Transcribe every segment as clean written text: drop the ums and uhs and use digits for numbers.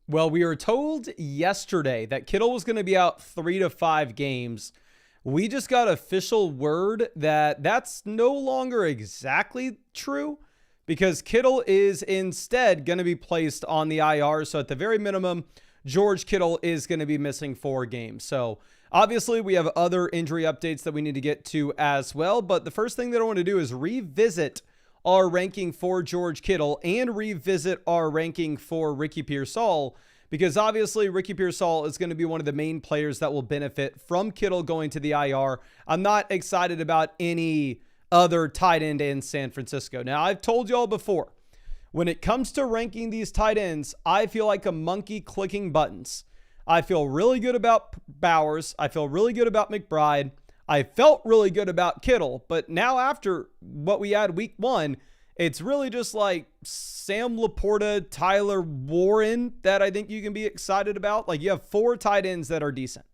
Well, we were told yesterday that Kittle was going to be out 3 to 5 games. We just got official word that that's no longer exactly true because Kittle is instead going to be placed on the IR. So at the very minimum, George Kittle is going to be missing 4 games. So obviously we have other injury updates that we need to get to as well. But the first thing that I want to do is revisit our ranking for George Kittle and revisit our ranking for Ricky Pearsall, because obviously Ricky Pearsall is going to be one of the main players that will benefit from Kittle going to the IR. I'm not excited about any other tight end in San Francisco. Now, I've told y'all before, when it comes to ranking these tight ends, I feel like a monkey clicking buttons. I feel really good about Bowers. I feel really good about McBride. I felt really good about Kittle, but now after what we had week 1, it's really just like Sam Laporta, Tyler Warren that I think you can be excited about. Like, you have 4 tight ends that are decent.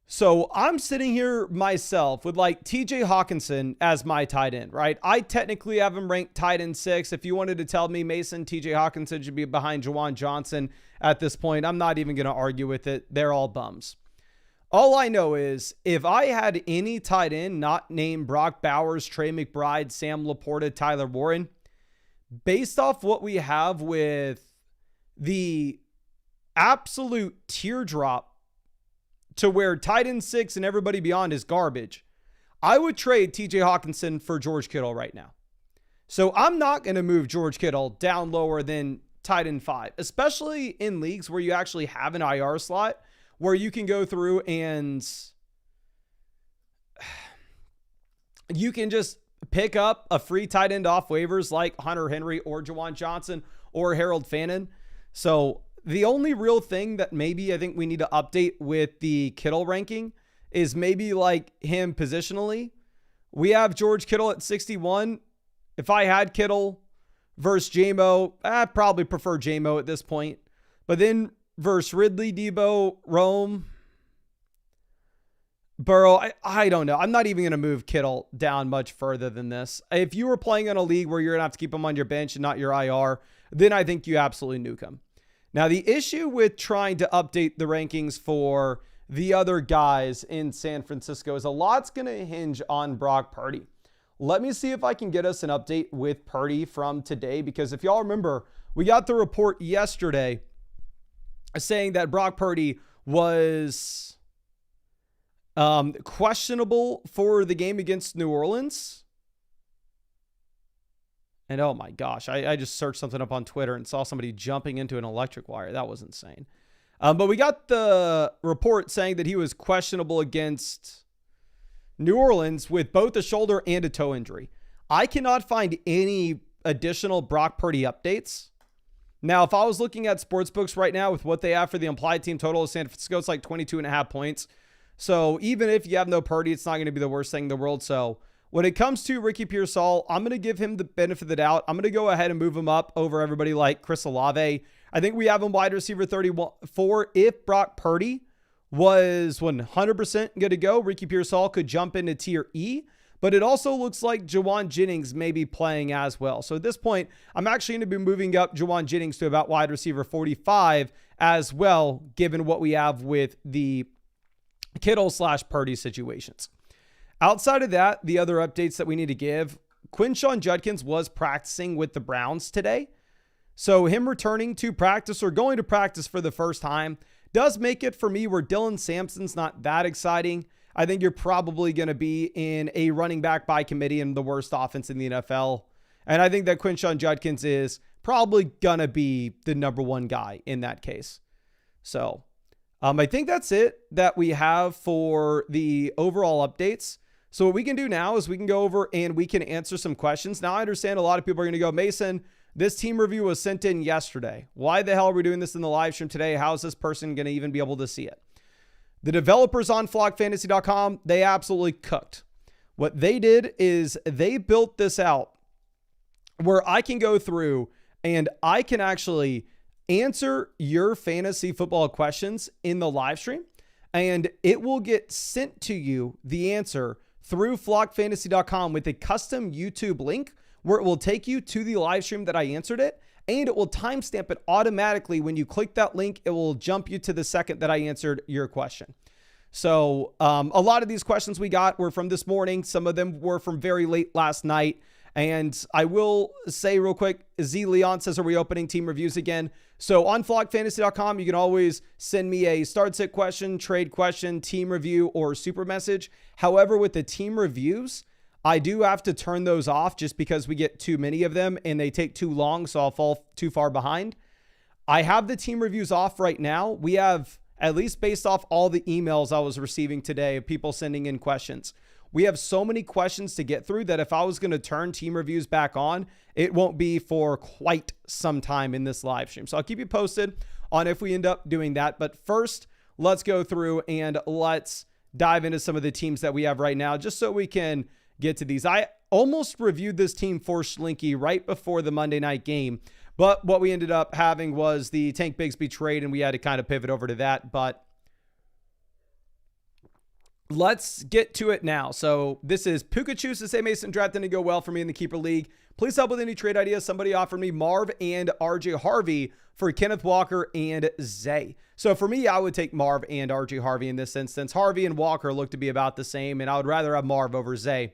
So I'm sitting here myself with like TJ Hawkinson as my tight end, right? I technically have him ranked tight end 6. If you wanted to tell me Mason, TJ Hawkinson should be behind Juwan Johnson at this point, I'm not even going to argue with it. They're all bums. All I know is if I had any tight end not named Brock Bowers, Trey McBride, Sam Laporta, Tyler Warren, based off what we have with the absolute teardrop to where tight end 6 and everybody beyond is garbage, I would trade TJ Hawkinson for George Kittle right now. So I'm not going to move George Kittle down lower than tight end 5, especially in leagues where you actually have an IR slot, where you can go through and you can just pick up a free tight end off waivers like Hunter Henry or Juwan Johnson or Harold Fannin. So the only real thing that maybe I think we need to update with the Kittle ranking is maybe like him positionally. We have George Kittle at 61. If I had Kittle versus J-Mo, I'd probably prefer J-Mo at this point. But then versus Ridley, Debo, Rome, Burrow, I don't know. I'm not even going to move Kittle down much further than this. If you were playing in a league where you're going to have to keep him on your bench and not your IR, then I think you absolutely nuke him. Now, the issue with trying to update the rankings for the other guys in San Francisco is a lot's going to hinge on Brock Purdy. Let me see if I can get us an update with Purdy from today, because if y'all remember, we got the report yesterday saying that Brock Purdy was questionable for the game against New Orleans. And oh my gosh, I just searched something up on Twitter and saw somebody jumping into an electric wire. That was insane. But we got the report saying that he was questionable against New Orleans with both a shoulder and a toe injury. I cannot find any additional Brock Purdy updates. Now, if I was looking at sportsbooks right now with what they have for the implied team total of San Francisco, it's like 22.5 points. So even if you have no Purdy, it's not going to be the worst thing in the world. So when it comes to Ricky Pearsall, I'm going to give him the benefit of the doubt. I'm going to go ahead and move him up over everybody like Chris Olave. I think we have him wide receiver 34. If Brock Purdy was 100% good to go, Ricky Pearsall could jump into tier E. But it also looks like Juwan Jennings may be playing as well. So at this point, I'm actually going to be moving up Juwan Jennings to about wide receiver 45 as well, given what we have with the Kittle/Purdy situations. Outside of that, the other updates that we need to give, Quinshon Judkins was practicing with the Browns today. So him returning to practice or going to practice for the first time does make it for me where Dylan Sampson's not that exciting. I think you're probably going to be in a running back by committee in the worst offense in the NFL. And I think that Quinshon Judkins is probably going to be the number one guy in that case. So I think that's it that we have for the overall updates. So what we can do now is we can go over and we can answer some questions. Now, I understand a lot of people are going to go, Mason, this team review was sent in yesterday. Why the hell are we doing this in the live stream today? How is this person going to even be able to see it? The developers on flockfantasy.com, they absolutely cooked. What they did is they built this out where I can go through and I can actually answer your fantasy football questions in the live stream, and it will get sent to you, the answer, through flockfantasy.com with a custom YouTube link where it will take you to the live stream that I answered it, and it will timestamp it automatically. When you click that link, it will jump you to the second that I answered your question. So a lot of these questions we got were from this morning. Some of them were from very late last night. And I will say real quick, Z Leon says, are we opening team reviews again? So on flockfantasy.com, you can always send me a start sit question, trade question, team review, or super message. However, with the team reviews, I do have to turn those off just because we get too many of them and they take too long, so I'll fall too far behind. I have the team reviews off right now. We have, at least based off all the emails I was receiving today of people sending in questions, we have so many questions to get through that if I was going to turn team reviews back on, it won't be for quite some time in this live stream. So I'll keep you posted on if we end up doing that. But first, let's go through and let's dive into some of the teams that we have right now, just so we can get to these. I almost reviewed this team for Schlinky right before the Monday night game, but what we ended up having was the Tank Bigsby trade, and we had to kind of pivot over to that. But let's get to it now. So this is Pikachu. To say Mason draft didn't go well for me in the keeper league. Please help with any trade ideas. Somebody offered me Marv and RJ Harvey for Kenneth Walker and Zay. So for me, I would take Marv and RJ Harvey in this instance. Harvey and Walker look to be about the same, and I would rather have Marv over Zay.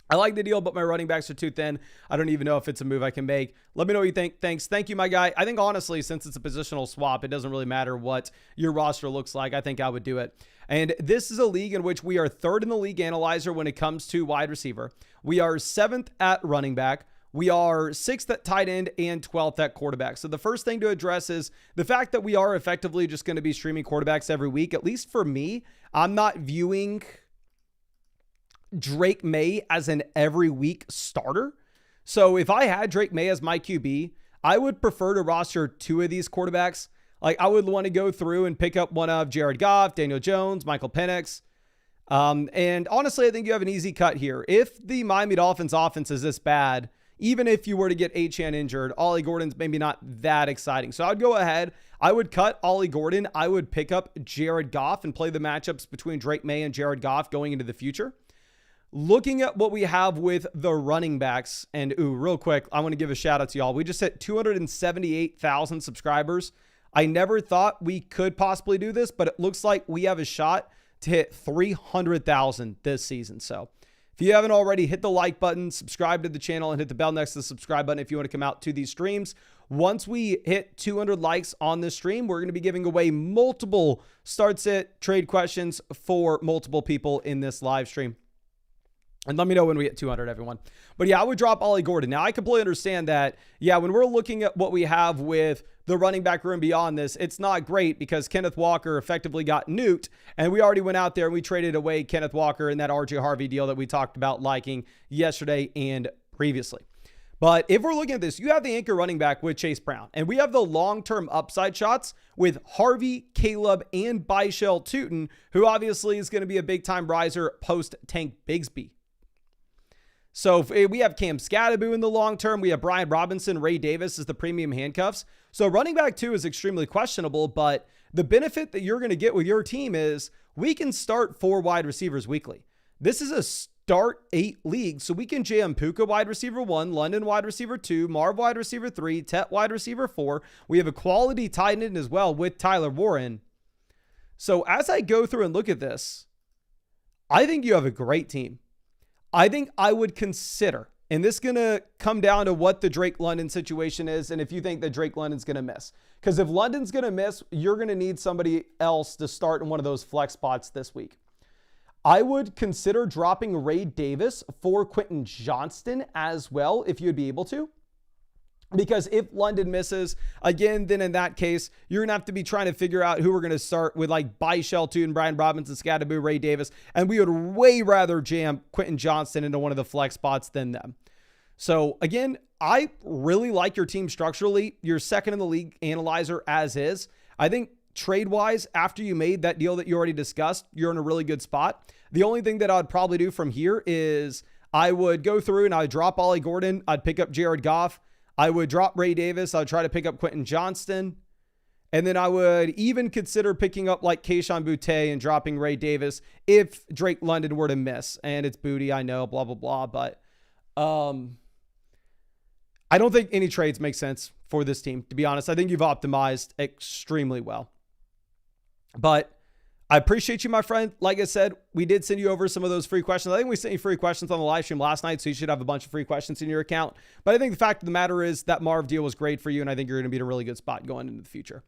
I like the deal, but my running backs are too thin. I don't even know if it's a move I can make. Let me know what you think. Thanks. Thank you, my guy. I think, honestly, since it's a positional swap, it doesn't really matter what your roster looks like. I think I would do it. And this is a league in which we are third in the league analyzer when it comes to wide receiver. We are 7th at running back. We are 6th at tight end and 12th at quarterback. So the first thing to address is the fact that we are effectively just going to be streaming quarterbacks every week. At least for me, I'm not viewing Drake May as an every week starter. So if I had Drake May as my QB, I would prefer to roster 2 of these quarterbacks. Like, I would want to go through and pick up one of Jared Goff, Daniel Jones, Michael Penix. And honestly, I think you have an easy cut here. If the Miami Dolphins offense is this bad, even if you were to get Achane injured, Ollie Gordon's maybe not that exciting. So I would go ahead. I would cut Ollie Gordon. I would pick up Jared Goff and play the matchups between Drake May and Jared Goff going into the future. Looking at what we have with the running backs, and real quick, I want to give a shout out to y'all. We just hit 278,000 subscribers. I never thought we could possibly do this, but it looks like we have a shot to hit 300,000 this season. So if you haven't already, hit the like button, subscribe to the channel, and hit the bell next to the subscribe button if you want to come out to these streams. Once we hit 200 likes on this stream, we're going to be giving away multiple start sit trade questions for multiple people in this live stream. And let me know when we hit 200, everyone. But yeah, I would drop Ollie Gordon. Now, I completely understand that, yeah, when we're looking at what we have with the running back room beyond this, it's not great because Kenneth Walker effectively got nuked, and we already went out there and we traded away Kenneth Walker in that RJ Harvey deal that we talked about liking yesterday and previously. But if we're looking at this, you have the anchor running back with Chase Brown, and we have the long-term upside shots with Harvey, Caleb, and Byshell Tootin, who obviously is going to be a big-time riser post-Tank Bigsby. So we have Cam Scadaboo in the long term. We have Brian Robinson, Ray Davis as the premium handcuffs. So running back 2 is extremely questionable, but the benefit that you're going to get with your team is we can start 4 wide receivers weekly. This is a start 8 league, so we can jam Puka wide receiver 1, London wide receiver 2, Marv wide receiver 3, Tet wide receiver 4. We have a quality tight end as well with Tyler Warren. So as I go through and look at this, I think you have a great team. I think I would consider, and this is going to come down to what the Drake London situation is and if you think that Drake London's going to miss. Because if London's going to miss, you're going to need somebody else to start in one of those flex spots this week. I would consider dropping Ray Davis for Quentin Johnston as well, if you'd be able to. Because if London misses, again, then in that case, you're going to have to be trying to figure out who we're going to start with, like Byshell Tootin, Brian Robinson, Scadaboo, Ray Davis. And we would way rather jam Quentin Johnston into one of the flex spots than them. So again, I really like your team structurally. You're second in the league analyzer as is. I think trade-wise, after you made that deal that you already discussed, you're in a really good spot. The only thing that I'd probably do from here is I would go through and I'd drop Ollie Gordon. I'd pick up Jared Goff. I would drop Ray Davis. I'd try to pick up Quentin Johnston. And then I would even consider picking up like Kayshon Boutte and dropping Ray Davis if Drake London were to miss. And it's booty, I know, blah, blah, blah. But I don't think any trades make sense for this team, to be honest. I think you've optimized extremely well. But I appreciate you, my friend. Like I said, we did send you over some of those free questions. I think we sent you free questions on the live stream last night, so you should have a bunch of free questions in your account. But I think the fact of the matter is that Marv deal was great for you, and I think you're going to be in a really good spot going into the future.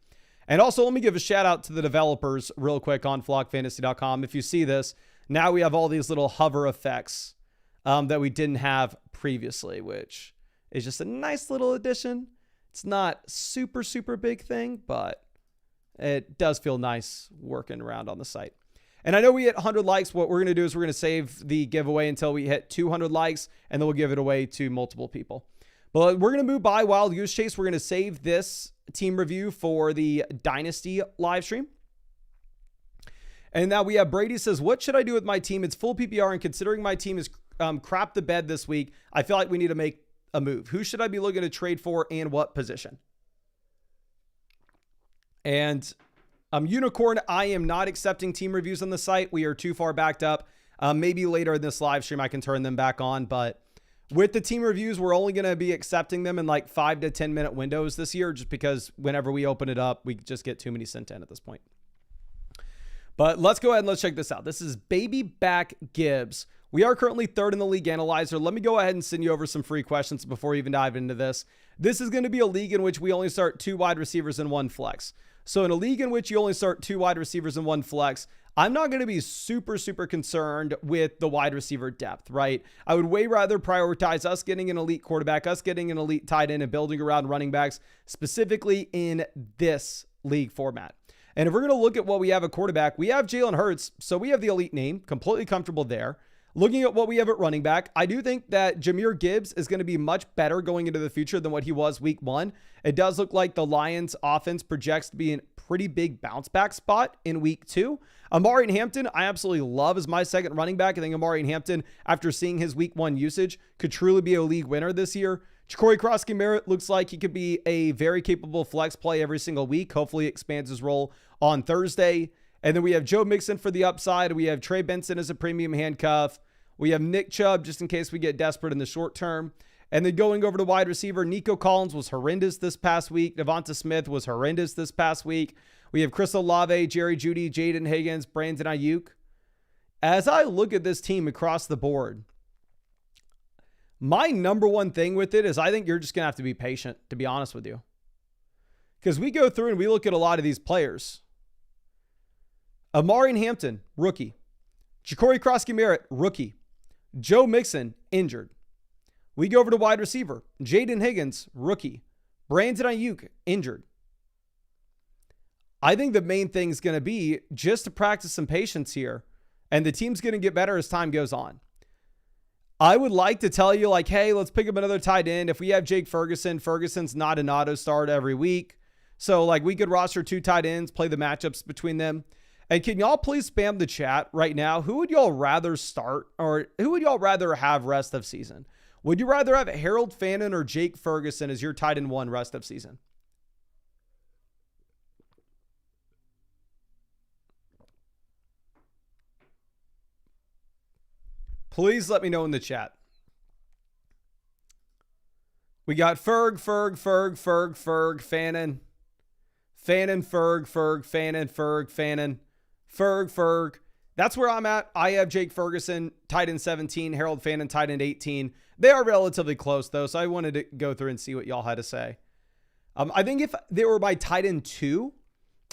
And also, let me give a shout out to the developers real quick on flockfantasy.com. If you see this, now we have all these little hover effects that we didn't have previously, which is just a nice little addition. It's not super, super big thing, but it does feel nice working around on the site. And I know we hit 100 likes. What we're going to do is we're going to save the giveaway until we hit 200 likes, and then we'll give it away to multiple people. But we're going to move by Wild Goose Chase. We're going to save this team review for the Dynasty live stream. And now we have Brady says, what should I do with my team? It's full PPR, and considering my team is crap the bed this week, I feel like we need to make a move. Who should I be looking to trade for and what position? And Unicorn, I am not accepting team reviews on the site. We are too far backed up. Maybe later in this live stream, I can turn them back on. But with the team reviews, we're only going to be accepting them in like 5 to 10 minute windows this year, just because whenever we open it up, we just get too many sent in at this point. But let's go ahead and let's check this out. This is Baby Back Gibbs. We are currently third in the league analyzer. Let me go ahead and send you over some free questions before we even dive into this. This is going to be a league in which we only start 2 wide receivers and 1 flex. So in a league in which you only start 2 wide receivers and 1 flex, I'm not going to be super, super concerned with the wide receiver depth, right? I would way rather prioritize us getting an elite quarterback, us getting an elite tight end, and building around running backs, specifically in this league format. And if we're going to look at what we have at quarterback, we have Jalen Hurts, so we have the elite name, completely comfortable there. Looking at what we have at running back, I do think that Jahmyr Gibbs is going to be much better going into the future than what he was week 1. It does look like the Lions offense projects to be a pretty big bounce back spot in week 2. Amari Hampton, I absolutely love as my second running back. I think Amari Hampton, after seeing his week 1 usage, could truly be a league winner this year. Ja'Cory Crosky-Merritt looks like he could be a very capable flex play every single week. Hopefully expands his role on Thursday. And then we have Joe Mixon for the upside. We have Trey Benson as a premium handcuff. We have Nick Chubb just in case we get desperate in the short term. And then going over to wide receiver, Nico Collins was horrendous this past week. Devonta Smith was horrendous this past week. We have Chris Olave, Jerry Jeudy, Jaden Higgins, Brandon Ayuk. As I look at this team across the board, my number one thing with it is I think you're just going to have to be patient, to be honest with you. Because we go through and we look at a lot of these players. Amari Hampton, rookie. Ja'Cory Crosky-Merritt, rookie. Joe Mixon, injured. We go over to wide receiver. Jaden Higgins, rookie. Brandon Ayuk, injured. I think the main thing is going to be just to practice some patience here. And the team's going to get better as time goes on. I would like to tell you like, hey, let's pick up another tight end. If we have Jake Ferguson, Ferguson's not an auto start every week. So like we could roster 2 tight ends, play the matchups between them. And can y'all please spam the chat right now? Who would y'all rather start or who would y'all rather have rest of season? Would you rather have Harold Fannin or Jake Ferguson as your tight end 1 rest of season? Please let me know in the chat. We got Ferg, Fannin. Fannin, Ferg, Fannin, Fannin. Ferg. That's where I'm at. I have Jake Ferguson, tight end 17, Harold Fannin, tight end 18. They are relatively close, though, so I wanted to go through and see what y'all had to say. I think if they were my tight end 2,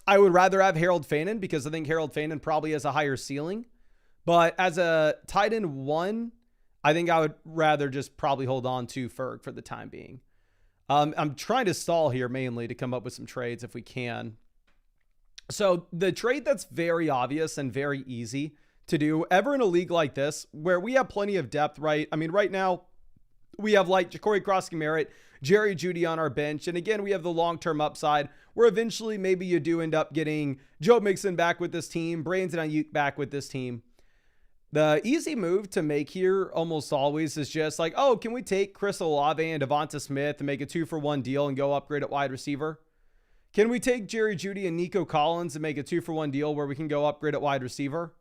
I would rather have Harold Fannin because I think Harold Fannin probably has a higher ceiling. But as a tight end 1, I think I would rather just probably hold on to Ferg for the time being. I'm trying to stall here mainly to come up with some trades if we can. So the trade that's very obvious and very easy to do ever in a league like this where we have plenty of depth, right? I mean, right now we have like Ja'Cory Crosky-Merritt, Jerry Jeudy on our bench. And again, we have the long-term upside where eventually maybe you do end up getting Joe Mixon back with this team, Brandon Ayuk back with this team. The easy move to make here almost always is just like, oh, can we take Chris Olave and Devonta Smith and make a 2-for-1 deal and go upgrade at wide receiver? Can we take Jerry Jeudy and Nico Collins and make a 2-for-1 deal where we can go upgrade at wide receiver?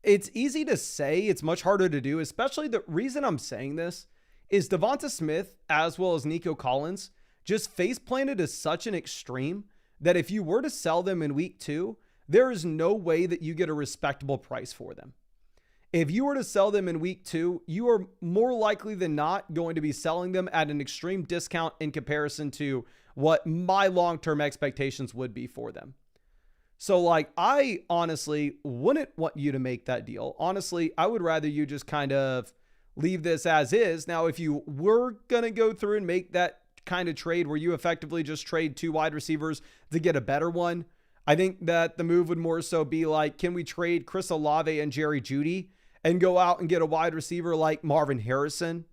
It's easy to say. It's much harder to do, especially the reason I'm saying this is Devonta Smith as well as Nico Collins just face planted to such an extreme that if you were to sell them in week 2, there is no way that you get a respectable price for them. If you were to sell them in week 2, you are more likely than not going to be selling them at an extreme discount in comparison to what my long-term expectations would be for them. So like, I honestly wouldn't want you to make that deal. Honestly, I would rather you just kind of leave this as is. Now, if you were going to go through and make that kind of trade where you effectively just trade 2 wide receivers to get a better one, I think that the move would more so be like, can we trade Chris Olave and Jerry Jeudy and go out and get a wide receiver like Marvin Harrison?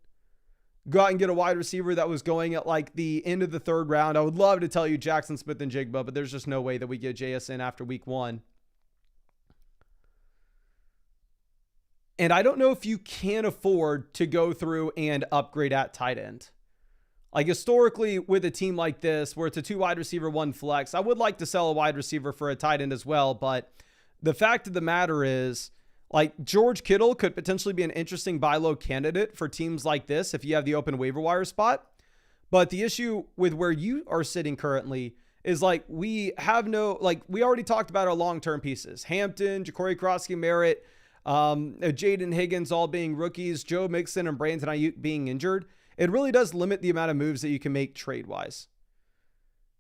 Go out and get a wide receiver that was going at like the end of the 3rd round. I would love to tell you Jackson Smith and Jigba, but there's just no way that we get JSN after week 1. And I don't know if you can afford to go through and upgrade at tight end. Like historically with a team like this, where it's a 2 wide receiver, 1 flex, I would like to sell a wide receiver for a tight end as well. But the fact of the matter is, like, George Kittle could potentially be an interesting buy low candidate for teams like this if you have the open waiver wire spot. But the issue with where you are sitting currently is like, we have no, like, we already talked about our long-term pieces. Hampton, Ja'Cory Krosky-Merritt, Jaden Higgins all being rookies, Joe Mixon and Brandon Ayuk being injured. It really does limit the amount of moves that you can make trade-wise.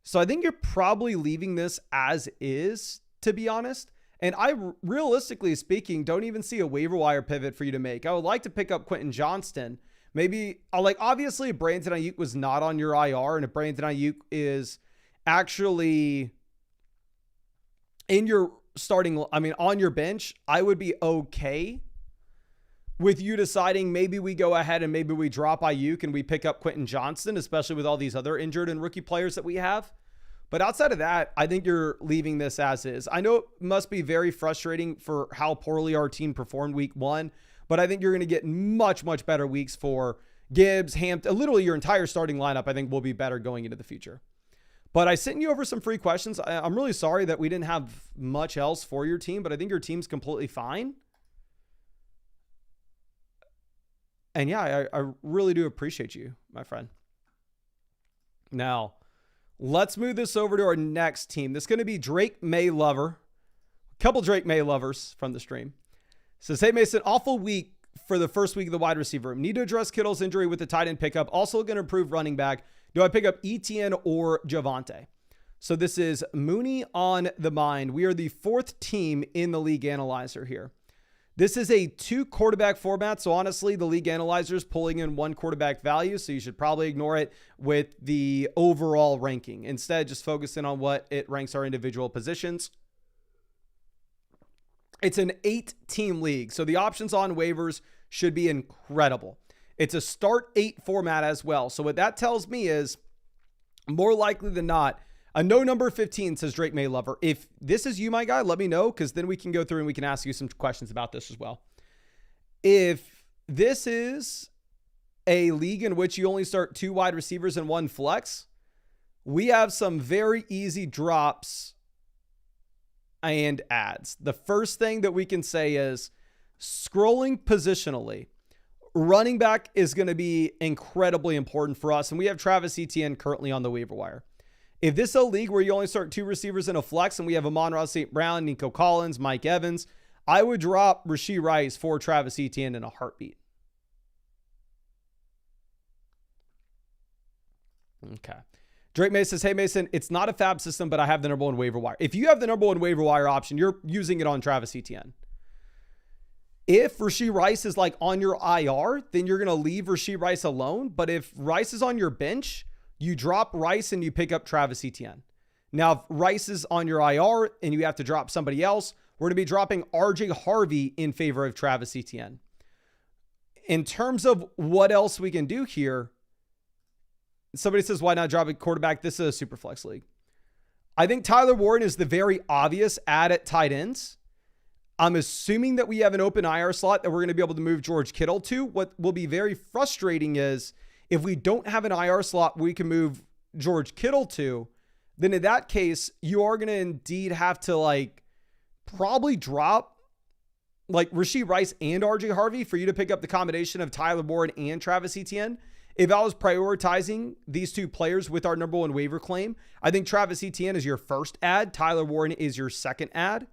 So I think you're probably leaving this as is, to be honest. And I, realistically speaking, don't even see a waiver wire pivot for you to make. I would like to pick up Quentin Johnston. Maybe, like, obviously, if Brandon Ayuk was not on your IR, and if Brandon Ayuk is actually in your starting, on your bench, I would be okay with you deciding maybe we go ahead and maybe we drop Ayuk and we pick up Quentin Johnston, especially with all these other injured and rookie players that we have. But outside of that, I think you're leaving this as is. I know it must be very frustrating for how poorly our team performed week 1, but I think you're going to get much, much better weeks for Gibbs, Hampton. Literally your entire starting lineup, I think, will be better going into the future. But I sent you over some free questions. I'm really sorry that we didn't have much else for your team, but I think your team's completely fine. And yeah, I really do appreciate you, my friend. Now, let's move this over to our next team. This is going to be Drake May Lover. A couple Drake May lovers from the stream. Says, hey, Mason, awful week for the first week of the wide receiver room. Need to address Kittle's injury with the tight end pickup. Also going to improve running back. Do I pick up Etienne or Javonte? So this is Mooney on the mind. We are the 4th team in the league analyzer here. This is a 2 quarterback format. So honestly, the league analyzer is pulling in 1 quarterback value. So you should probably ignore it with the overall ranking. Instead, just focus in on what it ranks our individual positions. It's an 8-team league. So the options on waivers should be incredible. It's a start 8 format as well. So what that tells me is, more likely than not, a no number 15, says Drake May Lover. If this is you, my guy, let me know, because then we can go through and we can ask you some questions about this as well. If this is a league in which you only start 2 wide receivers and 1 flex, we have some very easy drops and ads. The first thing that we can say is, scrolling positionally, running back is going to be incredibly important for us. And we have Travis Etienne currently on the waiver wire. If this is a league where you only start 2 receivers in a flex and we have Amon-Ra St. Brown, Nico Collins, Mike Evans, I would drop Rashee Rice for Travis Etienne in a heartbeat. Okay. Drake Mason says, hey, Mason, it's not a fab system, but I have the number 1 waiver wire. If you have the number 1 waiver wire option, you're using it on Travis Etienne. If Rashee Rice is like on your IR, then you're going to leave Rashee Rice alone. But if Rice is on your bench, you drop Rice and you pick up Travis Etienne. Now, if Rice is on your IR and you have to drop somebody else, we're going to be dropping RJ Harvey in favor of Travis Etienne. In terms of what else we can do here, somebody says, why not drop a quarterback? This is a super flex league. I think Tyler Warren is the very obvious add at tight ends. I'm assuming that we have an open IR slot that we're going to be able to move George Kittle to. What will be very frustrating is if we don't have an IR slot we can move George Kittle to, then in that case, you are going to indeed have to like probably drop like Rashee Rice and RJ Harvey for you to pick up the combination of Tyler Warren and Travis Etienne. If I was prioritizing these two players with our number one waiver claim, I think Travis Etienne is your first ad. Tyler Warren is your second ad.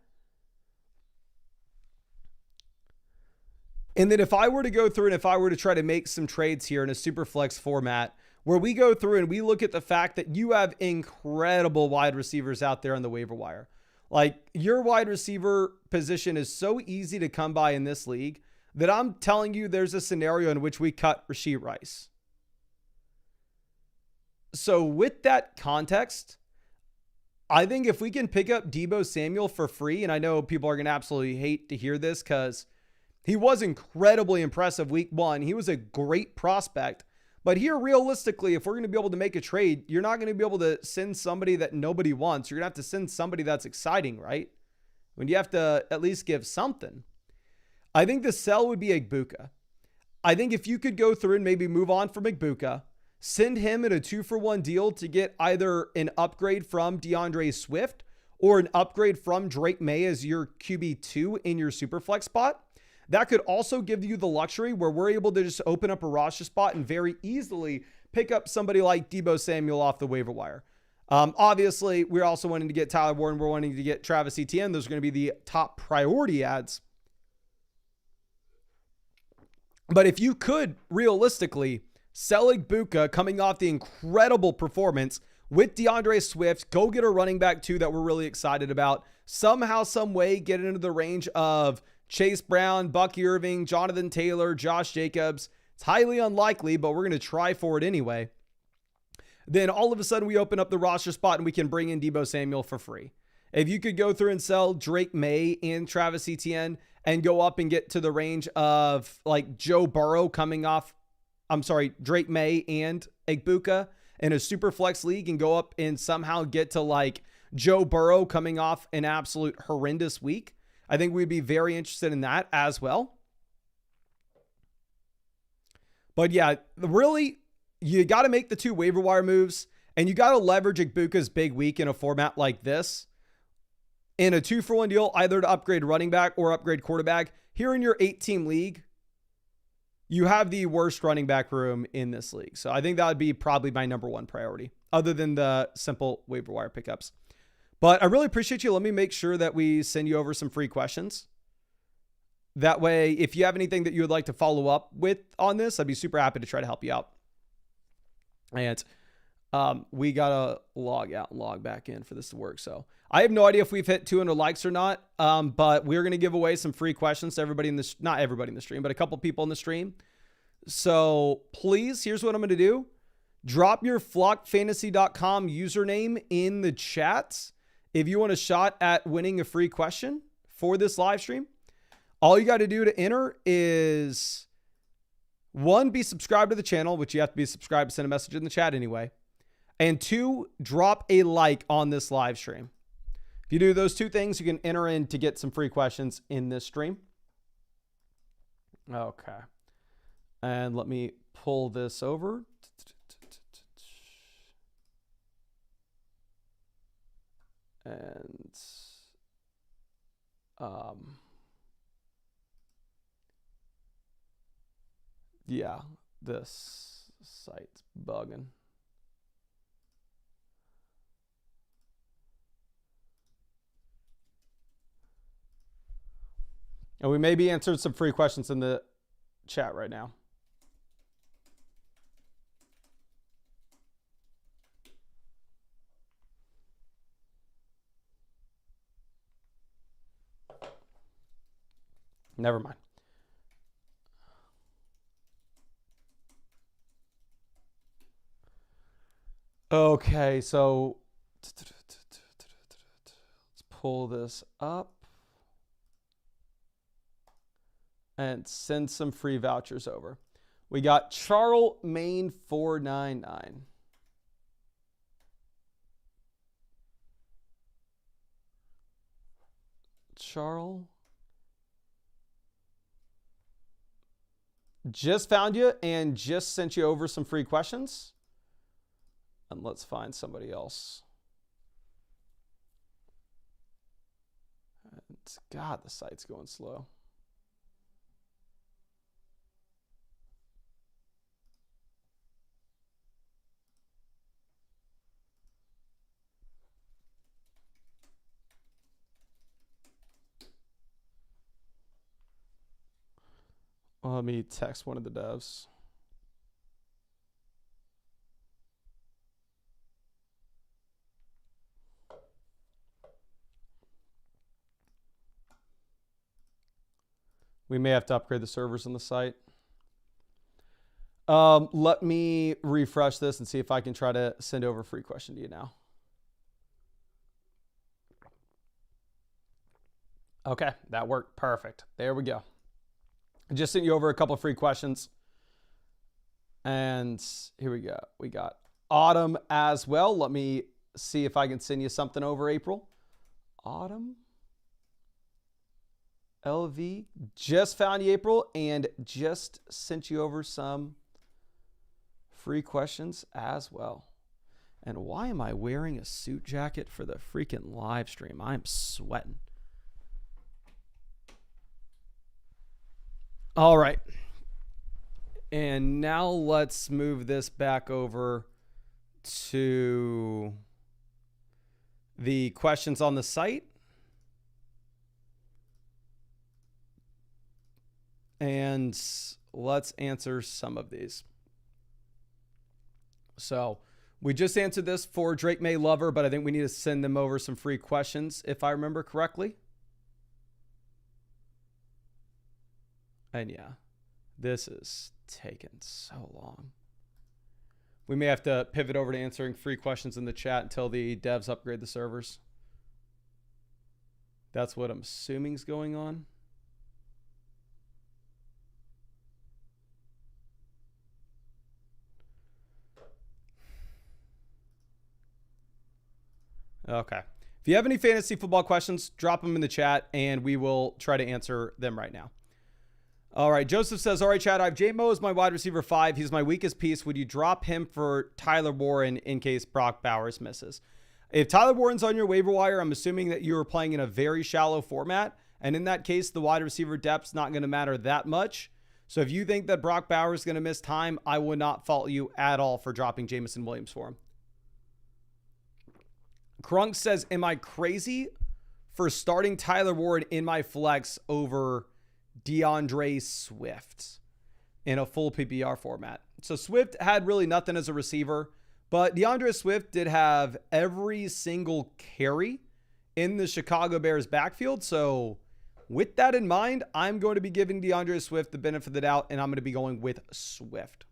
And then if I were to go through and if I were to try to make some trades here in a super flex format where we go through and we look at the fact that you have incredible wide receivers out there on the waiver wire. Like your wide receiver position is so easy to come by in this league that I'm telling you there's a scenario in which we cut Rashee Rice. So with that context, I think if we can pick up Deebo Samuel for free, and I know people are going to absolutely hate to hear this because he was incredibly impressive week one. He was a great prospect. But here, realistically, if we're going to be able to make a trade, you're not going to be able to send somebody that nobody wants. You're going to have to send somebody that's exciting, right? When you have to at least give something. I think the sell would be Egbuka. I think if you could go through and maybe move on from Egbuka, send him in a 2-for-1 deal to get either an upgrade from DeAndre Swift or an upgrade from Drake May as your QB2 in your Superflex spot. That could also give you the luxury where we're able to just open up a roster spot and very easily pick up somebody like Deebo Samuel off the waiver wire. Obviously, we're also wanting to get Tyler Warren. We're wanting to get Travis Etienne. Those are going to be the top priority ads. But if you could realistically sell Egbuka coming off the incredible performance with DeAndre Swift, go get a running back too that we're really excited about. Somehow, some way, get into the range of Chase Brown, Bucky Irving, Jonathan Taylor, Josh Jacobs. It's highly unlikely, but we're going to try for it anyway. Then all of a sudden we open up the roster spot and we can bring in Deebo Samuel for free. If you could go through and sell Drake May and Travis Etienne and go up and get to the range of like Joe Burrow Drake May and Egbuka in a super flex league and go up and somehow get to like Joe Burrow coming off an absolute horrendous week, I think we'd be very interested in that as well. But yeah, really, you got to make the two waiver wire moves and you got to leverage Egbuka's big week in a format like this in a 2-for-1 deal, either to upgrade running back or upgrade quarterback. Here in your 8-team league, you have the worst running back room in this league. So I think that would be probably my number one priority other than the simple waiver wire pickups. But I really appreciate you. Let me make sure that we send you over some free questions. That way, if you have anything that you would like to follow up with on this, I'd be super happy to try to help you out. And we got to log out and log back in for this to work. So I have no idea if we've hit 200 likes or not, but we're going to give away some free questions to everybody in this, not everybody in the stream, but a couple people in the stream. So please, here's what I'm going to do. Drop your flockfantasy.com username in the chat if you want a shot at winning a free question for this live stream. All you got to do to enter is 1, be subscribed to the channel, which you have to be subscribed to send a message in the chat anyway. And 2, drop a like on this live stream. If you do those 2 things, you can enter in to get some free questions in this stream. Okay. And let me pull this over. And yeah, this site's bugging. And we may be answering some free questions in the chat right now. Never mind. Okay, so let's pull this up and send some free vouchers over. We got Charles Main 499. Charles. Just found you and just sent you over some free questions. And let's find somebody else. And God, the site's going slow. Let me text one of the devs. We may have to upgrade the servers on the site. Let me refresh this and see if I can try to send over a free question to you now. Okay, that worked. Perfect. There we go. I just sent you over a couple of free questions. And here we go. We got Autumn as well. Let me see if I can send you something over, April. Autumn. LV. Just found you, April, and just sent you over some free questions as well. And why am I wearing a suit jacket for the freaking live stream? I'm sweating. All right. And now let's move this back over to the questions on the site. And let's answer some of these. So we just answered this for Drake May Lover, but I think we need to send them over some free questions, if I remember correctly. And yeah, this is taking so long. We may have to pivot over to answering free questions in the chat until the devs upgrade the servers. That's what I'm assuming is going on. Okay. If you have any fantasy football questions, drop them in the chat and we will try to answer them right now. All right. Joseph says, all right, Chad, I have J-Mo as my wide receiver 5. He's my weakest piece. Would you drop him for Tyler Warren in case Brock Bowers misses? If Tyler Warren's on your waiver wire, I'm assuming that you are playing in a very shallow format. And in that case, the wide receiver depth's not going to matter that much. So if you think that Brock Bowers is going to miss time, I would not fault you at all for dropping Jameson Williams for him. Crunk says, am I crazy for starting Tyler Warren in my flex over DeAndre Swift in a full PPR format? So Swift had really nothing as a receiver, but DeAndre Swift did have every single carry in the Chicago Bears backfield. So with that in mind, I'm going to be giving DeAndre Swift the benefit of the doubt, and I'm going to be going with Swift.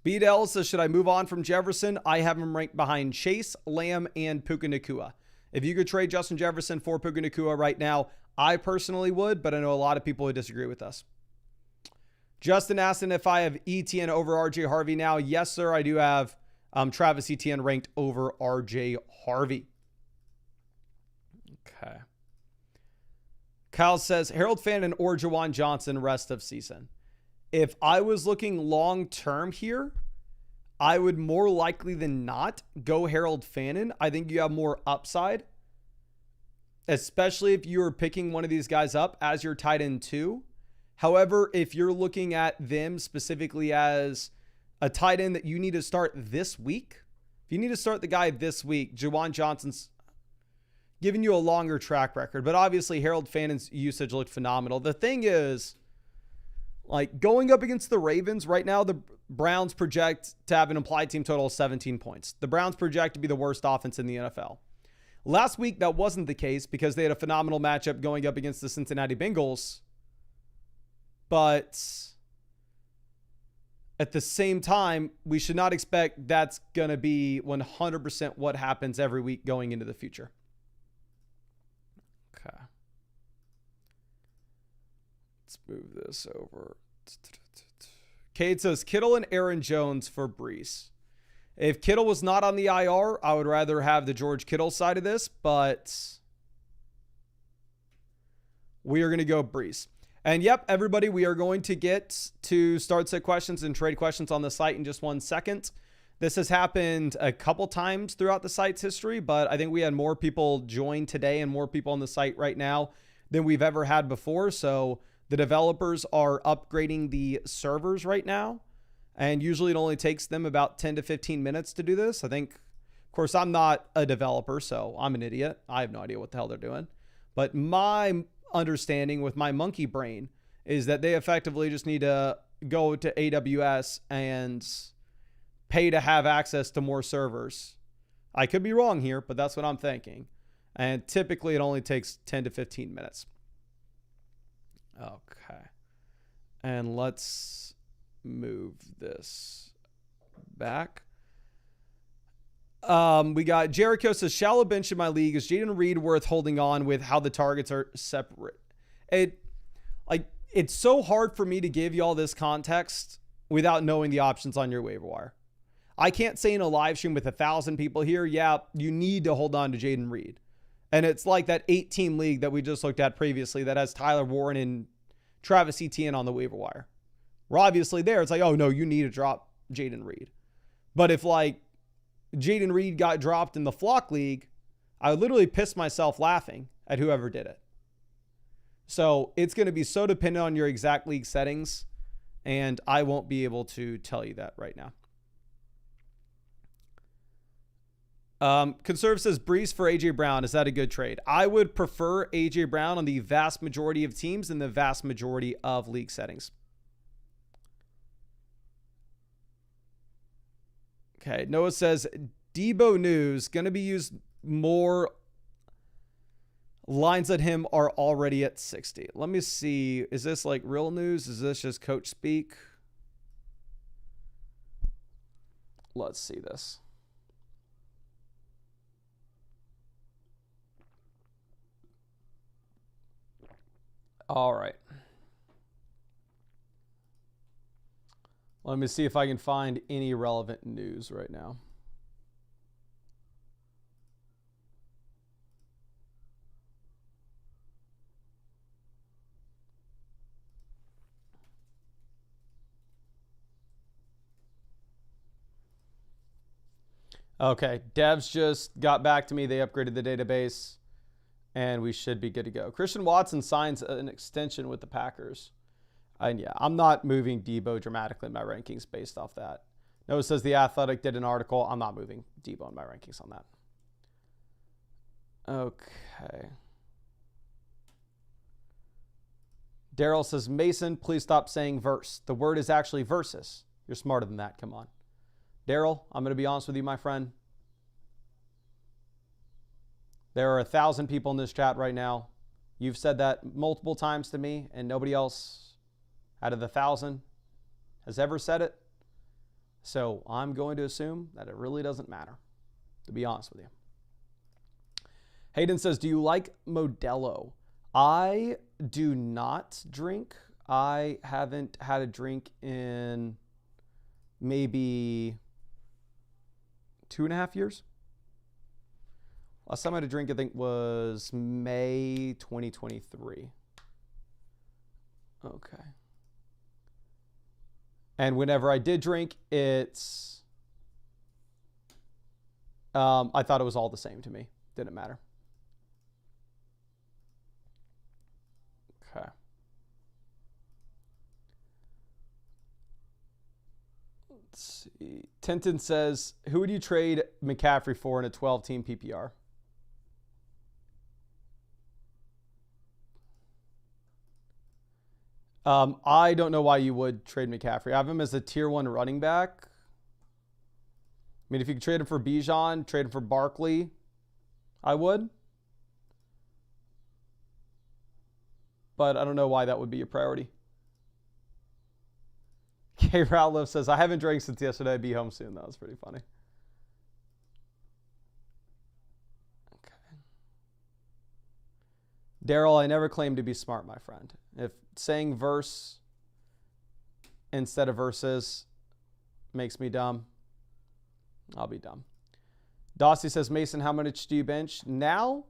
BDL says, should I move on from Jefferson? I have him ranked behind Chase, Lamb, and Puka Nacua. If you could trade Justin Jefferson for Puka Nacua right now, I personally would, but I know a lot of people would disagree with us. Justin asked if I have ETN over RJ Harvey now. Yes, sir. I do have Travis Etienne ranked over RJ Harvey. Okay. Kyle says, Harold Fannin or Jawan Johnson rest of season. If I was looking long-term here, I would more likely than not go Harold Fannin. I think you have more upside, especially if you're picking one of these guys up as your tight end 2. However, if you're looking at them specifically as a tight end that you need to start this week, if you need to start the guy this week, Jawan Johnson's giving you a longer track record. But obviously, Harold Fannin's usage looked phenomenal. The thing is, like, going up against the Ravens right now, the Browns project to have an implied team total of 17 points. The Browns project to be the worst offense in the NFL. Last week, that wasn't the case because they had a phenomenal matchup going up against the Cincinnati Bengals. But at the same time, we should not expect that's going to be 100% what happens every week going into the future. Okay. Let's move this over. Cade says, Kittle and Aaron Jones for Brees. If Kittle was not on the IR, I would rather have the George Kittle side of this, but we are going to go Brees. And yep, everybody, we are going to get to start set questions and trade questions on the site in just 1 second. This has happened a couple times throughout the site's history, but I think we had more people join today and more people on the site right now than we've ever had before. So the developers are upgrading the servers right now, and usually it only takes them about 10 to 15 minutes to do this. I think, of course, I'm not a developer, so I'm an idiot. I have no idea what the hell they're doing. But my understanding with my monkey brain is that they effectively just need to go to AWS and pay to have access to more servers. I could be wrong here, but that's what I'm thinking. And typically it only takes 10 to 15 minutes. Okay. And let's move this back. We got Jericho says, shallow bench in my league. Is Jayden Reed worth holding on with how the targets are separate? It's so hard for me to give you all this context without knowing the options on your waiver wire. I can't say in a live stream with 1,000 people here, yeah, you need to hold on to Jayden Reed. And it's like that 8-team league that we just looked at previously that has Tyler Warren and Travis Etienne on the waiver wire. We're obviously there. It's like, oh, no, you need to drop Jayden Reed. But if, like, Jayden Reed got dropped in the flock league, I would literally piss myself laughing at whoever did it. So it's going to be so dependent on your exact league settings, and I won't be able to tell you that right now. Conserve says Brees for AJ Brown. Is that a good trade? I would prefer AJ Brown on the vast majority of teams and the vast majority of league settings. Okay. Noah says Debo news going to be used more. Lines at him are already at 60. Let me see. Is this like real news? Is this just coach speak? Let's see this. All right. Let me see if I can find any relevant news right now. Okay, devs just got back to me. They upgraded the database, and we should be good to go. Christian Watson signs an extension with the Packers. And yeah, I'm not moving Debo dramatically in my rankings based off that. Noah says The Athletic did an article. I'm not moving Debo in my rankings on that. Okay. Daryl says, Mason, please stop saying verse. The word is actually versus. You're smarter than that. Come on. Daryl, I'm going to be honest with you, my friend. There are 1,000 people in this chat right now. You've said that multiple times to me, and nobody else out of the 1,000 has ever said it. So I'm going to assume that it really doesn't matter, to be honest with you. Hayden says, do you like Modelo? I do not drink. I haven't had a drink in maybe 2.5 years. Last time I had a drink, I think, was May 2023. Okay. And whenever I did drink, it's... I thought it was all the same to me. Didn't matter. Okay. Let's see. Tintin says, who would you trade McCaffrey for in a 12-team PPR? I don't know why you would trade McCaffrey. I have him as a tier 1 running back. I mean, if you could trade him for Bijan, trade him for Barkley, I would. But I don't know why that would be a priority. K. Ratliff says, I haven't drank since yesterday. I'll be home soon. That was pretty funny. Okay. Daryl, I never claimed to be smart, my friend. If saying verse instead of verses makes me dumb, I'll be dumb. Dossie says, Mason, how much do you bench? Now,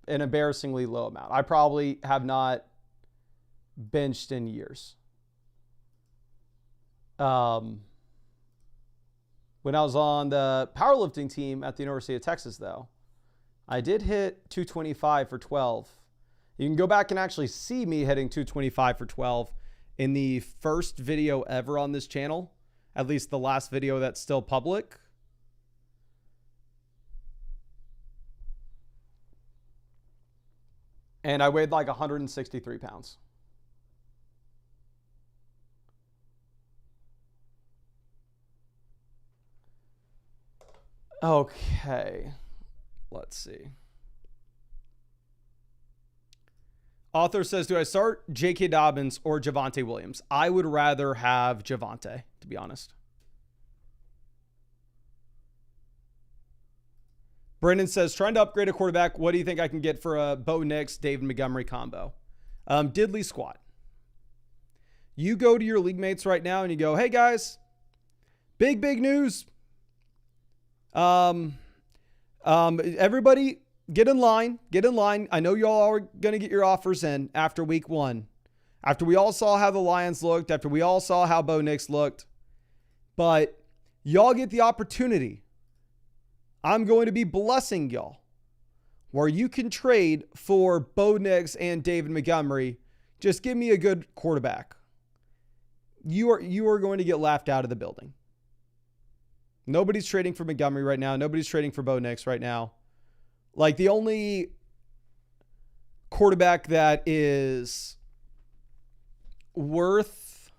an embarrassingly low amount. I probably have not benched in years. When I was on the powerlifting team at the University of Texas, though, I did hit 225 for 12. You can go back and actually see me hitting 225 for 12 in the first video ever on this channel, at least the last video that's still public. And I weighed like 163 pounds. Okay. Let's see. Author says, do I start J.K. Dobbins or Javonte Williams? I would rather have Javonte, to be honest. Brendan says, trying to upgrade a quarterback. What do you think I can get for a Bo Nix, David Montgomery combo? Diddly squat. You go to your league mates right now and you go, hey guys, big news. Everybody get in line. I know y'all are going to get your offers in after week 1. After we all saw how the Lions looked, after we all saw how Bo Nix looked, but y'all get the opportunity. I'm going to be blessing y'all where you can trade for Bo Nix and David Montgomery. Just give me a good quarterback. You are going to get laughed out of the building. Nobody's trading for Montgomery right now. Nobody's trading for Bo Nix right now. Like, the only quarterback that is worth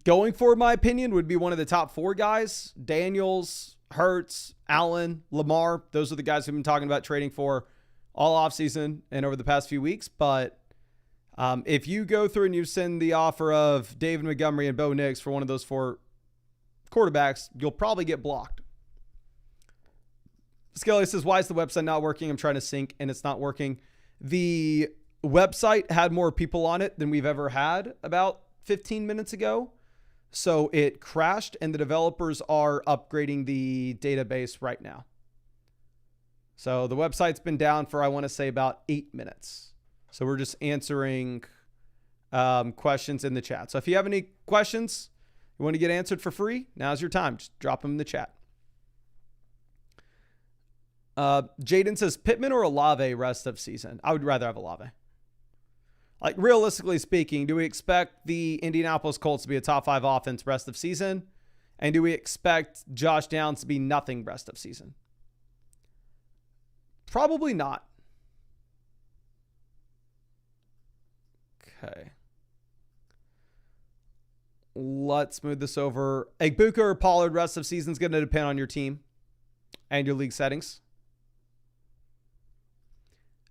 going for, in my opinion, would be one of the top 4 guys. Daniels, Hurts, Allen, Lamar. Those are the guys we've been talking about trading for all offseason and over the past few weeks. But if you go through and you send the offer of David Montgomery and Bo Nix for one of those 4 quarterbacks, you'll probably get blocked. Skelly says, why is the website not working? I'm trying to sync and it's not working. The website had more people on it than we've ever had about 15 minutes ago. So it crashed and the developers are upgrading the database right now. So the website's been down for, I want to say, about 8 minutes. So we're just answering questions in the chat. So if you have any questions you want to get answered for free, now's your time. Just drop them in the chat. Jaden says, Pittman or Olave rest of season? I would rather have Olave. Like, realistically speaking, do we expect the Indianapolis Colts to be a top 5 offense rest of season? And do we expect Josh Downs to be nothing rest of season? Probably not. Okay. Let's move this over. Egbuka or Pollard rest of season is going to depend on your team and your league settings.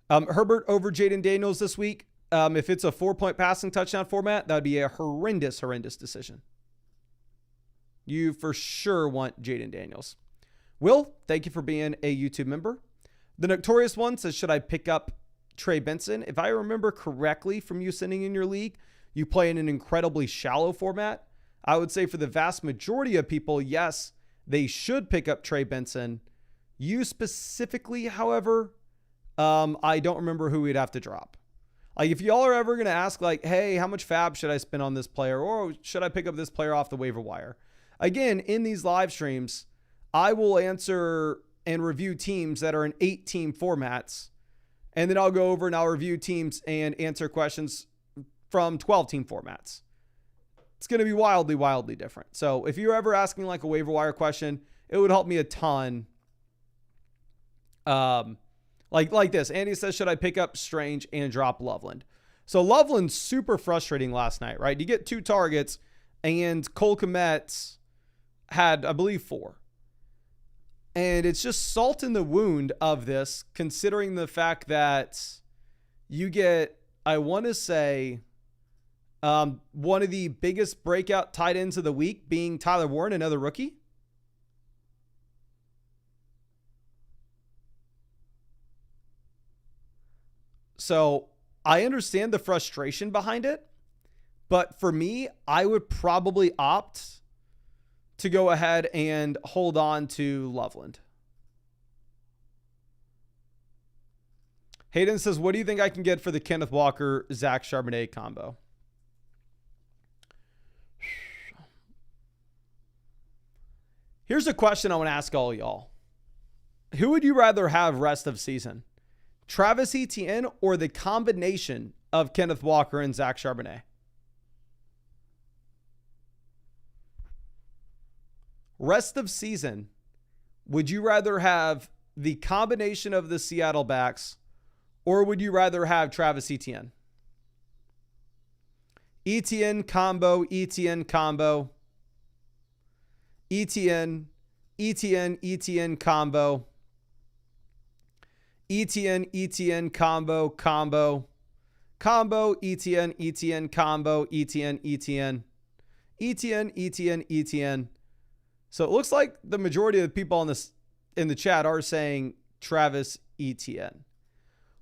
Herbert over Jaden Daniels this week. If it's a 4-point passing touchdown format, that would be a horrendous decision. You for sure want Jaden Daniels. Will, thank you for being a YouTube member. The Notorious One says, should I pick up Trey Benson? If I remember correctly from you sending in your league, you play in an incredibly shallow format. I would say for the vast majority of people, yes, they should pick up Trey Benson. You specifically, however, I don't remember who we'd have to drop. Like, if y'all are ever going to ask, like, hey, how much fab should I spend on this player? Or should I pick up this player off the waiver wire? Again, in these live streams, I will answer and review teams that are in 8-team formats. And then I'll go over and I'll review teams and answer questions from 12-team formats. It's going to be wildly different. So if you're ever asking like a waiver wire question, it would help me a ton. Like this. Andy says, should I pick up Strange and drop Loveland? So Loveland's super frustrating last night, right? You get 2 targets and Cole Kmet had, I believe, 4. And it's just salt in the wound of this, considering the fact that you get, I want to say, one of the biggest breakout tight ends of the week being Tyler Warren, another rookie. So I understand the frustration behind it, but for me, I would probably opt to go ahead and hold on to Loveland. Hayden says, what do you think I can get for the Kenneth Walker, Zach Charbonnet combo? Here's a question I want to ask all y'all. Who would you rather have rest of season? Travis Etienne or the combination of Kenneth Walker and Zach Charbonnet? Rest of season, would you rather have the combination of the Seattle backs or would you rather have Travis Etienne? Etienne combo. Etienne ETN combo. ETN combo. Combo, ETN combo, ETN. So it looks like the majority of the people in the chat are saying Travis Etienne.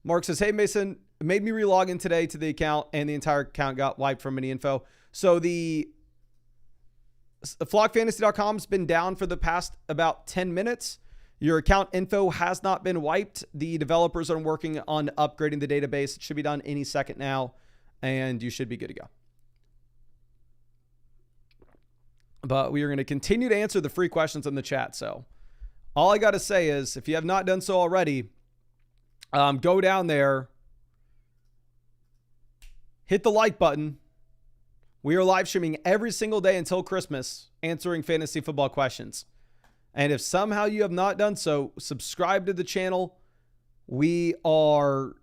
Mark says, hey, Mason, made me relog in today to the account and the entire account got wiped from any info. So the flockfantasy.com has been down for the past about 10 minutes. Your account info has not been wiped. The developers are working on upgrading the database. It should be done any second now, and you should be good to go. But we are going to continue to answer the free questions in the chat. So all I got to say is, if you have not done so already, go down there, hit the like button. We are live streaming every single day until Christmas, answering fantasy football questions. And if somehow you have not done so, subscribe to the channel. We are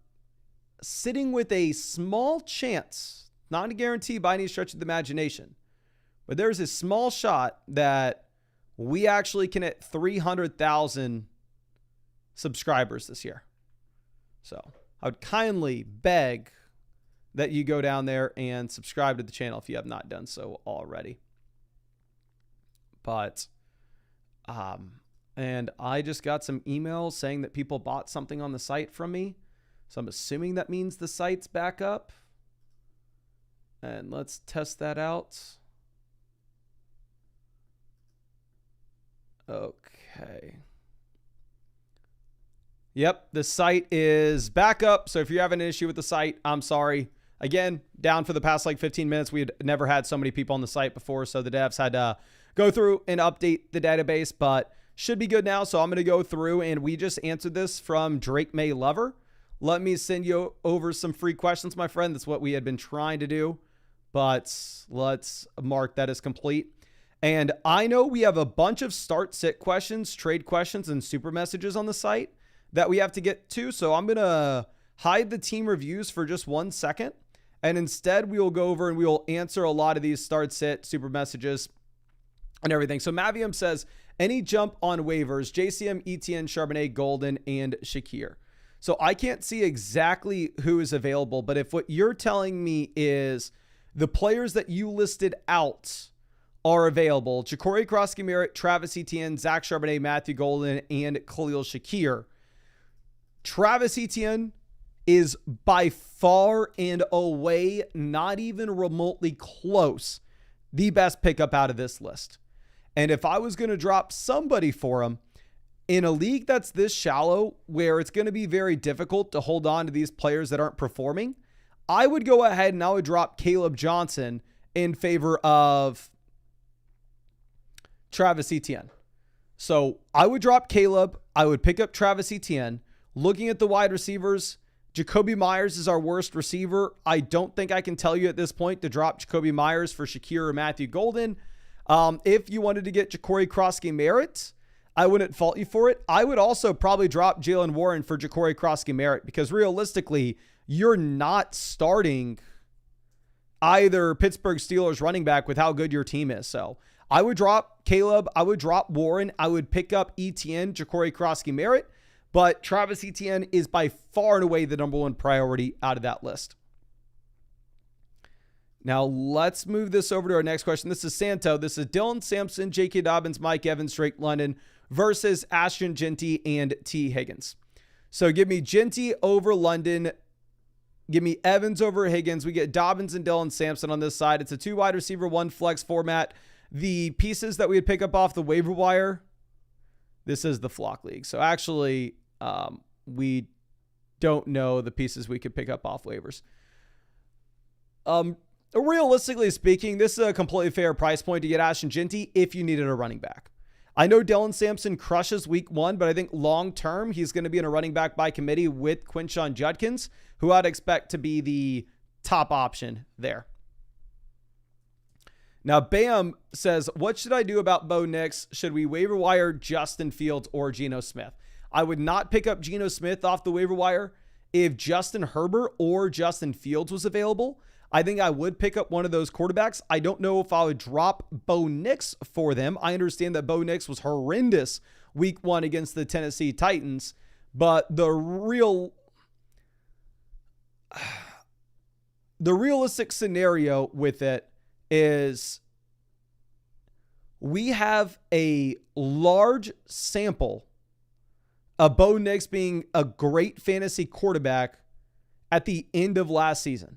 sitting with a small chance, not a guarantee by any stretch of the imagination, but there's a small shot that we actually can hit 300,000 subscribers this year. So I would kindly beg that you go down there and subscribe to the channel if you have not done so already. But and I just got some emails saying that people bought something on the site from me. So I'm assuming that means the site's back up. And let's test that out. Okay. Yep, the site is back up. So if you're having an issue with the site, I'm sorry. Again, down for the past like 15 minutes. We had never had so many people on the site before, so the devs had to go through and update the database, but should be good now. So I'm going to go through, and we just answered this from Drake May Lover. Let me send you over some free questions, my friend. That's what we had been trying to do, but let's mark that as complete. And I know we have a bunch of start-sit questions, trade questions, and super messages on the site that we have to get to. So I'm going to hide the team reviews for just 1 second. And instead, we will go over and we will answer a lot of these start-sit super messages and everything. So Mavium says, any jump on waivers, JCM, ETN, Charbonnet, Golden, and Shakir. So I can't see exactly who is available, but if what you're telling me is the players that you listed out are available, Ja'Cory Krosky-Merritt, Travis Etienne, Zach Charbonnet, Matthew Golden, and Khalil Shakir. Travis Etienne is by far and away, not even remotely close, the best pickup out of this list. And if I was going to drop somebody for him in a league that's this shallow, where it's going to be very difficult to hold on to these players that aren't performing, I would go ahead and I would drop Caleb Johnson in favor of Travis Etienne. So I would drop Caleb. I would pick up Travis Etienne. Looking at the wide receivers, Jacoby Myers is our worst receiver. I don't think I can tell you at this point to drop Jacoby Myers for Shakir or Matthew Golden. If you wanted to get Ja'Cory Krosky-Merritt, I wouldn't fault you for it. I would also probably drop Jalen Warren for Ja'Cory Krosky-Merritt, because realistically, you're not starting either Pittsburgh Steelers running back with how good your team is. So I would drop Caleb. I would drop Warren. I would pick up ETN, Ja'Cory Krosky-Merritt. But Travis Etienne is by far and away the number one priority out of that list. Now, let's move this over to our next question. This is Santo. This is Dylan Sampson, J.K. Dobbins, Mike Evans, Drake London versus Ashton Jeanty and T. Higgins. So give me Jeanty over London. Give me Evans over Higgins. We get Dobbins and Dylan Sampson on this side. It's a 2 wide receiver, 1 flex format. The pieces that we would pick up off the waiver wire, this is the Flock League. So actually, we don't know the pieces we could pick up off waivers. Realistically speaking, this is a completely fair price point to get Ashton Jeanty if you needed a running back. I know Dylan Sampson crushes week 1, but I think long-term, he's going to be in a running back by committee with Quinshon Judkins, who I'd expect to be the top option there. Now, Bam says, what should I do about Bo Nix? Should we waiver wire Justin Fields or Geno Smith? I would not pick up Geno Smith off the waiver wire. If Justin Herbert or Justin Fields was available, I think I would pick up one of those quarterbacks. I don't know if I would drop Bo Nix for them. I understand that Bo Nix was horrendous week 1 against the Tennessee Titans, but the realistic scenario with it is we have a large sample of Bo Nix being a great fantasy quarterback at the end of last season.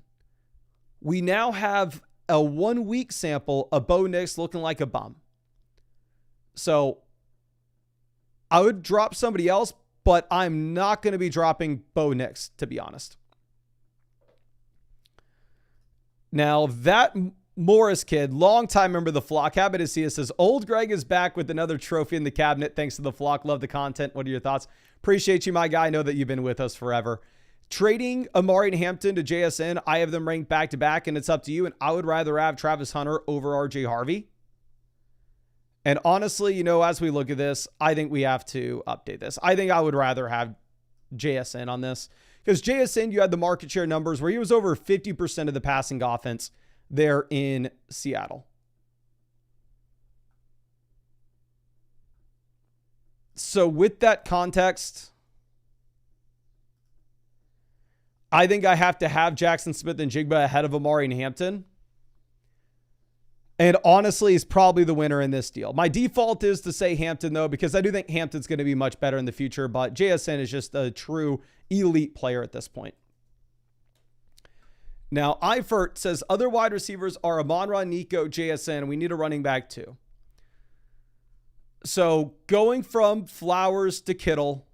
We now have a 1 week sample of Bo Nix looking like a bum. So I would drop somebody else, but I'm not going to be dropping Bo Nix, to be honest. Now, that Morris kid, longtime member of the flock, happy to see us, says, Old Greg is back with another trophy in the cabinet. Thanks to the flock. Love the content. What are your thoughts? Appreciate you, my guy. I know that you've been with us forever. Trading Amari and Hampton to JSN, I have them ranked back to back, and it's up to you. And I would rather have Travis Hunter over RJ Harvey. And honestly, as we look at this, I think we have to update this. I think I would rather have JSN on this, because JSN, you had the market share numbers where he was over 50% of the passing offense there in Seattle. So with that context, I think I have to have Jackson Smith and Jigba ahead of Amari and Hampton. And honestly, he's probably the winner in this deal. My default is to say Hampton, though, because I do think Hampton's going to be much better in the future, but JSN is just a true elite player at this point. Now, Eifert says, other wide receivers are Amon-Ra, Nico, JSN, and we need a running back too. So going from Flowers to Kittle,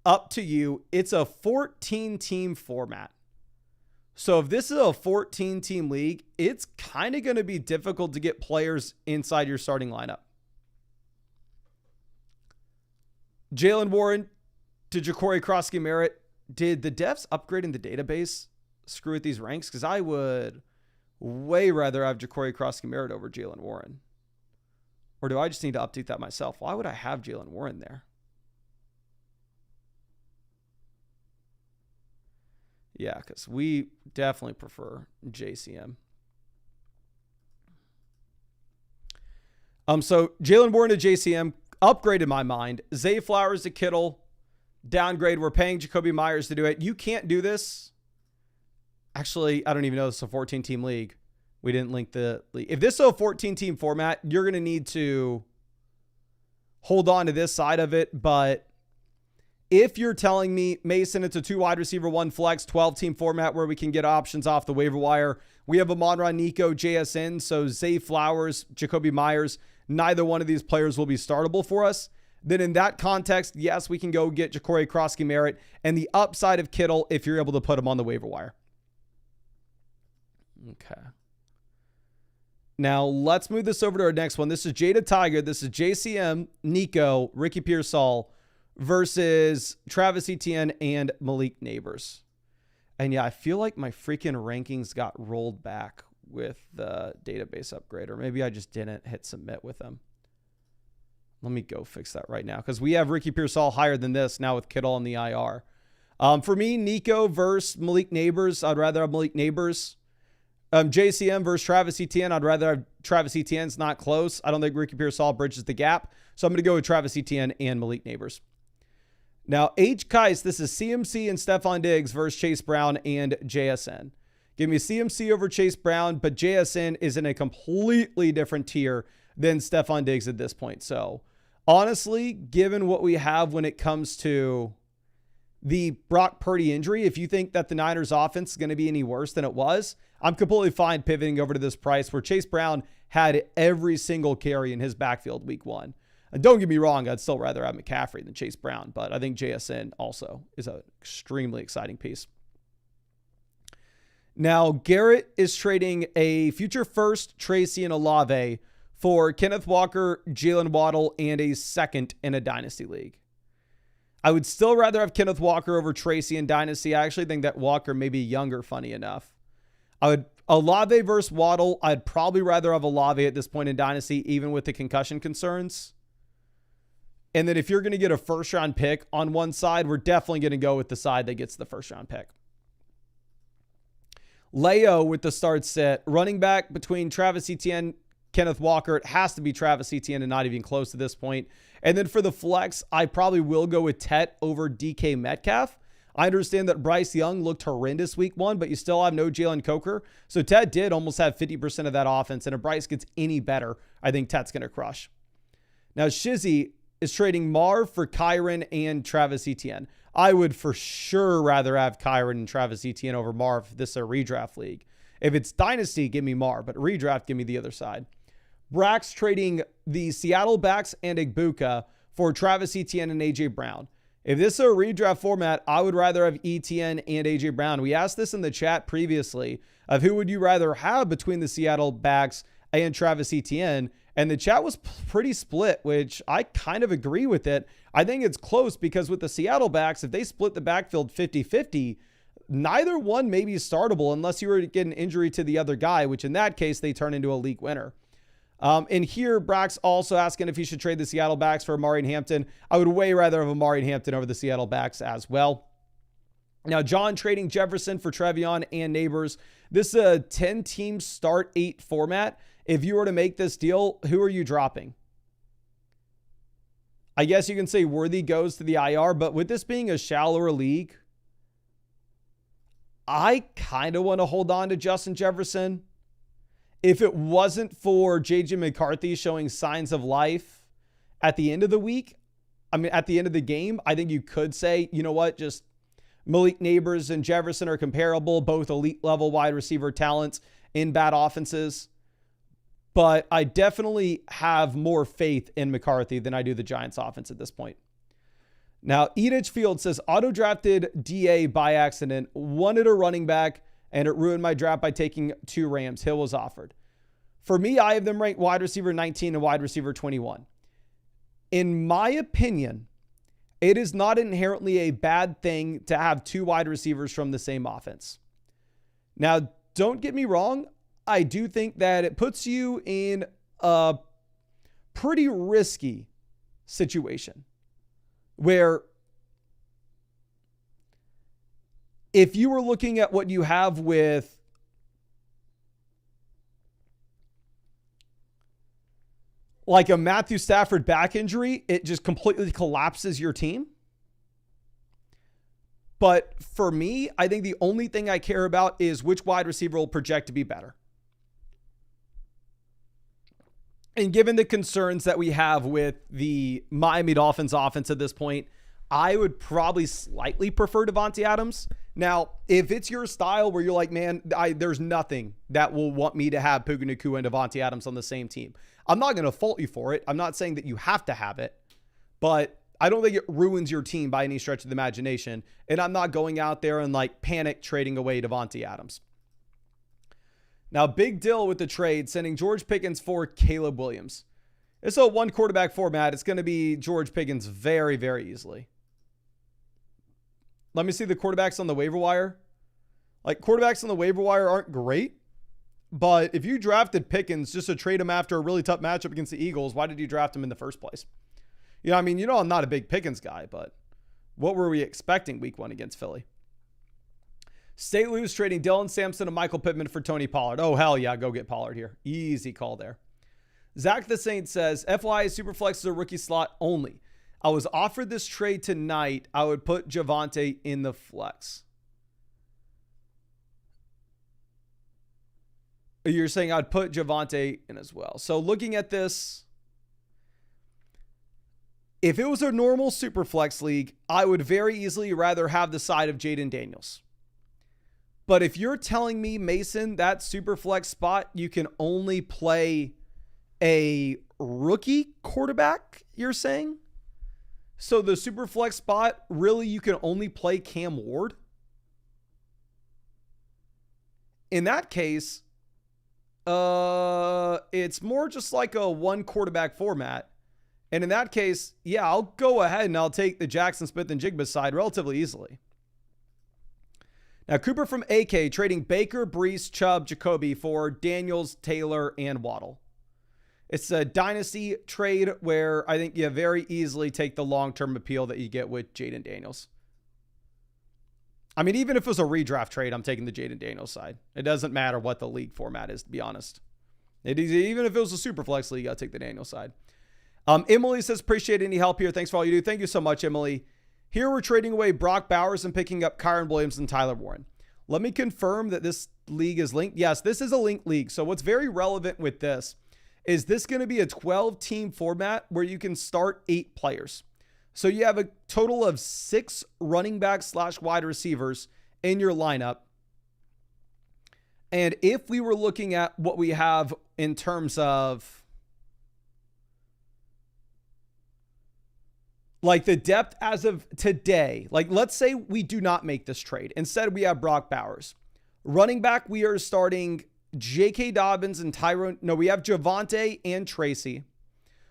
up to you, it's a 14-team format. So if this is a 14-team league, it's kind of going to be difficult to get players inside your starting lineup. Jalen Warren to Ja'Cory Krosky-Merritt. Did the devs upgrading the database screw with these ranks? Because I would way rather have Ja'Cory Krosky-Merritt over Jalen Warren. Or do I just need to update that myself? Why would I have Jalen Warren there? Yeah, because we definitely prefer JCM. So Jalen Warren to JCM, upgrade in my mind. Zay Flowers to Kittle, downgrade. We're paying Jacoby Myers to do it. You can't do this. Actually, I don't even know this is a 14-team league. We didn't link the league. If this is a 14-team format, you're going to need to hold on to this side of it. But if you're telling me, Mason, it's a 2 wide receiver, 1 flex, 12-team format where we can get options off the waiver wire. We have Amon-Ra, Nico, JSN, so Zay Flowers, Jacoby Myers. Neither one of these players will be startable for us. Then in that context, yes, we can go get Ja'Cory Krosky-Merritt and the upside of Kittle if you're able to put him on the waiver wire. Okay. Now, let's move this over to our next one. This is Jada Tiger. This is JCM, Nico, Ricky Pearsall versus Travis Etienne and Malik Neighbors. And yeah, I feel like my freaking rankings got rolled back with the database upgrade, or maybe I just didn't hit submit with them. Let me go fix that right now, because we have Ricky Pearsall higher than this now with Kittle on the IR. For me, Nico versus Malik Neighbors, I'd rather have Malik Neighbors. JCM versus Travis Etienne, I'd rather have Travis Etienne. It's not close. I don't think Ricky Pearsall bridges the gap. So I'm going to go with Travis Etienne and Malik Neighbors. Now, H. Kais, this is CMC and Stephon Diggs versus Chase Brown and JSN. Give me CMC over Chase Brown, but JSN is in a completely different tier than Stephon Diggs at this point. So honestly, given what we have when it comes to the Brock Purdy injury, if you think that the Niners offense is going to be any worse than it was, I'm completely fine pivoting over to this price where Chase Brown had every single carry in his backfield week 1. And don't get me wrong, I'd still rather have McCaffrey than Chase Brown, but I think JSN also is an extremely exciting piece. Now, Garrett is trading a future first, Tracy and Olave, for Kenneth Walker, Jalen Waddle, and a second in a Dynasty League. I would still rather have Kenneth Walker over Tracy in Dynasty. I actually think that Walker may be younger, funny enough. Olave versus Waddle, I'd probably rather have Olave at this point in Dynasty, even with the concussion concerns. And then if you're going to get a first-round pick on one side, we're definitely going to go with the side that gets the first-round pick. Leo with the start set. Running back between Travis Etienne, Kenneth Walker. It has to be Travis Etienne and not even close to this point. And then for the flex, I probably will go with Tet over DK Metcalf. I understand that Bryce Young looked horrendous week 1, but you still have no Jalen Coker. So Tet did almost have 50% of that offense. And if Bryce gets any better, I think Tet's going to crush. Now, Shizzy is trading Marv for Kyron and Travis Etienne. I would for sure rather have Kyron and Travis Etienne over Marv if this is a redraft league. If it's Dynasty, give me Marv, but redraft, give me the other side. Brax trading the Seattle backs and Igbuka for Travis Etienne and A.J. Brown. If this is a redraft format, I would rather have Etienne and A.J. Brown. We asked this in the chat previously of who would you rather have between the Seattle backs and Travis Etienne, and the chat was pretty split, which I kind of agree with it. I think it's close because with the Seattle backs, if they split the backfield 50-50, neither one may be startable unless you were to get an injury to the other guy, which in that case, they turn into a league winner. And here, Brax also asking if he should trade the Seattle backs for Amari and Hampton. I would way rather have Amari and Hampton over the Seattle backs as well. Now, John trading Jefferson for Trevion and Neighbors. This is a 10-team start 8 format. If you were to make this deal, who are you dropping? I guess you can say Worthy goes to the IR, but with this being a shallower league, I kind of want to hold on to Justin Jefferson. If it wasn't for JJ McCarthy showing signs of life at the end of the week, at the end of the game, I think you could say, you know what, just Malik Neighbors and Jefferson are comparable, both elite level wide receiver talents in bad offenses. But I definitely have more faith in McCarthy than I do the Giants offense at this point. Now, Edith Field says, auto-drafted DA by accident, wanted a running back, and it ruined my draft by taking 2 Rams. Hill was offered. For me, I have them ranked wide receiver 19 and wide receiver 21. In my opinion, it is not inherently a bad thing to have 2 wide receivers from the same offense. Now, don't get me wrong. I do think that it puts you in a pretty risky situation where if you were looking at what you have with like a Matthew Stafford back injury, it just completely collapses your team. But for me, I think the only thing I care about is which wide receiver will project to be better. And given the concerns that we have with the Miami Dolphins offense at this point, I would probably slightly prefer Devontae Adams. Now, if it's your style where you're like, man, there's nothing that will want me to have Puka Nacua and Devontae Adams on the same team, I'm not going to fault you for it. I'm not saying that you have to have it, but I don't think it ruins your team by any stretch of the imagination. And I'm not going out there and like panic trading away Devontae Adams. Now, big deal with the trade, sending George Pickens for Caleb Williams. It's a 1 quarterback format. It's going to be George Pickens very, very easily. Let me see the quarterbacks on the waiver wire. Like, quarterbacks on the waiver wire aren't great, but if you drafted Pickens just to trade him after a really tough matchup against the Eagles, why did you draft him in the first place? I'm not a big Pickens guy, but what were we expecting week 1 against Philly? Stay loose trading Dylan Sampson and Michael Pittman for Tony Pollard. Oh, hell yeah. Go get Pollard here. Easy call there. Zach the Saint says, FYI, Superflex is a rookie slot only. I was offered this trade tonight. I would put Javonte in the flex. You're saying I'd put Javonte in as well. So looking at this, if it was a normal Superflex league, I would very easily rather have the side of Jaden Daniels. But if you're telling me, Mason, that super flex spot, you can only play a rookie quarterback, you're saying? So the super flex spot, really, you can only play Cam Ward? In that case, it's more just like a 1 quarterback format. And in that case, yeah, I'll go ahead and I'll take the Jackson Smith and Jigba side relatively easily. Now, Cooper from AK trading Baker, Brees, Chubb, Jacoby for Daniels, Taylor, and Waddle. It's a dynasty trade where I think you very easily take the long-term appeal that you get with Jaden Daniels. I mean, even if it was a redraft trade, I'm taking the Jaden Daniels side. It doesn't matter what the league format is, to be honest. Even if it was a super flex league, I'll take the Daniels side. Emily says, appreciate any help here. Thanks for all you do. Thank you so much, Emily. Here we're trading away Brock Bowers and picking up Kyron Williams and Tyler Warren. Let me confirm that this league is linked. Yes, this is a linked league. So what's very relevant with this is this going to be a 12-team format where you can start 8 players. So you have a total of 6 running backs / wide receivers in your lineup. And if we were looking at what we have in terms of like the depth as of today, like let's say we do not make this trade. Instead, we have Brock Bowers. Running back, we are starting J.K. Dobbins and Tyrone. No, we have Javonte and Tracy.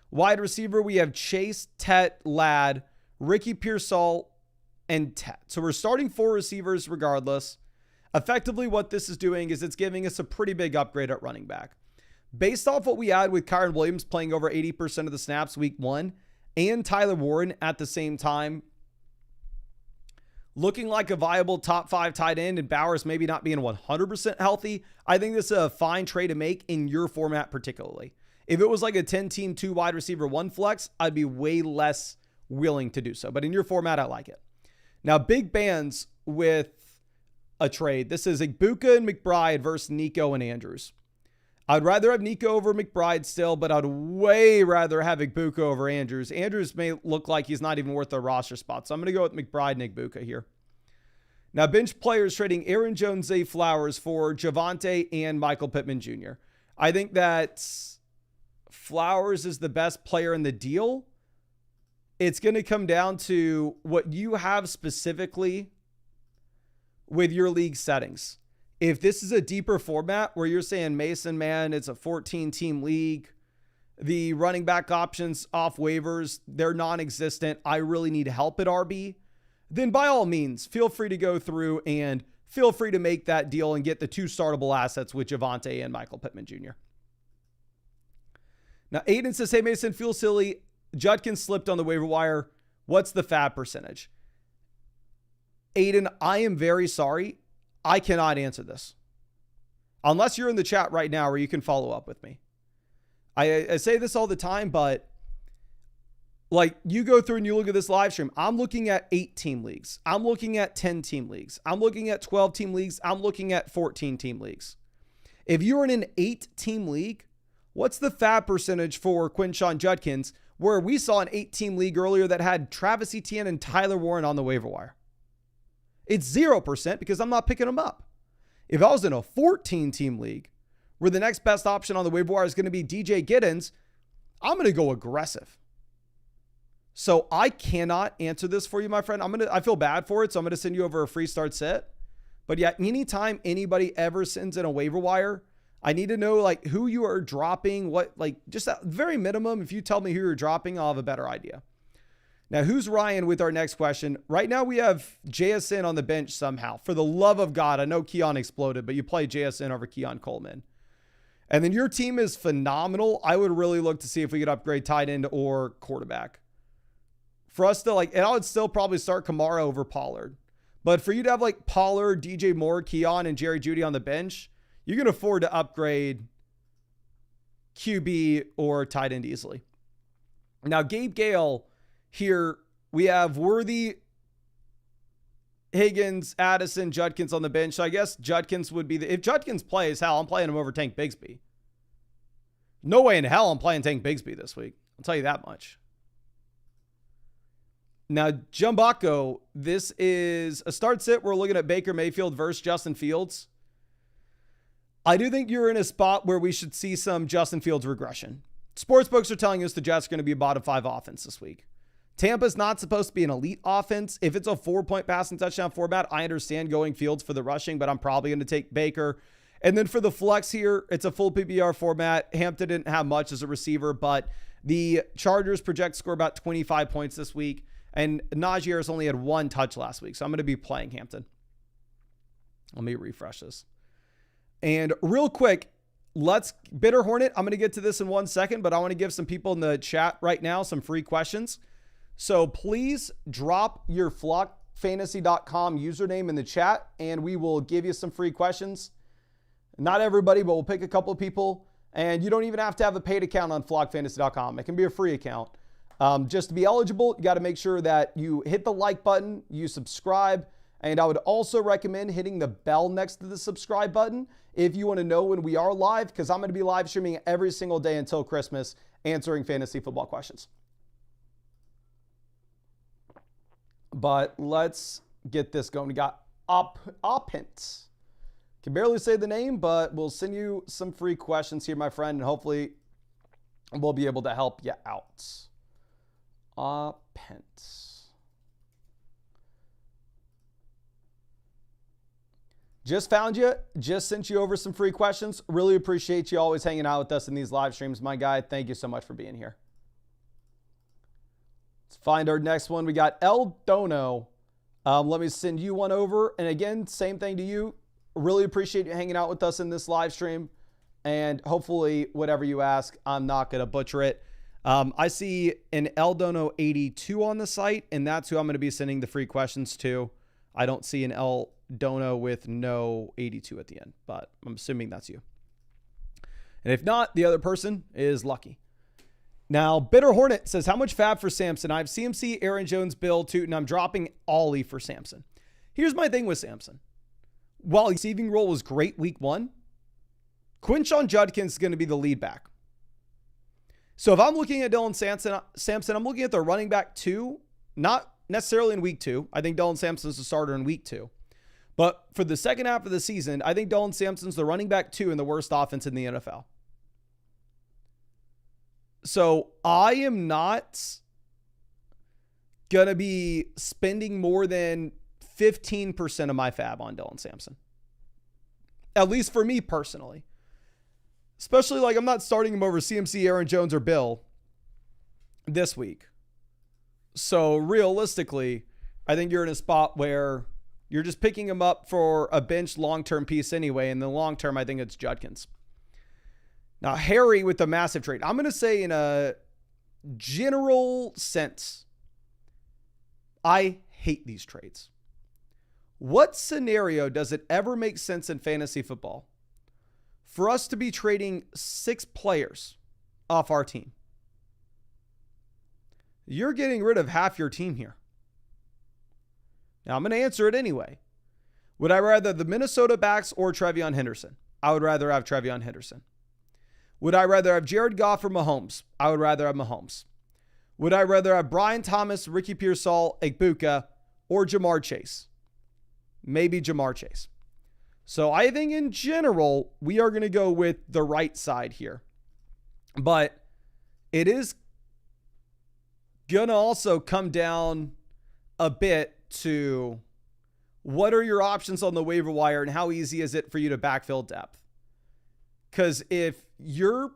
Wide receiver, we have Chase, Tet, Ladd, Ricky Pearsall, and Tet. So we're starting 4 receivers regardless. Effectively, what this is doing is it's giving us a pretty big upgrade at running back. Based off what we had with Kyron Williams playing over 80% of the snaps week 1 and Tyler Warren at the same time, looking like a viable top 5 tight end and Bowers maybe not being 100% healthy, I think this is a fine trade to make in your format particularly. If it was like a 10-team, 2 wide receiver, 1 flex, I'd be way less willing to do so. But in your format, I like it. Now, big bands with a trade. This is Igbuka and McBride versus Nico and Andrews. I'd rather have Nico over McBride still, but I'd way rather have Igbuka over Andrews. Andrews may look like he's not even worth a roster spot. So I'm going to go with McBride and Igbuka here. Now, bench players trading Aaron Jones, Zay Flowers for Javonte and Michael Pittman Jr. I think that Flowers is the best player in the deal. It's going to come down to what you have specifically with your league settings. If this is a deeper format where you're saying, Mason, man, it's a 14-team league, the running back options off waivers, they're non-existent, I really need help at RB, then by all means, feel free to go through and feel free to make that deal and get the 2 startable assets with Javonte and Michael Pittman Jr. Now, Aiden says, hey, Mason, feel silly. Judkins slipped on the waiver wire. What's the fab percentage? Aiden, I am very sorry. I cannot answer this. Unless you're in the chat right now where you can follow up with me. I say this all the time, but like you go through and you look at this live stream, I'm looking at 8-team leagues. I'm looking at 10-team leagues. I'm looking at 12-team leagues. I'm looking at 14-team leagues. If you're in an 8-team league, what's the fab percentage for Quinshon Judkins, where we saw an 8-team league earlier that had Travis Etienne and Tyler Warren on the waiver wire? It's 0% because I'm not picking them up. If I was in a 14-team league where the next best option on the waiver wire is going to be DJ Giddens, I'm going to go aggressive. So I cannot answer this for you, my friend. I feel bad for it, so I'm going to send you over a free start set. But yeah, anytime anybody ever sends in a waiver wire, I need to know like who you are dropping, what, like just at very minimum. If you tell me who you're dropping, I'll have a better idea. Now, who's Ryan with our next question? Right now, we have JSN on the bench somehow. For the love of God, I know Keon exploded, but you play JSN over Keon Coleman. And then your team is phenomenal. I would really look to see if we could upgrade tight end or quarterback. For us to like, and I would still probably start Kamara over Pollard. But for you to have like Pollard, DJ Moore, Keon, and Jerry Jeudy on the bench, you can afford to upgrade QB or tight end easily. Now, Gabe Gale here, we have Worthy, Higgins, Addison, Judkins on the bench. So I guess Judkins would be if Judkins plays, hell, I'm playing him over Tank Bigsby. No way in hell I'm playing Tank Bigsby this week. I'll tell you that much. Now, Jumbako, this is a start sit. We're looking at Baker Mayfield versus Justin Fields. I do think you're in a spot where we should see some Justin Fields regression. Sportsbooks are telling us the Jets are going to be a bottom 5 offense this week. Tampa's not supposed to be an elite offense. If it's a 4-point passing touchdown format, I understand going Fields for the rushing, but I'm probably going to take Baker. And then for the flex here, it's a full PPR format. Hampton didn't have much as a receiver, but the Chargers project to score about 25 points this week. And Najee Harris only had 1 touch last week, so I'm going to be playing Hampton. Let me refresh this. And real quick, let's Bitter Hornet. I'm going to get to this in 1 second, but I want to give some people in the chat right now some free questions. So please drop your flockfantasy.com username in the chat, and we will give you some free questions. Not everybody, but we'll pick a couple of people. And you don't even have to have a paid account on flockfantasy.com. It can be a free account. Just to be eligible, you got to make sure that you hit the like button, you subscribe, and I would also recommend hitting the bell next to the subscribe button if you want to know when we are live, because I'm going to be live streaming every single day until Christmas answering fantasy football questions. But let's get this going. We got Opent. Can barely say the name, but we'll send you some free questions here, my friend, and hopefully we'll be able to help you out. Pence. Just found you. Just sent you over some free questions. Really appreciate you always hanging out with us in these live streams, my guy. Thank you so much for being here. Let's find our next one. We got El Dono. Let me send you one over. And again, same thing to you. Really appreciate you hanging out with us in this live stream. And hopefully, whatever you ask, I'm not going to butcher it. I see an Eldono 82 on the site, and that's who I'm going to be sending the free questions to. I don't see an Eldono with no 82 at the end, but I'm assuming that's you. And if not, the other person is lucky. Now, Bitter Hornet says, how much fab for Samson? I have CMC, Aaron Jones, Bill, Tootin. I'm dropping Ollie for Samson. Here's my thing with Samson. While his receiving role was great week 1, Quinshon Judkins is going to be the lead back. So if I'm looking at Dylan Sampson, I'm looking at the running back 2, not necessarily in week 2. I think Dylan Sampson's the starter in week 2. But for the second half of the season, I think Dylan Sampson's the running back 2 in the worst offense in the NFL. So I am not going to be spending more than 15% of my fab on Dylan Sampson. At least for me personally. Especially like I'm not starting him over CMC, Aaron Jones, or Bill this week. So realistically, I think you're in a spot where you're just picking him up for a bench long-term piece anyway. In the long term, I think it's Judkins. Now, Harry with the massive trade. I'm going to say in a general sense, I hate these trades. What scenario does it ever make sense in fantasy football for us to be trading 6 players off our team? You're getting rid of half your team here. Now, I'm going to answer it anyway. Would I rather the Minnesota backs or Trevion Henderson? I would rather have Trevion Henderson. Would I rather have Jared Goff or Mahomes? I would rather have Mahomes. Would I rather have Brian Thomas, Ricky Pearsall, Egbuka, or Jamar Chase? Maybe Jamar Chase. So I think in general, we are going to go with the right side here. But it is going to also come down a bit to what are your options on the waiver wire and how easy is it for you to backfill depth? Because if you're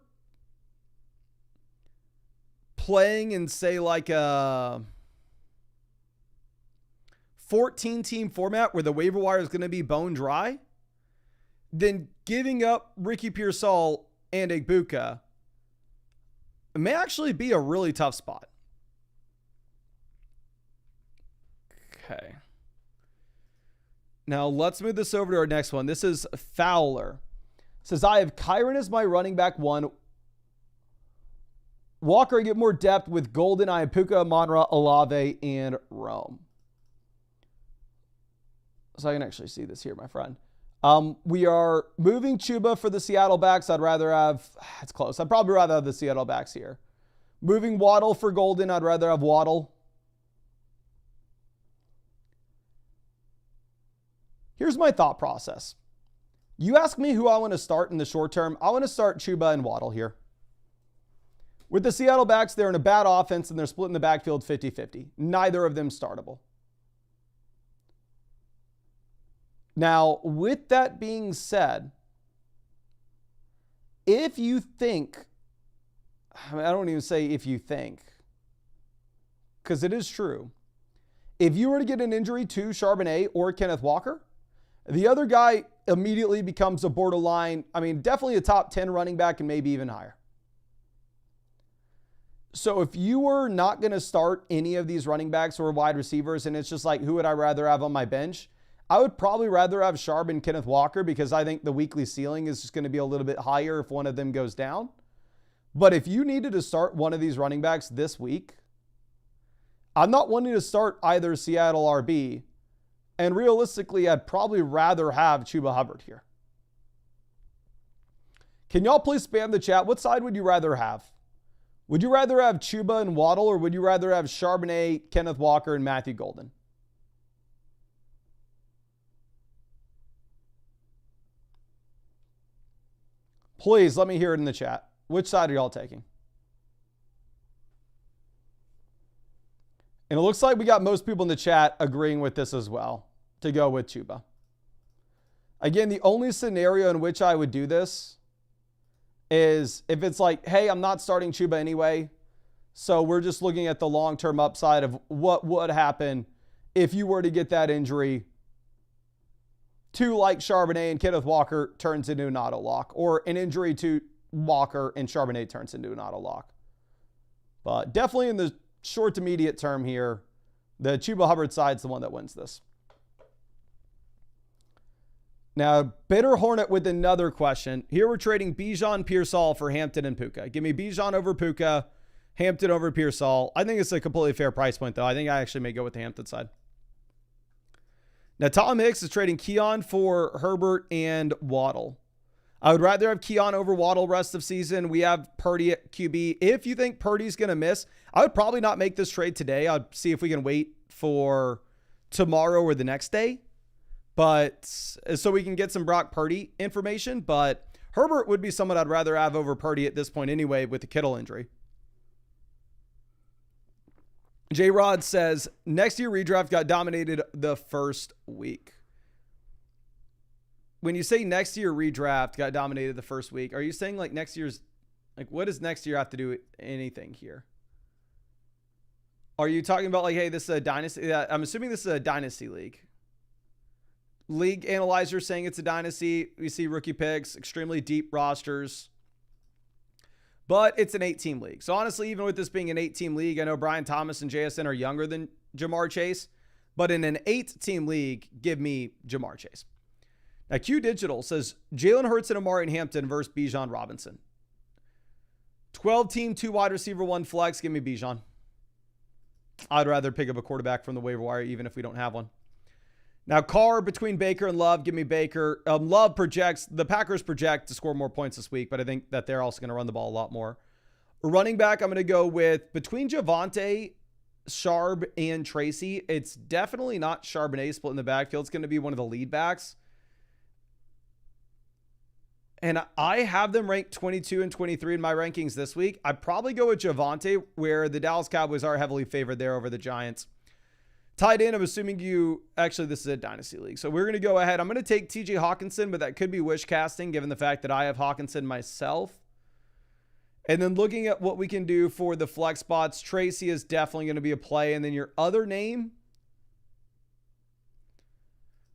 playing in, say, like a 14-team format where the waiver wire is going to be bone dry, then giving up Ricky Pearsall and Egbuka may actually be a really tough spot. Okay. Now let's move this over to our next one. This is Fowler. Says, I have Kyron as my running back 1. Walker, I get more depth with Golden, I have Puka, Monra, Olave, and Rome. So I can actually see this here, my friend. We are moving Chuba for the Seattle backs. I'd rather have, it's close. I'd probably rather have the Seattle backs here. Moving Waddle for Golden. I'd rather have Waddle. Here's my thought process. You ask me who I want to start in the short term. I want to start Chuba and Waddle here. With the Seattle backs, they're in a bad offense and they're splitting the backfield 50-50. Neither of them startable. Now, with that being said, if you think, I don't even say if you think, because it is true. If you were to get an injury to Charbonnet or Kenneth Walker, the other guy immediately becomes a borderline, definitely a top 10 running back and maybe even higher. So if you were not going to start any of these running backs or wide receivers, and it's just like, who would I rather have on my bench? I would probably rather have Sharp and Kenneth Walker, because I think the weekly ceiling is just going to be a little bit higher if one of them goes down. But if you needed to start one of these running backs this week, I'm not wanting to start either Seattle RB. And realistically, I'd probably rather have Chuba Hubbard here. Can y'all please spam the chat? What side would you rather have? Would you rather have Chuba and Waddle, or would you rather have Charbonnet, Kenneth Walker, and Matthew Golden? Please let me hear it in the chat. Which side are y'all taking? And it looks like we got most people in the chat agreeing with this as well, to go with Chuba. Again, the only scenario in which I would do this is if it's like, hey, I'm not starting Chuba anyway, so we're just looking at the long-term upside of what would happen if you were to get that injury to, like, Charbonnet and Kenneth Walker turns into an auto lock, or an injury to Walker and Charbonnet turns into an auto lock. But definitely in the short to immediate term here, the Chuba Hubbard side's the one that wins this. Now, Bitter Hornet with another question. Here we're trading Bijan, Pearsall for Hampton and Puka. Give me Bijan over Puka, Hampton over Pearsall. I think it's a completely fair price point, though. I think I actually may go with the Hampton side. Now, Tom Hicks is trading Keon for Herbert and Waddle. I would rather have Keon over Waddle rest of season. We have Purdy at QB. If you think Purdy's going to miss, I would probably not make this trade today. I'd see if we can wait for tomorrow or the next day, but so we can get some Brock Purdy information. But Herbert would be someone I'd rather have over Purdy at this point anyway, with the Kittle injury. J-Rod says, next year redraft got dominated the first week. When you say next year redraft got dominated the first week, are you saying like next year's, like, what does next year have to do with anything here? Are you talking about like, hey, this is a dynasty? I'm assuming this is a dynasty league. League analyzer saying it's a dynasty. We see rookie picks, extremely deep rosters, but it's an 8-team league. So honestly, even with this being an 8-team league, I know Brian Thomas and JSN are younger than Jamar Chase, but in an 8-team league, give me Jamar Chase. Now, Q Digital says Jalen Hurts and Amari Hampton versus Bijan Robinson. 12-team, 2 wide receiver, 1 flex. Give me Bijan. I'd rather pick up a quarterback from the waiver wire, even if we don't have one. Now, Carr between Baker and Love. Give me Baker. Love projects, the Packers project to score more points this week, but I think that they're also going to run the ball a lot more. Running back, I'm going to go with between Javonte, Sharb, and Tracy. It's definitely not Charbonnet split in the backfield. It's going to be one of the lead backs. And I have them ranked 22 and 23 in my rankings this week. I'd probably go with Javonte, where the Dallas Cowboys are heavily favored there over the Giants. Tight end, I'm assuming you, actually this is a dynasty league. So we're going to go ahead. I'm going to take TJ Hawkinson, but that could be wish casting given the fact that I have Hawkinson myself. And then looking at what we can do for the flex spots, Tracy is definitely going to be a play. And then your other name,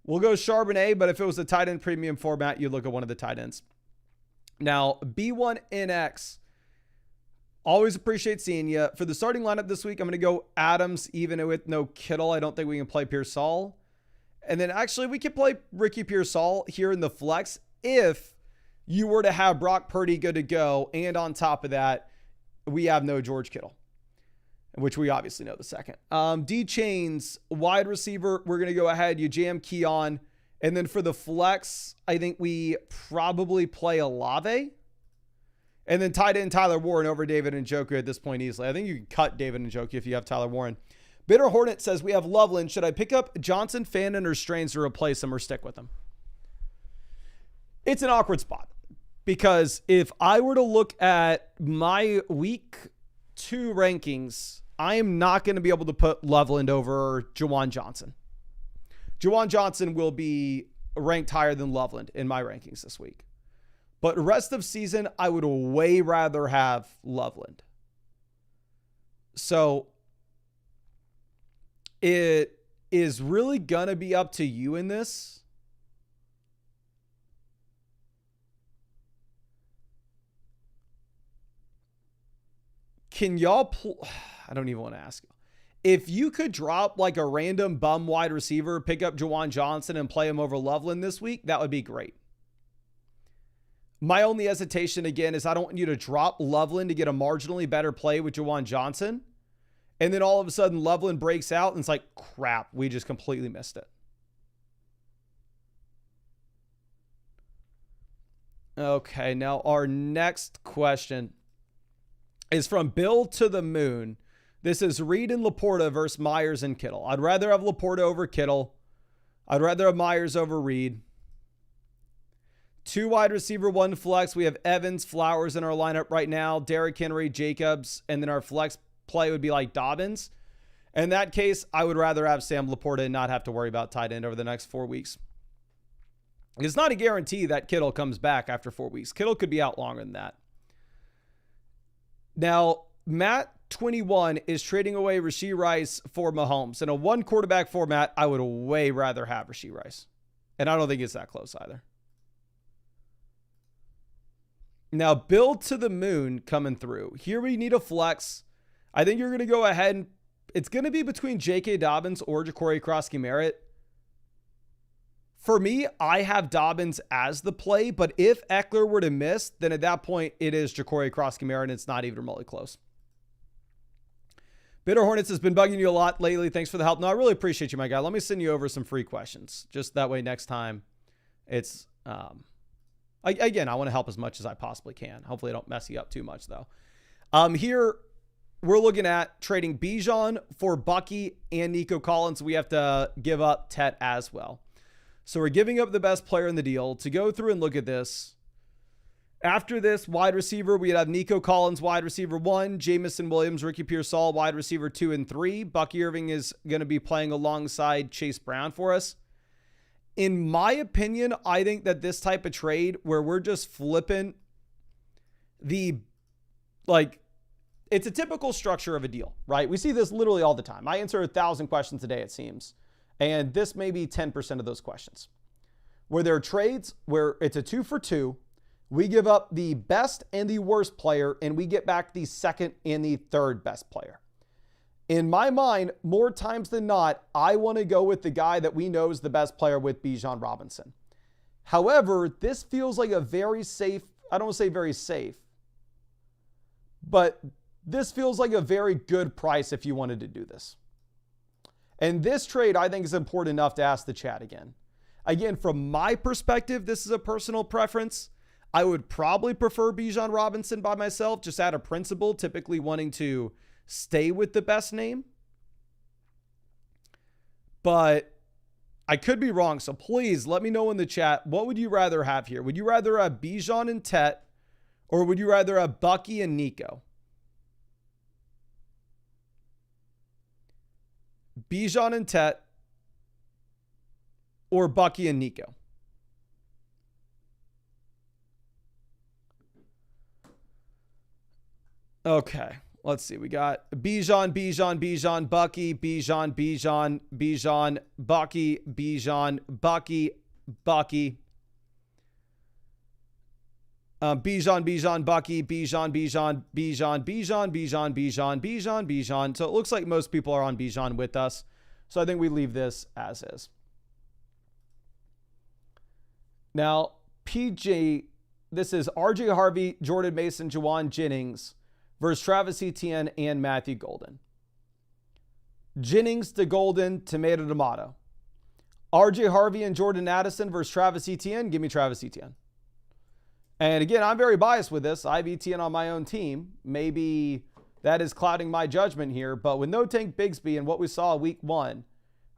we'll go Charbonnet, but if it was a tight end premium format, you'd look at one of the tight ends. Now, B1NX, always appreciate seeing you. For the starting lineup this week, I'm going to go Adams, even with no Kittle. I don't think we can play Pearsall. And then actually, we could play Ricky Pearsall here in the flex if you were to have Brock Purdy good to go. And on top of that, we have no George Kittle, which we obviously know the second. D-Chains, wide receiver, we're going to go ahead. You jam Keon. And then for the flex, I think we probably play Olave. And then tight end Tyler Warren over David Njoku at this point easily. I think you can cut David Njoku if you have Tyler Warren. Bitter Hornet says, we have Loveland. Should I pick up Johnson, Fannin, or Strains to replace him or stick with him? It's an awkward spot. Because if I were to look at my week 2 rankings, I am not going to be able to put Loveland over Juwan Johnson. Juwan Johnson will be ranked higher than Loveland in my rankings this week. But rest of season, I would way rather have Loveland. So it is really going to be up to you in this. Can y'all I don't even want to ask you. If you could drop like a random bum wide receiver, pick up Juwan Johnson and play him over Loveland this week, that would be great. My only hesitation again is I don't want you to drop Loveland to get a marginally better play with Juwan Johnson. And then all of a sudden Loveland breaks out and it's like, crap, we just completely missed it. Okay, now our next question is from Bill to the Moon. This is Reed and Laporta versus Myers and Kittle. I'd rather have Laporta over Kittle. I'd rather have Myers over Reed. 2 wide receiver, 1 flex. We have Evans, Flowers in our lineup right now. Derrick Henry, Jacobs, and then our flex play would be like Dobbins. In that case, I would rather have Sam Laporta and not have to worry about tight end over the next 4 weeks. It's not a guarantee that Kittle comes back after 4 weeks. Kittle could be out longer than that. Now, Matt 21 is trading away Rashee Rice for Mahomes. In a 1 quarterback format, I would way rather have Rashee Rice. And I don't think it's that close either. Now, Bill to the Moon coming through. Here we need a flex. I think you're going to go ahead and it's going to be between J.K. Dobbins or Ja'Cory Crosky-Merritt. For me, I have Dobbins as the play, but if Eckler were to miss, then at that point, it is Ja'Cory Crosky-Merritt, and it's not even remotely close. Bitter Hornets has been bugging you a lot lately. Thanks for the help. No, I really appreciate you, my guy. Let me send you over some free questions. Just that way next time it's... Again, I want to help as much as I possibly can. Hopefully I don't mess you up too much, though. Here, we're looking at trading Bijan for Bucky and Nico Collins. We have to give up Tet as well. So we're giving up the best player in the deal. To go through and look at this, after this wide receiver, we have Nico Collins, wide receiver 1, Jamison Williams, Ricky Pearsall, wide receiver 2 and 3. Bucky Irving is going to be playing alongside Chase Brown for us. In my opinion, I think that this type of trade where we're just flipping it's a typical structure of a deal, right? We see this literally all the time. I answer 1,000 questions a day, it seems. And this may be 10% of those questions. Where there are trades where it's a 2 for 2, we give up the best and the worst player, and we get back the second and the third best player. In my mind, more times than not, I want to go with the guy that we know is the best player with Bijan Robinson. However, this feels like a very safe, I don't want to say very safe, but this feels like a very good price if you wanted to do this. And this trade, I think, is important enough to ask the chat again. Again, from my perspective, this is a personal preference. I would probably prefer Bijan Robinson by myself, just out of principle, typically wanting to stay with the best name. But I could be wrong, so please let me know in the chat, what would you rather have here? Would you rather have Bijan and Tet, or would you rather have Bucky and Nico? Bijan and Tet, or Bucky and Nico? Okay, let's see. We got Bijan, Bucky, Bijan, Bucky, Bijan, Bucky, Bucky. Bijan, Bucky, Bijan. So it looks like most people are on Bijan with us. So I think we leave this as is. Now, PJ, this is RJ Harvey, Jordan Mason, Juwan Jennings versus Travis Etienne and Matthew Golden. Jennings to Golden, tomato. RJ Harvey and Jordan Addison versus Travis Etienne. Give me Travis Etienne. And again, I'm very biased with this. I have Etienne on my own team. Maybe that is clouding my judgment here. But with no Tank Bigsby and what we saw week 1,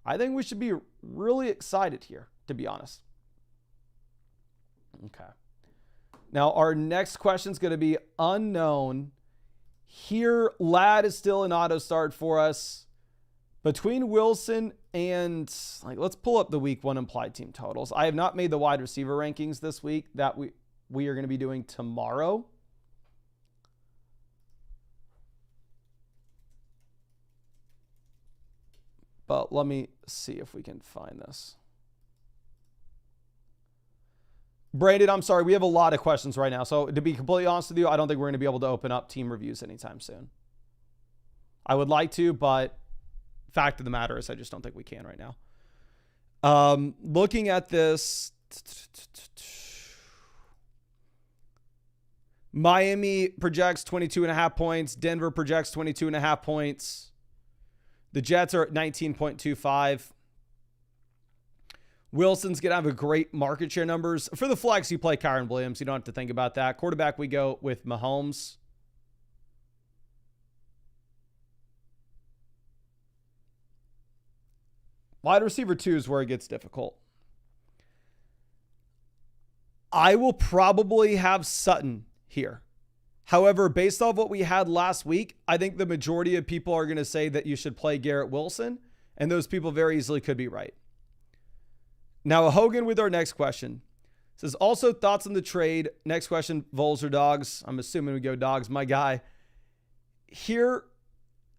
I think we should be really excited here, to be honest. Okay. Now, our next question is going to be unknown. Here, Ladd is still an auto start for us. Between Wilson and, let's pull up the week 1 implied team totals. I have not made the wide receiver rankings this week. That we are going to be doing tomorrow. But let me see if we can find this. Brandon, I'm sorry. We have a lot of questions right now. So to be completely honest with you, I don't think we're going to be able to open up team reviews anytime soon. I would like to, but fact of the matter is I just don't think we can right now. Looking at this, Miami projects 22.5 points. Denver projects 22.5 points. The Jets are at 19.25. Wilson's going to have a great market share numbers. For the flex, you play Kyren Williams. You don't have to think about that. Quarterback, we go with Mahomes. Wide receiver 2 is where it gets difficult. I will probably have Sutton here. However, based off what we had last week, I think the majority of people are going to say that you should play Garrett Wilson, and those people very easily could be right. Now, Hogan with our next question. Says, also thoughts on the trade. Next question, Vols or Dogs? I'm assuming we go Dogs, my guy. Here,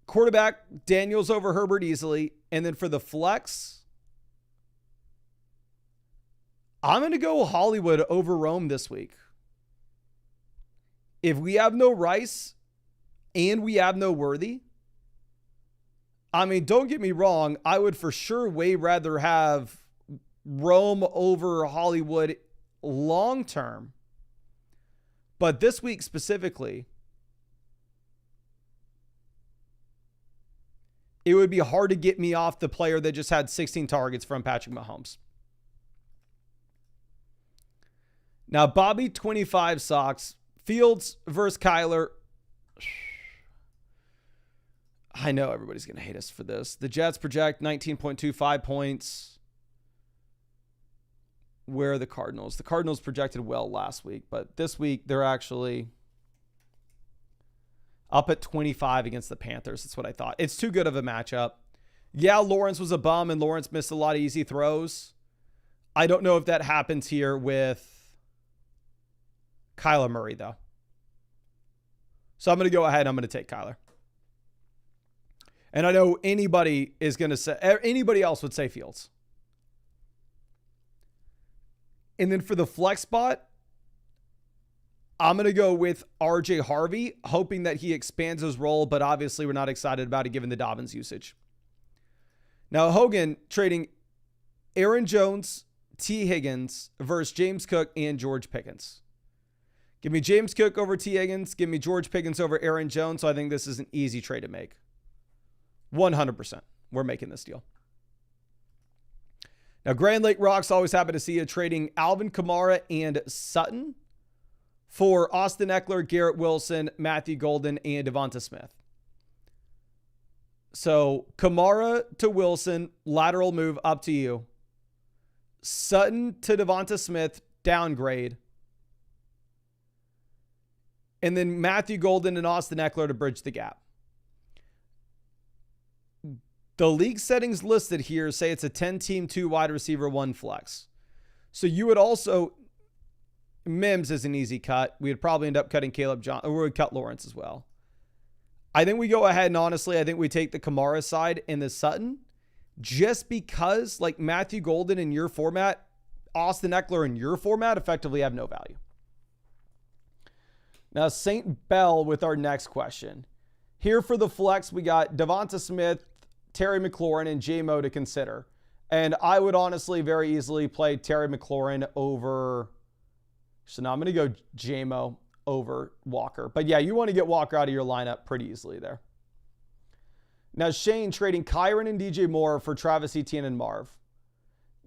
quarterback, Daniels over Herbert easily. And then for the flex, I'm going to go Hollywood over Rome this week. If we have no Rice and we have no Worthy, I mean, don't get me wrong, I would for sure way rather have Rome over Hollywood long term. But this week specifically, it would be hard to get me off the player that just had 16 targets from Patrick Mahomes. Now, Bobby 25 Socks, Fields versus Kyler. I know everybody's going to hate us for this. The Jets project 19.25 points. Where are the Cardinals? The Cardinals projected well last week, but this week they're actually up at 25 against the Panthers. That's what I thought. It's too good of a matchup. Yeah, Lawrence was a bum, and Lawrence missed a lot of easy throws. I don't know if that happens here with Kyler Murray, though. So I'm going to go ahead and I'm going to take Kyler. And I know anybody is going to say, anybody else would say Fields. And then for the flex spot, I'm going to go with RJ Harvey, hoping that he expands his role, but obviously we're not excited about it given the Dobbins usage. Now, Hogan trading Aaron Jones, T. Higgins versus James Cook and George Pickens. Give me James Cook over T. Higgins. Give me George Pickens over Aaron Jones. So I think this is an easy trade to make. 100%. We're making this deal. Now, Grand Lake Rocks, always happy to see you trading Alvin Kamara and Sutton for Austin Eckler, Garrett Wilson, Matthew Golden, and Devonta Smith. So Kamara to Wilson, lateral move up to you. Sutton to Devonta Smith, downgrade. And then Matthew Golden and Austin Eckler to bridge the gap. The league settings listed here say it's a 10-team, 2 wide receiver, 1 flex. So you would also, Mims is an easy cut. We would probably end up cutting Caleb Johnson, or we would cut Lawrence as well. I think we go ahead and honestly, I think we take the Kamara side and the Sutton just because like Matthew Golden in your format, Austin Eckler in your format effectively have no value. Now, St. Bell with our next question. Here for the flex, we got Devonta Smith, Terry McLaurin, and J-Mo to consider. And I would honestly very easily play Terry McLaurin over... So now I'm going to go J-Mo over Walker. But yeah, you want to get Walker out of your lineup pretty easily there. Now, Shane trading Kyren and DJ Moore for Travis Etienne and Marv.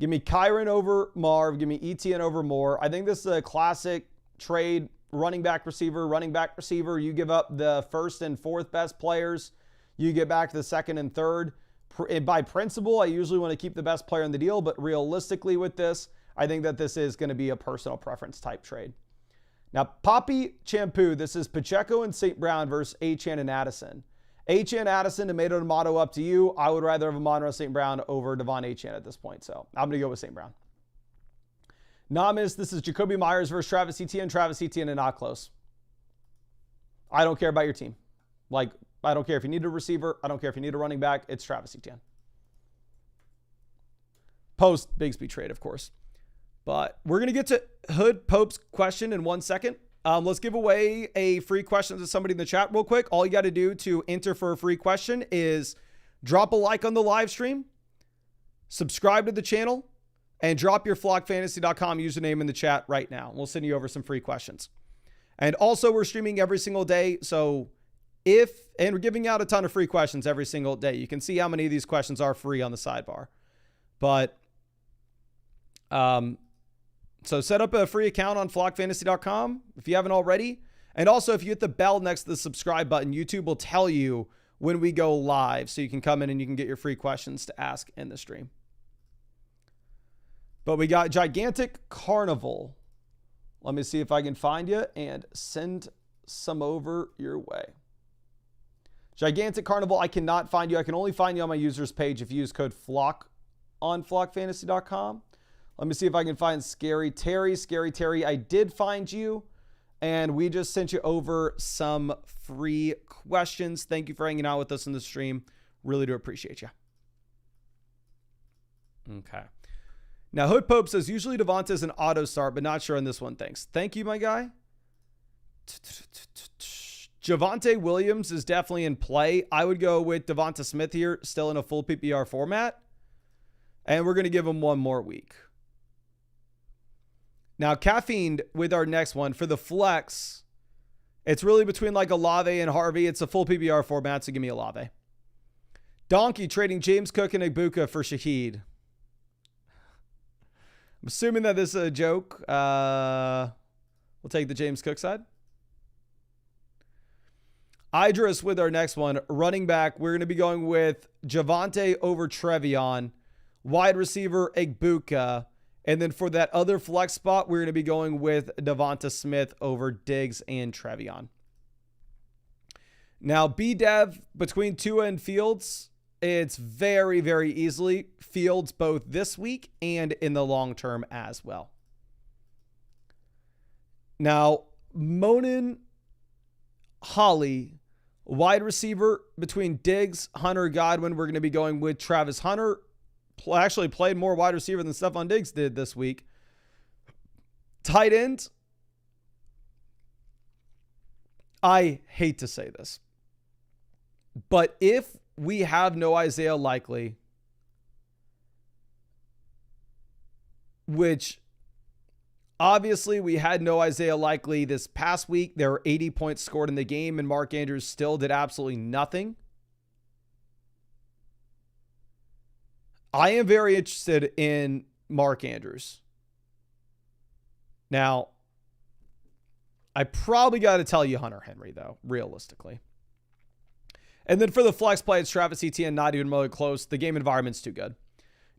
Give me Kyren over Marv. Give me Etienne over Moore. I think this is a classic trade. Running back, receiver. You give up the first and fourth best players. You get back to the second and third. By principle, I usually want to keep the best player in the deal, but realistically with this, I think that this is going to be a personal preference type trade. Now, Poppy Shampoo, this is Pacheco and St. Brown versus Achane and Addison. Achane, Addison, tomato, tomato, up to you. I would rather have Amon-Ra St. Brown over Devon Achane at this point, so I'm going to go with St. Brown. Namis, this is Jacoby Myers versus Travis Etienne. Travis Etienne and not close. I don't care about your team. Like, I don't care if you need a receiver. I don't care if you need a running back. It's Travis Etienne. Post Bigsby trade, of course. But we're going to get to Hood Pope's question in 1 second. Let's give away a free question to somebody in the chat real quick. All you got to do to enter for a free question is drop a like on the live stream, subscribe to the channel, and drop your flockfantasy.com username in the chat right now. We'll send you over some free questions. And also, we're streaming every single day. So and we're giving out a ton of free questions every single day. You can see how many of these questions are free on the sidebar. But, so set up a free account on flockfantasy.com if you haven't already. And also, if you hit the bell next to the subscribe button, YouTube will tell you when we go live. So you can come in and you can get your free questions to ask in the stream. But we got Gigantic Carnival. Let me see if I can find you and send some over your way. Gigantic Carnival, I cannot find you. I can only find you on my users page if you use code FLOCK on flockfantasy.com. Let me see if I can find Scary Terry. Scary Terry, I did find you. And we just sent you over some free questions. Thank you for hanging out with us in the stream. Really do appreciate you. Okay. Now, Hood Pope says, usually Devonta is an auto start, but not sure on this one. Thanks. Thank you, my guy. Javonte Williams is definitely in play. I would go with Devonta Smith here, still in a full PPR format. And we're going to give him one more week. Now, Caffeine with our next one. For the flex, it's really between like Olave and Harvey. It's a full PPR format, so give me Olave. Donkey trading James Cook and Ibuka for Shaheed. I'm assuming that this is a joke. We'll take the James Cook side. Idris with our next one. Running back, we're going to be going with Javonte over Trevion. Wide receiver, Ibuka. And then for that other flex spot, we're going to be going with Devonta Smith over Diggs and Trevion. Now, B-Dev between Tua and Fields, it's very, very easily Fields both this week and in the long term as well. Now, Monin Holly, wide receiver between Diggs, Hunter, Godwin. We're going to be going with Travis Hunter. Actually played more wide receiver than Stephon Diggs did this week. Tight end. I hate to say this, but if we have no Isaiah Likely, which obviously we had no Isaiah Likely this past week. There were 80 points scored in the game, and Mark Andrews still did absolutely nothing. I am very interested in Mark Andrews. Now, I probably got to tell you Hunter Henry, though, realistically. And then for the flex play, it's Travis Etienne, not even really close. The game environment's too good.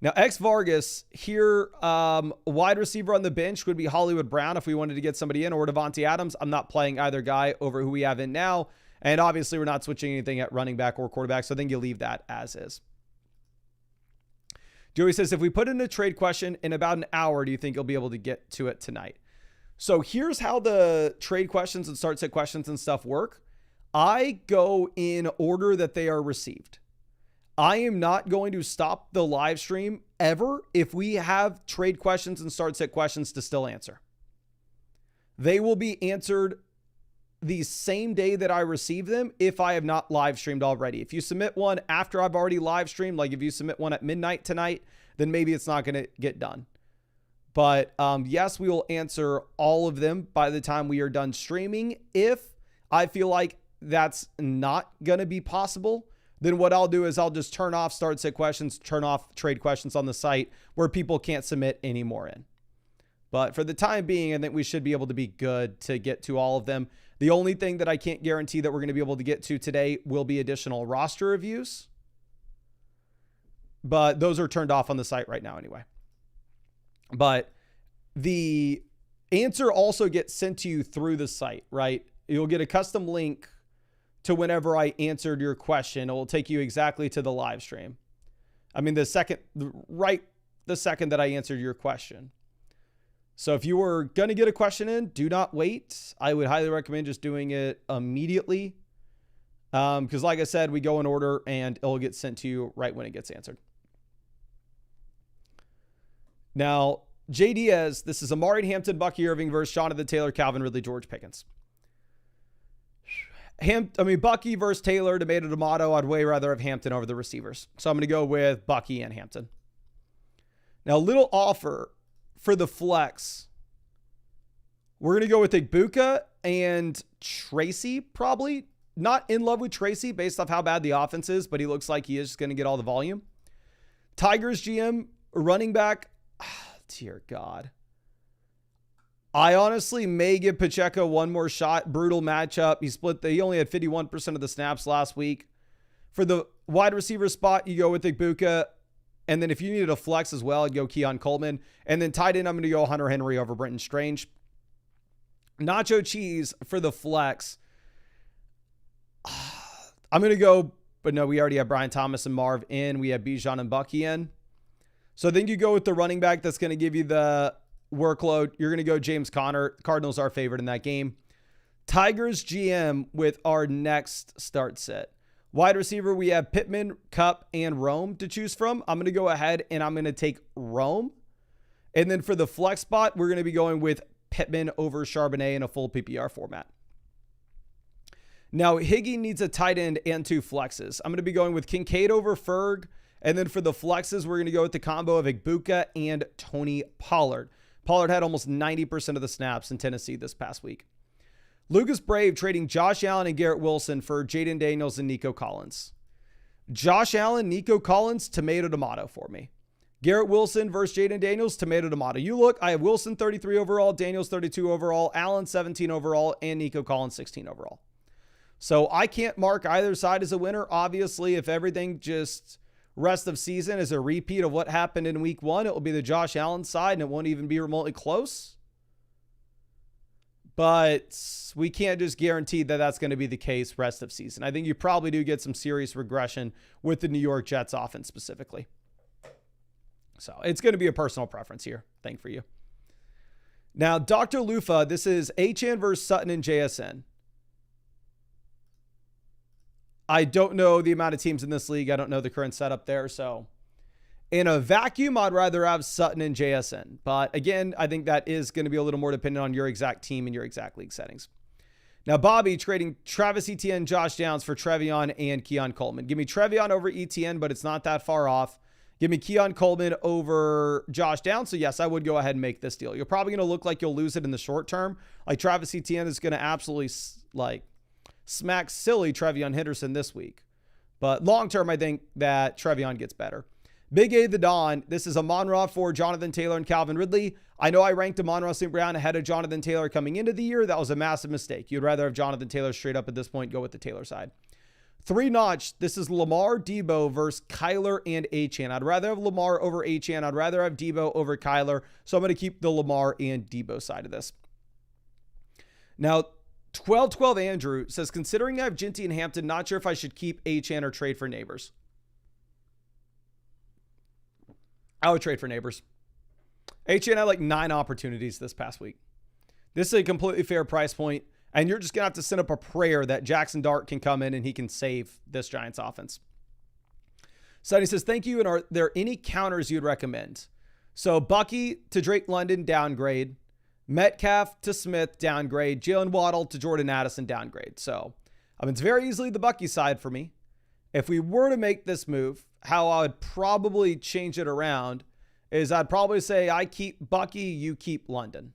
Now, X Vargas here, wide receiver on the bench would be Hollywood Brown if we wanted to get somebody in, or Devontae Adams. I'm not playing either guy over who we have in now. And obviously, we're not switching anything at running back or quarterback, so I think you leave that as is. Joey says, if we put in a trade question in about an hour, do you think you'll be able to get to it tonight? So here's how the trade questions and start set questions and stuff work. I go in order that they are received. I am not going to stop the live stream ever if we have trade questions and start set questions to still answer. They will be answered the same day that I receive them if I have not live streamed already. If you submit one after I've already live streamed, like if you submit one at midnight tonight, then maybe it's not going to get done. But yes, we will answer all of them by the time we are done streaming. If I feel like that's not going to be possible, then what I'll do is I'll just turn off start set questions, turn off trade questions on the site where people can't submit any more in. But for the time being, I think we should be able to be good to get to all of them. The only thing that I can't guarantee that we're going to be able to get to today will be additional roster reviews. But those are turned off on the site right now anyway. But the answer also gets sent to you through the site, right? You'll get a custom link to whenever I answered your question. It will take you exactly to the live stream. I mean, the second that I answered your question. So if you were going to get a question in, do not wait. I would highly recommend just doing it immediately. Because like I said, we go in order and it'll get sent to you right when it gets answered. Now, J. Diaz, this is Amari Hampton, Bucky Irving versus Jonathan Taylor, Calvin Ridley, George Pickens. Bucky versus Taylor, Tomato. I'd way rather have Hampton over the receivers. So I'm going to go with Bucky and Hampton. Now, a little offer for the flex. We're going to go with Igbuka and Tracy, probably. Not in love with Tracy based off how bad the offense is, but he looks like he is just going to get all the volume. Tigers GM, running back. Dear God. I honestly may give Pacheco one more shot. Brutal matchup. He only had 51% of the snaps last week. For the wide receiver spot, you go with Igbuka. And then if you needed a flex as well, I'd go Keon Coleman. And then tight end, I'm going to go Hunter Henry over Brenton Strange. Nacho Cheese for the flex. I'm going to go, but no, we already have Brian Thomas and Marv in. We have Bijan and Bucky in. So I think you go with the running back that's going to give you the workload. You're going to go James Conner. Cardinals are favored in that game. Tigers GM with our next start set. Wide receiver, we have Pittman, Kupp, and Rome to choose from. I'm going to go ahead and I'm going to take Rome. And then for the flex spot, we're going to be going with Pittman over Charbonnet in a full PPR format. Now, Higgy needs a tight end and 2 flexes. I'm going to be going with Kincaid over Ferg. And then for the flexes, we're going to go with the combo of Igbuka and Tony Pollard. Pollard had almost 90% of the snaps in Tennessee this past week. Lucas Brave trading Josh Allen and Garrett Wilson for Jaden Daniels and Nico Collins. Josh Allen, Nico Collins, tomato for me. Garrett Wilson versus Jaden Daniels, tomato. You look, I have Wilson 33 overall, Daniels 32 overall, Allen 17 overall, and Nico Collins 16 overall. So I can't mark either side as a winner. Obviously, if everything just rest of season is a repeat of what happened in week 1, it will be the Josh Allen side and it won't even be remotely close. But we can't just guarantee that that's going to be the case rest of season. I think you probably do get some serious regression with the New York Jets offense specifically. So it's going to be a personal preference here. Thank for you. Now, Dr. Lufa, this is Achane versus Sutton and JSN. I don't know the amount of teams in this league. I don't know the current setup there. So in a vacuum, I'd rather have Sutton and JSN. But again, I think that is going to be a little more dependent on your exact team and your exact league settings. Now, Bobby trading Travis Etienne, Josh Downs for Trevion and Keon Coleman. Give me Trevion over Etienne, but it's not that far off. Give me Keon Coleman over Josh Downs. So yes, I would go ahead and make this deal. You're probably going to look like you'll lose it in the short term. Like Travis Etienne is going to absolutely smack silly Trevion Henderson this week. But long term, I think that Trevion gets better. Big A the Don. This is Amon-Ra for Jonathan Taylor and Calvin Ridley. I know I ranked Amon-Ra St. Brown ahead of Jonathan Taylor coming into the year. That was a massive mistake. You'd rather have Jonathan Taylor straight up at this point, go with the Taylor side. 3-notch. This is Lamar, Debo versus Kyler and Achane. I'd rather have Lamar over Achane. I'd rather have Debo over Kyler. So I'm going to keep the Lamar and Debo side of this. Now, 1212 Andrew says, considering I have Ginty and Hampton, not sure if I should keep Achane or trade for Neighbors. I would trade for Neighbors. Achane had like 9 opportunities this past week. This is a completely fair price point, and you're just going to have to send up a prayer that Jackson Dart can come in and he can save this Giants offense. Sonny says, thank you. And are there any counters you'd recommend? So Bucky to Drake London, downgrade. Metcalf to Smith, downgrade. Jalen Waddle to Jordan Addison, downgrade. So it's very easily the Bucky side for me. If we were to make this move, how I would probably change it around is I'd probably say I keep Bucky, you keep London.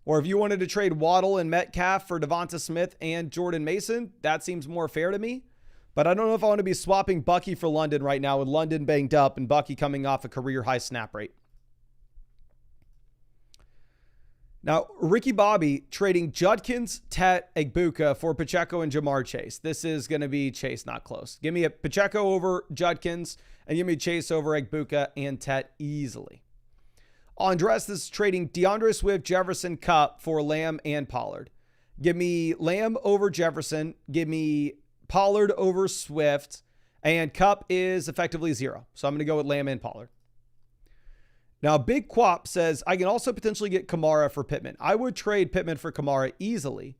Or if you wanted to trade Waddle and Metcalf for Devonta Smith and Jordan Mason, that seems more fair to me. But I don't know if I want to be swapping Bucky for London right now with London banged up and Bucky coming off a career high snap rate. Now, Ricky Bobby trading Judkins, Tet, Igbuka for Pacheco and Jamar Chase. This is going to be Chase, not close. Give me a Pacheco over Judkins and give me Chase over Igbuka and Tet easily. Andres is trading DeAndre Swift, Jefferson, Kupp for Lamb and Pollard. Give me Lamb over Jefferson. Give me Pollard over Swift. And Kupp is effectively 0. So I'm going to go with Lamb and Pollard. Now, Big Quap says, I can also potentially get Kamara for Pittman. I would trade Pittman for Kamara easily.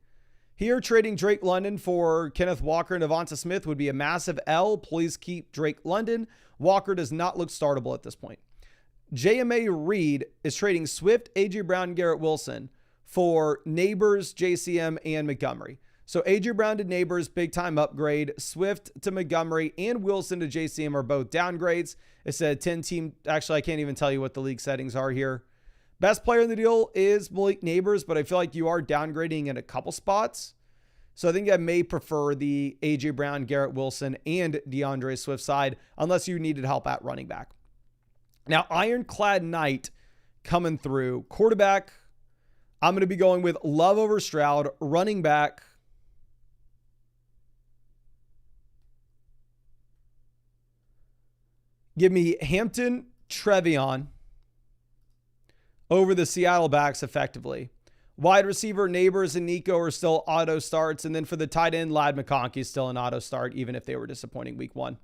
Here, trading Drake London for Kenneth Walker and Devonta Smith would be a massive L. Please keep Drake London. Walker does not look startable at this point. JMA Reed is trading Swift, A.J. Brown, and Garrett Wilson for Neighbors, JCM, and Montgomery. So A.J. Brown to Neighbors, big time upgrade. Swift to Montgomery and Wilson to JCM are both downgrades. It said 10 team. Actually, I can't even tell you what the league settings are here. Best player in the deal is Malik Neighbors, but I feel like you are downgrading in a couple spots. So I think I may prefer the A.J. Brown, Garrett Wilson, and DeAndre Swift side, unless you needed help at running back. Now, Ironclad Knight coming through. Quarterback, I'm going to be going with Love over Stroud. Running back, give me Hampton, Trevion over the Seattle backs effectively. Wide receiver, Neighbors and Nico are still auto starts. And then for the tight end, Ladd McConkey is still an auto start, even if they were disappointing week 1.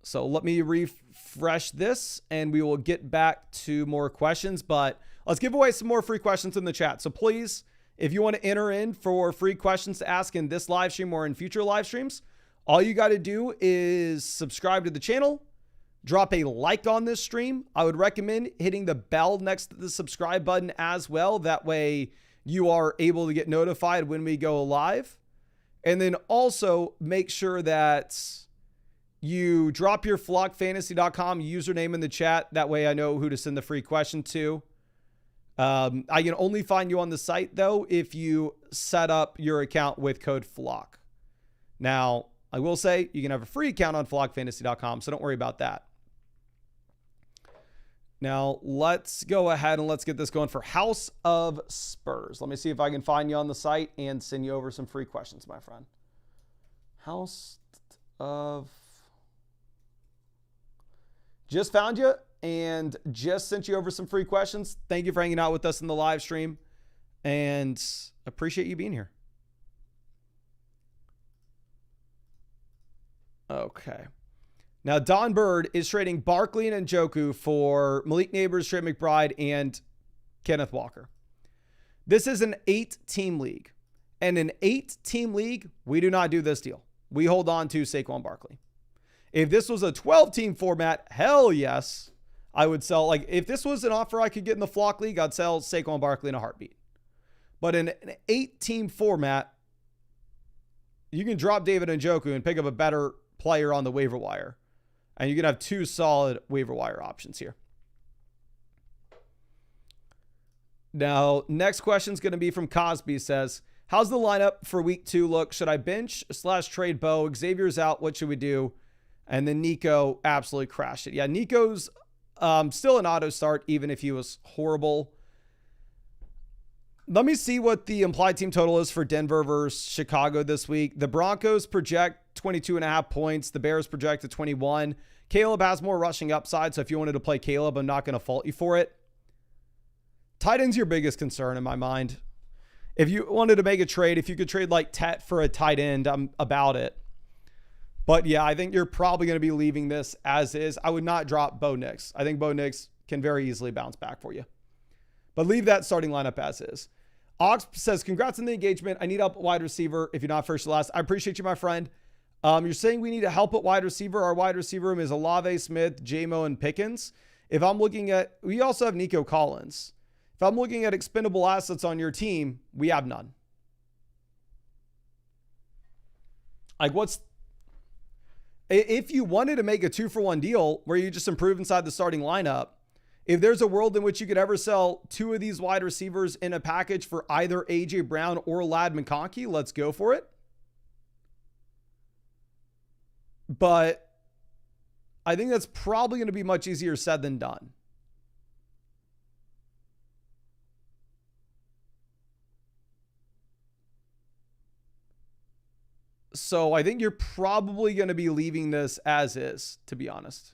So let me refresh this and we will get back to more questions. But let's give away some more free questions in the chat. So please, if you want to enter in for free questions to ask in this live stream or in future live streams, all you got to do is subscribe to the channel. Drop a like on this stream. I would recommend hitting the bell next to the subscribe button as well. That way you are able to get notified when we go live. And then also make sure that you drop your flockfantasy.com username in the chat. That way I know who to send the free question to. I can only find you on the site though if you set up your account with code FLOCK. Now, I will say you can have a free account on flockfantasy.com, so don't worry about that. Now, let's go ahead and let's get this going for House of Spurs. Let me see if I can find you on the site and send you over some free questions, my friend. House of... Just found you and just sent you over some free questions. Thank you for hanging out with us in the live stream and appreciate you being here. Okay. Now, Don Bird is trading Barkley and Njoku for Malik Neighbors, Trey McBride, and Kenneth Walker. This is an 8-team league. And an 8-team league, we do not do this deal. We hold on to Saquon Barkley. If this was a 12-team format, hell yes, I would sell. Like, if this was an offer I could get in the Flock League, I'd sell Saquon Barkley in a heartbeat. But in an 8-team format, you can drop David Njoku and pick up a better player on the waiver wire. And you can have 2 solid waiver wire options here. Now, next question is going to be from Cosby. Says, how's the lineup for week 2 look? Should I bench/trade Bo? Xavier's out. What should we do? And then Nico absolutely crashed it. Yeah, Nico's still an auto start, even if he was horrible. Let me see what the implied team total is for Denver versus Chicago this week. The Broncos project 22.5 points. The Bears project to 21. Caleb has more rushing upside, so if you wanted to play Caleb, I'm not going to fault you for it. Tight end's your biggest concern in my mind. If you wanted to make a trade, if you could trade like Tet for a tight end, I'm about it. But yeah, I think you're probably going to be leaving this as is. I would not drop Bo Nix. I think Bo Nix can very easily bounce back for you. But leave that starting lineup as is. Ox says, congrats on the engagement. I need help at wide receiver. If you're not first or last, I appreciate you, my friend. You're saying we need help at wide receiver. Our wide receiver room is Olave, Smith, J-Mo, and Pickens. If I'm looking at, we also have Nico Collins. If I'm looking at expendable assets on your team, we have none. Like if you wanted to make a 2-for-1 deal where you just improve inside the starting lineup, if there's a world in which you could ever sell 2 of these wide receivers in a package for either A.J. Brown or Ladd McConkey, let's go for it. But I think that's probably going to be much easier said than done. So I think you're probably going to be leaving this as is, to be honest.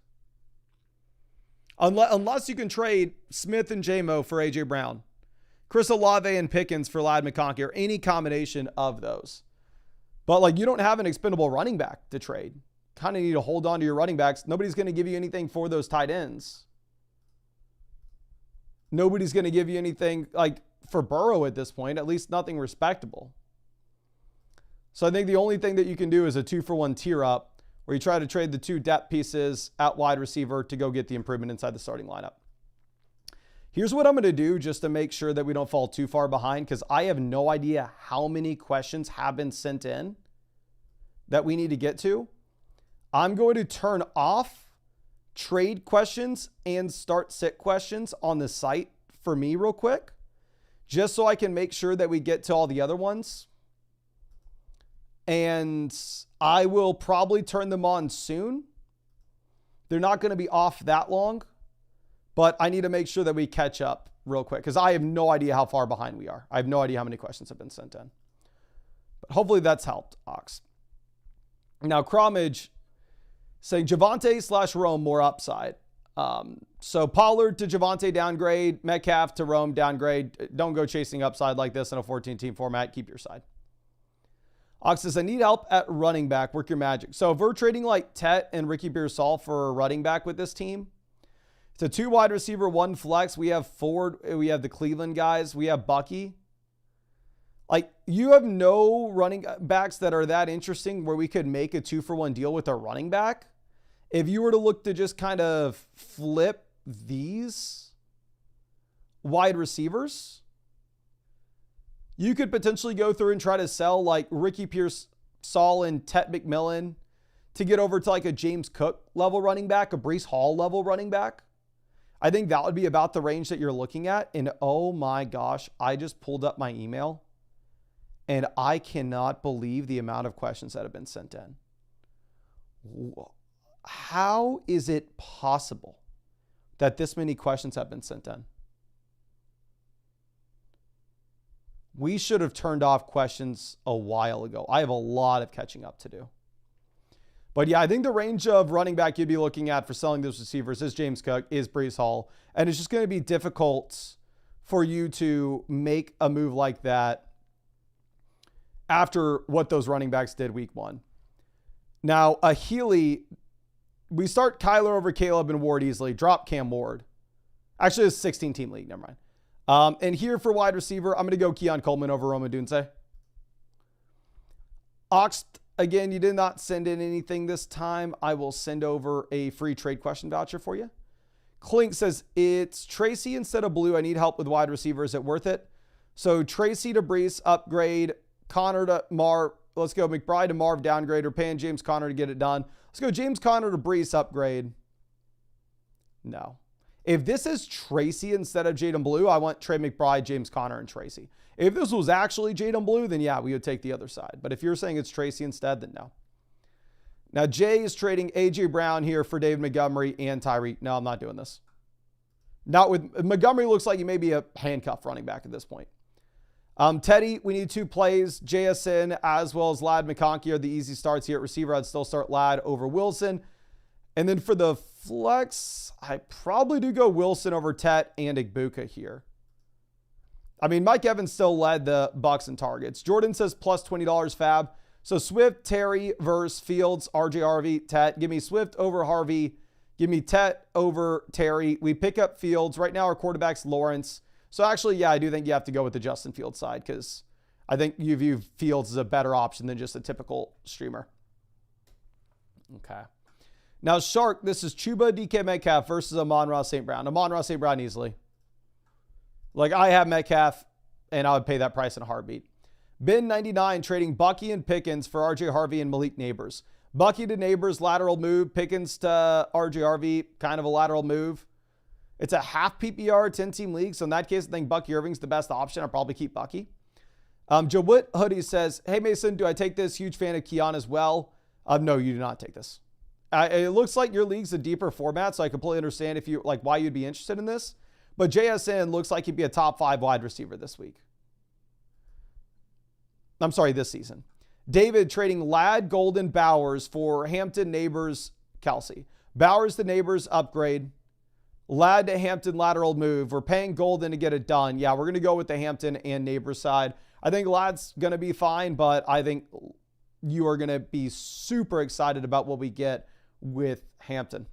Unless you can trade Smith and J-Mo for A.J. Brown, Chris Olave and Pickens for Ladd McConkey, or any combination of those. But like, you don't have an expendable running back to trade. Kind of need to hold on to your running backs. Nobody's going to give you anything for those tight ends. Nobody's going to give you anything like for Burrow at this point, at least nothing respectable. So I think the only thing that you can do is a 2-for-1 tier up where you try to trade the 2 depth pieces at wide receiver to go get the improvement inside the starting lineup. Here's what I'm going to do just to make sure that we don't fall too far behind, because I have no idea how many questions have been sent in that we need to get to. I'm going to turn off trade questions and start sit questions on the site for me real quick, just so I can make sure that we get to all the other ones. And I will probably turn them on soon. They're not going to be off that long, but I need to make sure that we catch up real quick, because I have no idea how far behind we are. I have no idea how many questions have been sent in. But hopefully that's helped, Ox. Now, Cromage saying Javonte / Rome more upside. So Pollard to Javonte downgrade, Metcalf to Rome downgrade. Don't go chasing upside like this in a 14-team format. Keep your side. Ox says, I need help at running back. Work your magic. So if we're trading like Tet and Ricky Pearsall for a running back with this team, it's a 2 wide receiver, 1 flex. We have Ford. We have the Cleveland guys. We have Bucky. Like, you have no running backs that are that interesting where we could make a 2-for-1 deal with a running back. If you were to look to just kind of flip these wide receivers, you could potentially go through and try to sell like Ricky Pearsall and Tet McMillan to get over to like a James Cook level running back, a Breece Hall level running back. I think that would be about the range that you're looking at. And oh my gosh, I just pulled up my email and I cannot believe the amount of questions that have been sent in. How is it possible that this many questions have been sent in? We should have turned off questions a while ago. I have a lot of catching up to do. But yeah, I think the range of running back you'd be looking at for selling those receivers is James Cook, is Breece Hall. And it's just going to be difficult for you to make a move like that after what those running backs did week 1. Now, a Healy, we start Kyler over Caleb and Ward easily. Drop Cam Ward. Actually, it's a 16-team league. Never mind. And here for wide receiver, I'm going to go Keon Coleman over Roma Dunze. Ox, again, you did not send in anything this time. I will send over a free trade question voucher for you. Clink says, it's Tracy instead of Blue. I need help with wide receiver. Is it worth it? So Tracy to Breece, upgrade. Connor to Marv. Let's go McBride to Marv, downgrade. Or paying James Conner to get it done. Let's go James Conner to Breece, upgrade. No. If this is Tracy instead of Jaden Blue, I want Trey McBride, James Conner, and Tracy. If this was actually Jaden Blue, then yeah, we would take the other side. But if you're saying it's Tracy instead, then no. Now, Jay is trading A.J. Brown here for David Montgomery and Tyreek. No, I'm not doing this. Not with Montgomery. Looks like he may be a handcuff running back at this point. Teddy, we need 2 plays. JSN as well as Ladd McConkey are the easy starts here at receiver. I'd still start Ladd over Wilson. And then for the flex, I probably do go Wilson over Tet and Igbuka here. I mean, Mike Evans still led the Bucks in targets. Jordan says plus $20 fab. So Swift, Terry versus Fields, RJ Harvey, Tet. Give me Swift over Harvey. Give me Tet over Terry. We pick up Fields. Right now our quarterback's Lawrence. So actually, yeah, I do think you have to go with the Justin Fields side, because I think you view Fields as a better option than just a typical streamer. Okay. Now, Shark, this is Chuba DK Metcalf versus Amon-Ra St. Brown. Amon-Ra St. Brown easily. Like, I have Metcalf, and I would pay that price in a heartbeat. Ben99 trading Bucky and Pickens for RJ Harvey and Malik Neighbors. Bucky to Neighbors, lateral move. Pickens to RJ Harvey, kind of a lateral move. It's a half PPR, 10-team league. So in that case, I think Bucky Irving's the best option. I'll probably keep Bucky. Joe Witt Hoodie says, hey, Mason, do I take this? Huge fan of Keon as well. No, you do not take this. It looks like your league's a deeper format, so I completely understand if you like why you'd be interested in this. But JSN looks like he'd be a top 5 wide receiver this week. I'm sorry, this season. David trading Ladd, Golden, Bowers for Hampton, Neighbors, Kelsey. Bowers to Neighbors, upgrade. Ladd to Hampton, lateral move. We're paying Golden to get it done. Yeah, we're going to go with the Hampton and Neighbors side. I think Ladd's going to be fine, but I think you are going to be super excited about what we get with Hampton.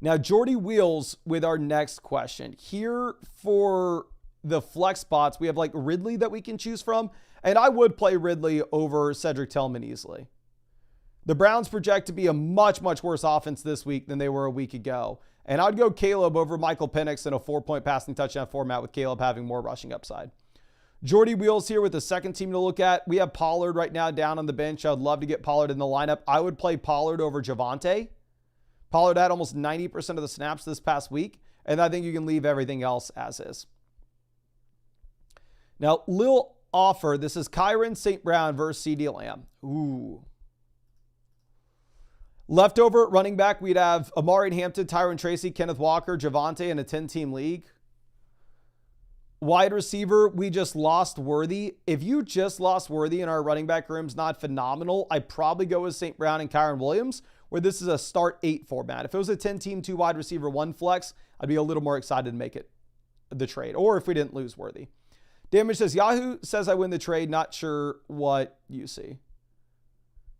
Now, Jordy Wheels with our next question. Here for the flex spots, we have like Ridley that we can choose from. And I would play Ridley over Cedric Tillman easily. The Browns project to be a much, much worse offense this week than they were a week ago. And I'd go Caleb over Michael Penix in a 4-point passing touchdown format with Caleb having more rushing upside. Jordy Wheels here with the second team to look at. We have Pollard right now down on the bench. I'd love to get Pollard in the lineup. I would play Pollard over Javonte. Pollard had almost 90% of the snaps this past week, and I think you can leave everything else as is. Now, Lil offer, this is Kyron St. Brown versus CeeDee Lamb. Ooh. Leftover at running back, we'd have Amari Hampton, Tyron Tracy, Kenneth Walker, Javonte in a 10-team league. Wide receiver, we just lost Worthy. If you just lost Worthy and our running back room's not phenomenal, I'd probably go with St. Brown and Kyron Williams, where this is a start 8 format. If it was a 10-team, 2 wide receiver, 1 flex, I'd be a little more excited to make it the trade, or if we didn't lose Worthy. Damage says, Yahoo says I win the trade. Not sure what you see.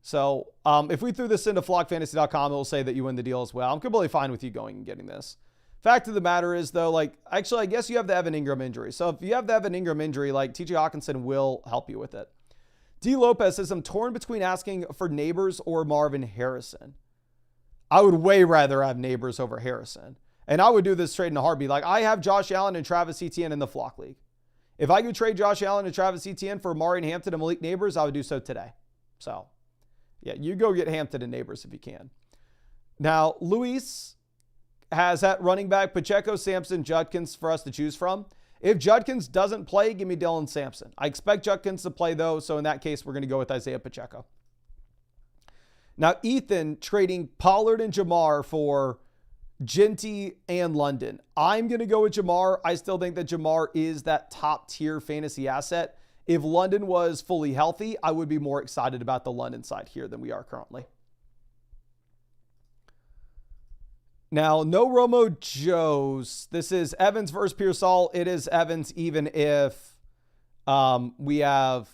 So if we threw this into flockfantasy.com, it will say that you win the deal as well. I'm completely fine with you going and getting this. Fact of the matter is, though, actually, I guess you have the Evan Ingram injury. So if you have the Evan Ingram injury, TJ Hawkinson will help you with it. D. Lopez says, I'm torn between asking for Neighbors or Marvin Harrison. I would way rather have Neighbors over Harrison. And I would do this trade in a heartbeat. I have Josh Allen and Travis Etienne in the Flock League. If I could trade Josh Allen and Travis Etienne for Amari Hampton and Malik Neighbors, I would do so today. So, yeah, you go get Hampton and Neighbors if you can. Now, Luis has at running back Pacheco, Sampson, Judkins for us to choose from. If Judkins doesn't play, give me Dylan Sampson. I expect Judkins to play, though, so in that case, we're going to go with Isaiah Pacheco. Now, Ethan trading Pollard and Jamar for Genty and London. I'm going to go with Jamar. I still think that Jamar is that top tier fantasy asset. If London was fully healthy, I would be more excited about the London side here than we are currently. Now, no Romo Joes. This is Evans versus Pearsall. It is Evans even if we have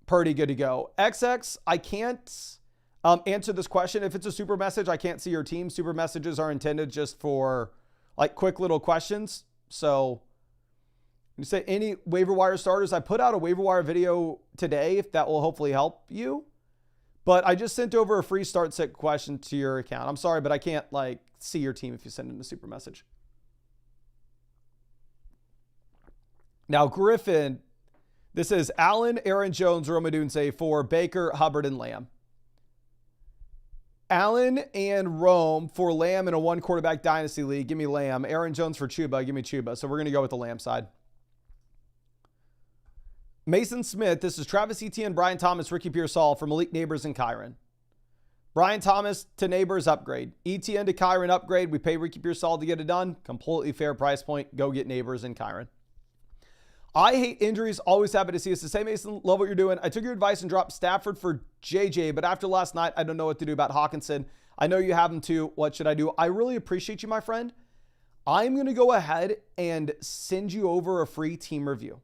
Purdy good to go. XX, I can't answer this question. If it's a super message, I can't see your team. Super messages are intended just for quick little questions. So you say any waiver wire starters. I put out a waiver wire video today, if that will hopefully help you. But I just sent over a free start set question to your account. I'm sorry, but I can't see your team if you send in a super message. Now, Griffin, this is Allen, Aaron Jones, Romadunce for Baker, Hubbard, and Lamb. Allen and Rome for Lamb in a 1-quarterback dynasty league. Give me Lamb. Aaron Jones for Chuba. Give me Chuba. So we're going to go with the Lamb side. Mason Smith. This is Travis Etienne, Brian Thomas, Ricky Pearsall for Malik Neighbors and Kyron. Brian Thomas to Neighbors, upgrade. Etienne to Kyron, upgrade. We pay Ricky Pearsall to get it done. Completely fair price point. Go get Neighbors and Kyron. I hate injuries. Always happy to see us. The same, Mason. Love what you're doing. I took your advice and dropped Stafford for JJ, but after last night, I don't know what to do about Hawkinson. I know you have him too. What should I do? I really appreciate you, my friend. I'm going to go ahead and send you over a free team review.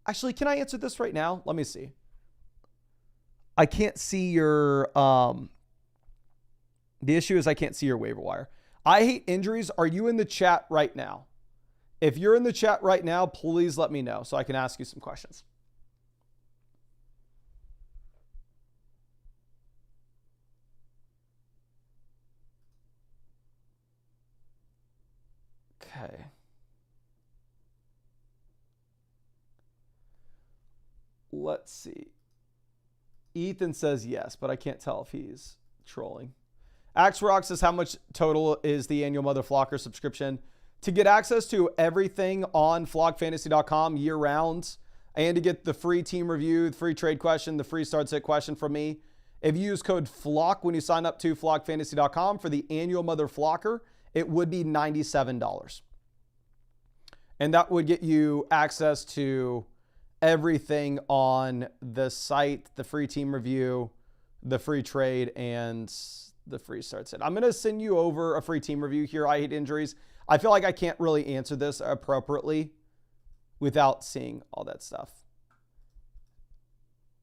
Actually, can I answer this right now? Let me see. I can't see your, the issue is I can't see your waiver wire. I hate injuries. Are you in the chat right now? If you're in the chat right now, please let me know so I can ask you some questions. Okay. Let's see. Ethan says yes, but I can't tell if he's trolling. Axrock says, how much total is the annual Mother Flocker subscription? To get access to everything on flockfantasy.com year round and to get the free team review, the free trade question, the free start set question from me, if you use code FLOCK when you sign up to flockfantasy.com for the annual Mother Flocker, it would be $97. And that would get you access to everything on the site, the free team review, the free trade, and the free start set. I'm going to send you over a free team review here. I hate injuries. I feel like I can't really answer this appropriately without seeing all that stuff.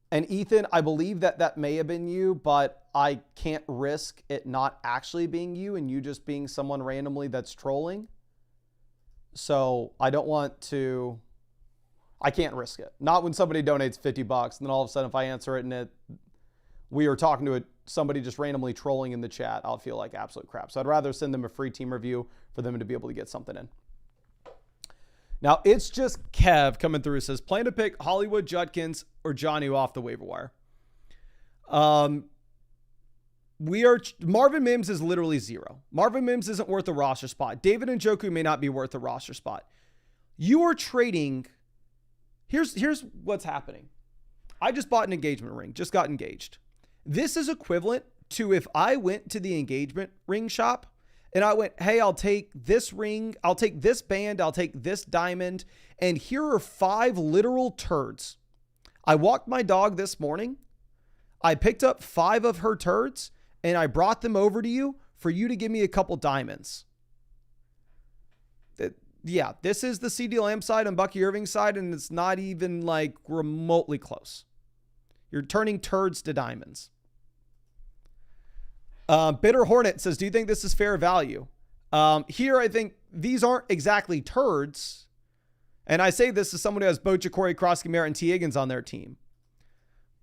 And Ethan, I believe that may have been you, but I can't risk it not actually being you and you just being someone randomly that's trolling. So I don't want to I can't risk it. Not when somebody donates $50 and then all of a sudden if I answer it and we are talking to somebody just randomly trolling in the chat, I'll feel like absolute crap. So I'd rather send them a free team review for them to be able to get something in. Now, it's just Kev coming through. Says, plan to pick Hollywood, Judkins, or Johnny off the waiver wire. Marvin Mims is literally zero. Marvin Mims isn't worth a roster spot. David Njoku may not be worth a roster spot. You are trading. Here's what's happening. I just bought an engagement ring, just got engaged. This is equivalent to if I went to the engagement ring shop and I went, hey, I'll take this ring, I'll take this band, I'll take this diamond, and here are 5 literal turds. I walked my dog this morning. I picked up 5 of her turds and I brought them over to you for you to give me a couple diamonds. Yeah, this is the CeeDee Lamb side and Bucky Irving side, and it's not even like remotely close. You're turning turds to diamonds. Bitter Hornet says, do you think this is fair value? Here, I think these aren't exactly turds. And I say this as someone who has Bo Jacory, Krosky Merritt, and T. Higgins on their team.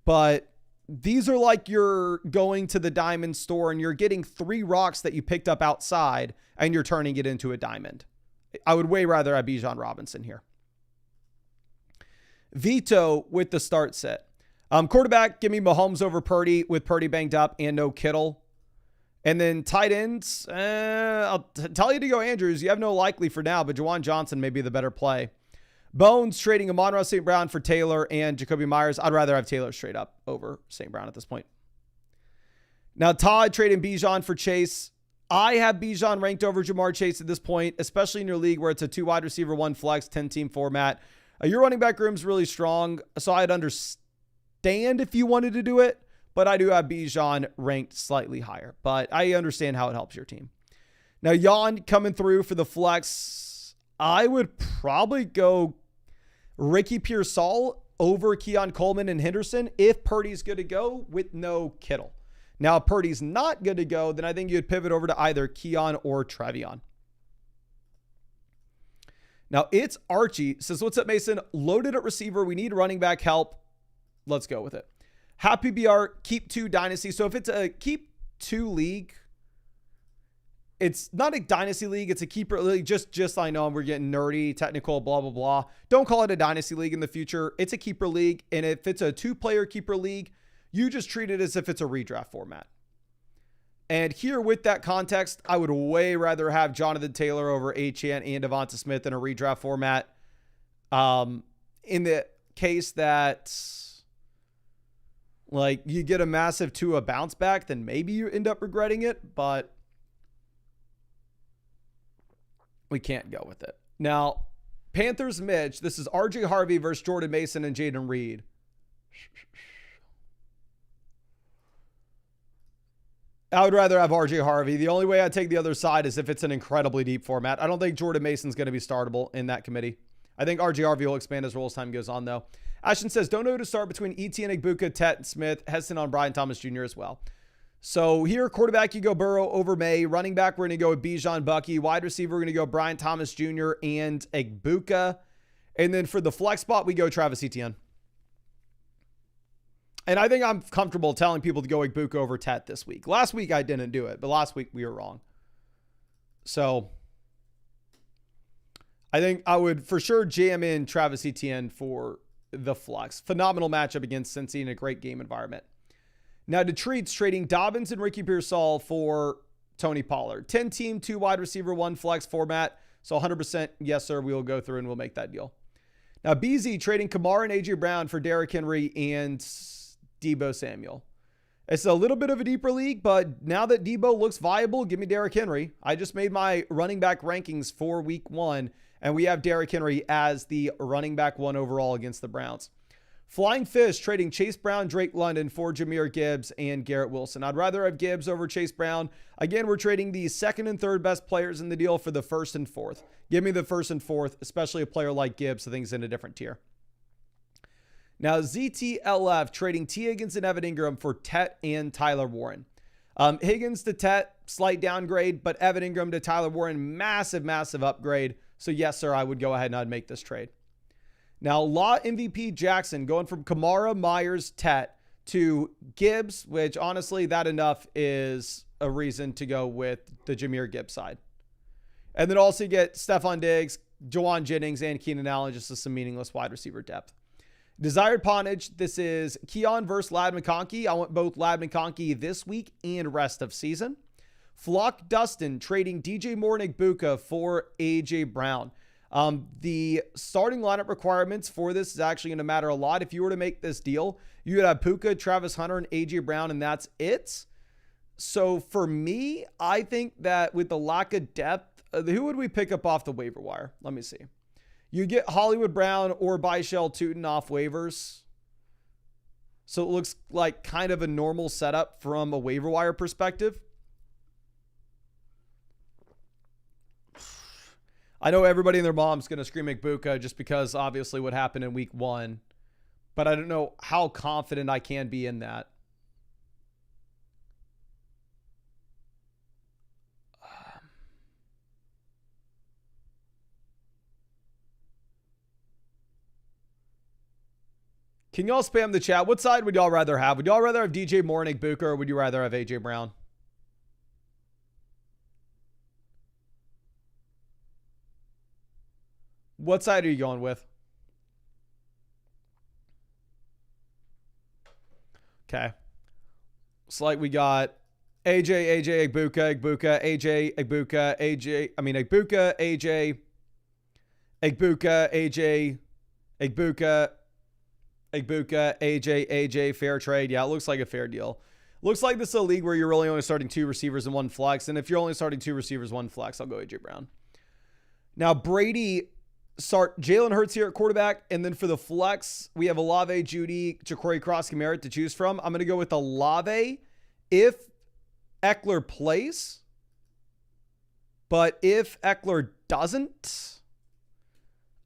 But these are like you're going to the diamond store and you're getting 3 rocks that you picked up outside and you're turning it into a diamond. I would way rather have Bijan Robinson here. Vito with the start set. Quarterback, give me Mahomes over Purdy with Purdy banged up and no Kittle. And then tight ends, I'll tell you to go Andrews. You have no likely for now, but Juwan Johnson may be the better play. Bones trading Amon-Ra St. Brown for Taylor and Jacoby Myers. I'd rather have Taylor straight up over St. Brown at this point. Now Todd trading Bijan for Chase. I have Bijan ranked over Jamar Chase at this point, especially in your league where it's a 2 wide receiver, 1 flex, 10-team format. Your running back room's really strong, so I'd understand if you wanted to do it, but I do have Bijan ranked slightly higher. But I understand how it helps your team. Now, Jan coming through for the flex. I would probably go Ricky Pearsall over Keon Coleman and Henderson if Purdy's good to go with no Kittle. Now, if Purdy's not good to go, then I think you'd pivot over to either Keon or Trevion. Now, it's Archie. Says, what's up, Mason? Loaded at receiver. We need running back help. Let's go with it. Happy BR, keep 2 dynasty. So if it's a keep 2 league, it's not a dynasty league. It's a keeper league. Just I know we're getting nerdy, technical, blah, blah, blah. Don't call it a dynasty league in the future. It's a keeper league. And if it's a 2-player keeper league, you just treat it as if it's a redraft format. And here with that context, I would way rather have Jonathan Taylor over Achane and Devonta Smith in a redraft format. In the case that like you get a massive Tua bounce back, then maybe you end up regretting it, but we can't go with it. Now, Panthers Mitch, this is RJ Harvey versus Jordan Mason and Jaden Reed. I would rather have RJ Harvey. The only way I take the other side is if it's an incredibly deep format. I don't think Jordan Mason's going to be startable in that committee. I think RJ Harvey will expand his role as time goes on, though. Ashton says, don't know who to start between Etienne Igbuka, Tet, and Smith. Hesitant on Brian Thomas Jr. as well. So here, quarterback, you go Burrow over May. Running back, we're going to go with Bijan Bucky. Wide receiver, we're going to go Brian Thomas Jr. and Igbuka. And then for the flex spot, we go Travis Etienne. And I think I'm comfortable telling people to go Igbuka over Tet this week. Last week, I didn't do it, but last week we were wrong. So I think I would for sure jam in Travis Etienne for the flex. Phenomenal matchup against Cincy in a great game environment. Now, Detroit's trading Dobbins and Ricky Pearsall for Tony Pollard. 10-team, 2 wide receiver, 1 flex format. So 100% yes, sir. We will go through and we'll make that deal. Now, BZ trading Kamara and A.J. Brown for Derrick Henry and Deebo Samuel. It's a little bit of a deeper league, but now that Deebo looks viable, give me Derrick Henry. I just made my running back rankings for week 1, and we have Derrick Henry as the running back 1 overall against the Browns. Flying Fish trading Chase Brown, Drake London for Jahmyr Gibbs and Garrett Wilson. I'd rather have Gibbs over Chase Brown. Again, we're trading the 2nd and 3rd best players in the deal for the 1st and 4th. Give me the 1st and 4th, especially a player like Gibbs, so things in a different tier. Now, ZTLF trading T. Higgins and Evan Ingram for Tet and Tyler Warren. Higgins to Tet, slight downgrade, but Evan Ingram to Tyler Warren, massive, massive upgrade. So yes, sir, I would go ahead and I'd make this trade. Now, Law MVP Jackson going from Kamara, Myers, Tet to Gibbs, which honestly, that enough is a reason to go with the Jahmyr Gibbs side. And then also you get Stephon Diggs, Jawan Jennings, and Keenan Allen, just as some meaningless wide receiver depth. Desired Ponage, this is Keon versus Lad McConkey. I want both Lad McConkey this week and rest of season. Flock Dustin trading DJ Moore and Igbuka for A.J. Brown. The starting lineup requirements for this is actually going to matter a lot. If you were to make this deal, you would have Puka, Travis Hunter, and A.J. Brown, and that's it. So for me, I think that with the lack of depth, who would we pick up off the waiver wire? Let me see. You get Hollywood Brown or Byshell Tootin off waivers. So it looks like kind of a normal setup from a waiver wire perspective. I know everybody and their mom's going to scream Igbuka just because obviously what happened in week 1. But I don't know how confident I can be in that. Can y'all spam the chat? What side would y'all rather have? Would y'all rather have DJ Moore and Igbuka, or would you rather have A.J. Brown? What side are you going with? Okay. It's like we got AJ, Igbuka, AJ, Igbuka, AJ. I mean, Igbuka, AJ, Igbuka, AJ, Igbuka, AJ, fair trade. Yeah, it looks like a fair deal. Looks like this is a league where you're really only starting 2 receivers and 1 flex. And if you're only starting 2 receivers, 1 flex, I'll go A.J. Brown. Now, Brady start Jalen Hurts here at quarterback. And then for the flex, we have Olave, Judy, Ja'Cory Cross-Merritt to choose from. I'm going to go with Olave if Eckler plays. But if Eckler doesn't,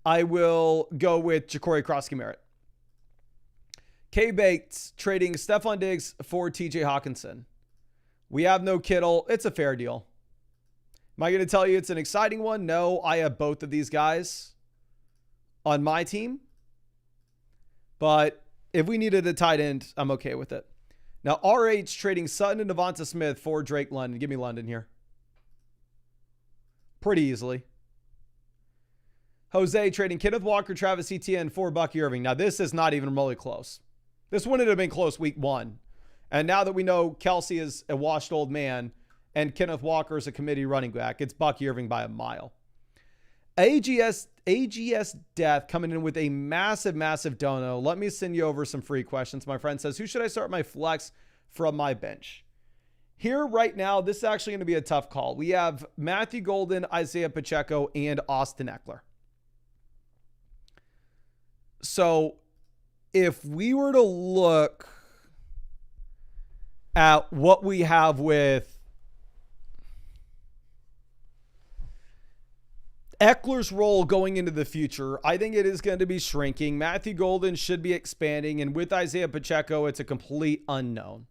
I will go with Ja'Cory Cross-Merritt. K-Baked trading Stephon Diggs for TJ Hawkinson. We have no Kittle. It's a fair deal. Am I going to tell you it's an exciting one? No, I have both of these guys on my team. But if we needed a tight end, I'm okay with it. Now, RH trading Sutton and Devonta Smith for Drake London. Give me London here. Pretty easily. Jose trading Kenneth Walker, Travis Etienne for Bucky Irving. Now, this is not even remotely close. This wouldn't have been close week 1. And now that we know Kelsey is a washed old man and Kenneth Walker is a committee running back, it's Bucky Irving by a mile. AGS Death coming in with a massive dono. Let me send you over some free questions. My friend says, who should I start my flex from my bench? Here right now, this is actually going to be a tough call. We have Matthew Golden, Isaiah Pacheco, and Austin Eckler. So if we were to look at what we have with Eckler's role going into the future, I think it is going to be shrinking. Matthew Golden should be expanding. And with Isaiah Pacheco, it's a complete unknown.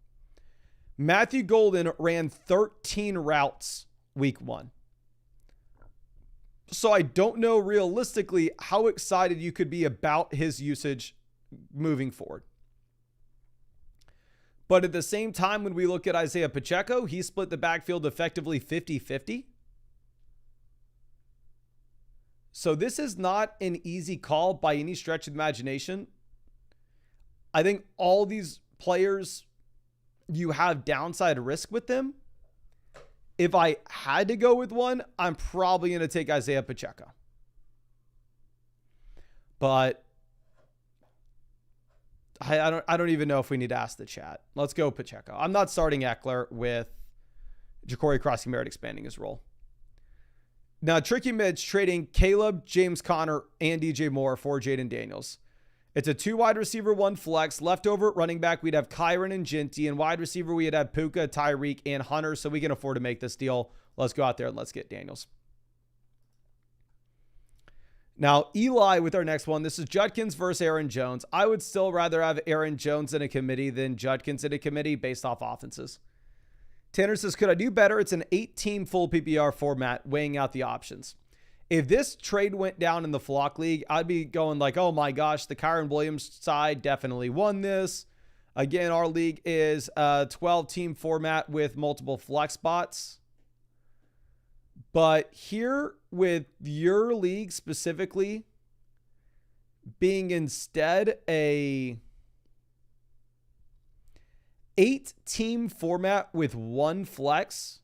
Matthew Golden ran 13 routes week 1. So I don't know realistically how excited you could be about his usage moving forward. But at the same time, when we look at Isaiah Pacheco, he split the backfield effectively 50-50. So this is not an easy call by any stretch of the imagination. I think all these players, you have downside risk with them. If I had to go with one, I'm probably going to take Isaiah Pacheco. But I don't even know if we need to ask the chat. Let's go Pacheco. I'm not starting Eckler with Ja'Cory Cross-Merritt expanding his role. Now, Tricky Mitch trading Caleb, James Conner, and DJ Moore for Jaden Daniels. It's a 2 wide receiver, 1 flex. Leftover at running back, we'd have Kyron and Ginty. And wide receiver, we'd have Puka, Tyreek, and Hunter. So we can afford to make this deal. Let's go out there and let's get Daniels. Now, Eli with our next one. This is Judkins versus Aaron Jones. I would still rather have Aaron Jones in a committee than Judkins in a committee based off offenses. Tanner says, could I do better? It's an 8-team full PPR format, weighing out the options. If this trade went down in the Flock League, I'd be going like, oh my gosh, the Kyron Williams side definitely won this. Again, our league is a 12-team format with multiple flex spots. But here with your league specifically being instead a 8-team format with one flex,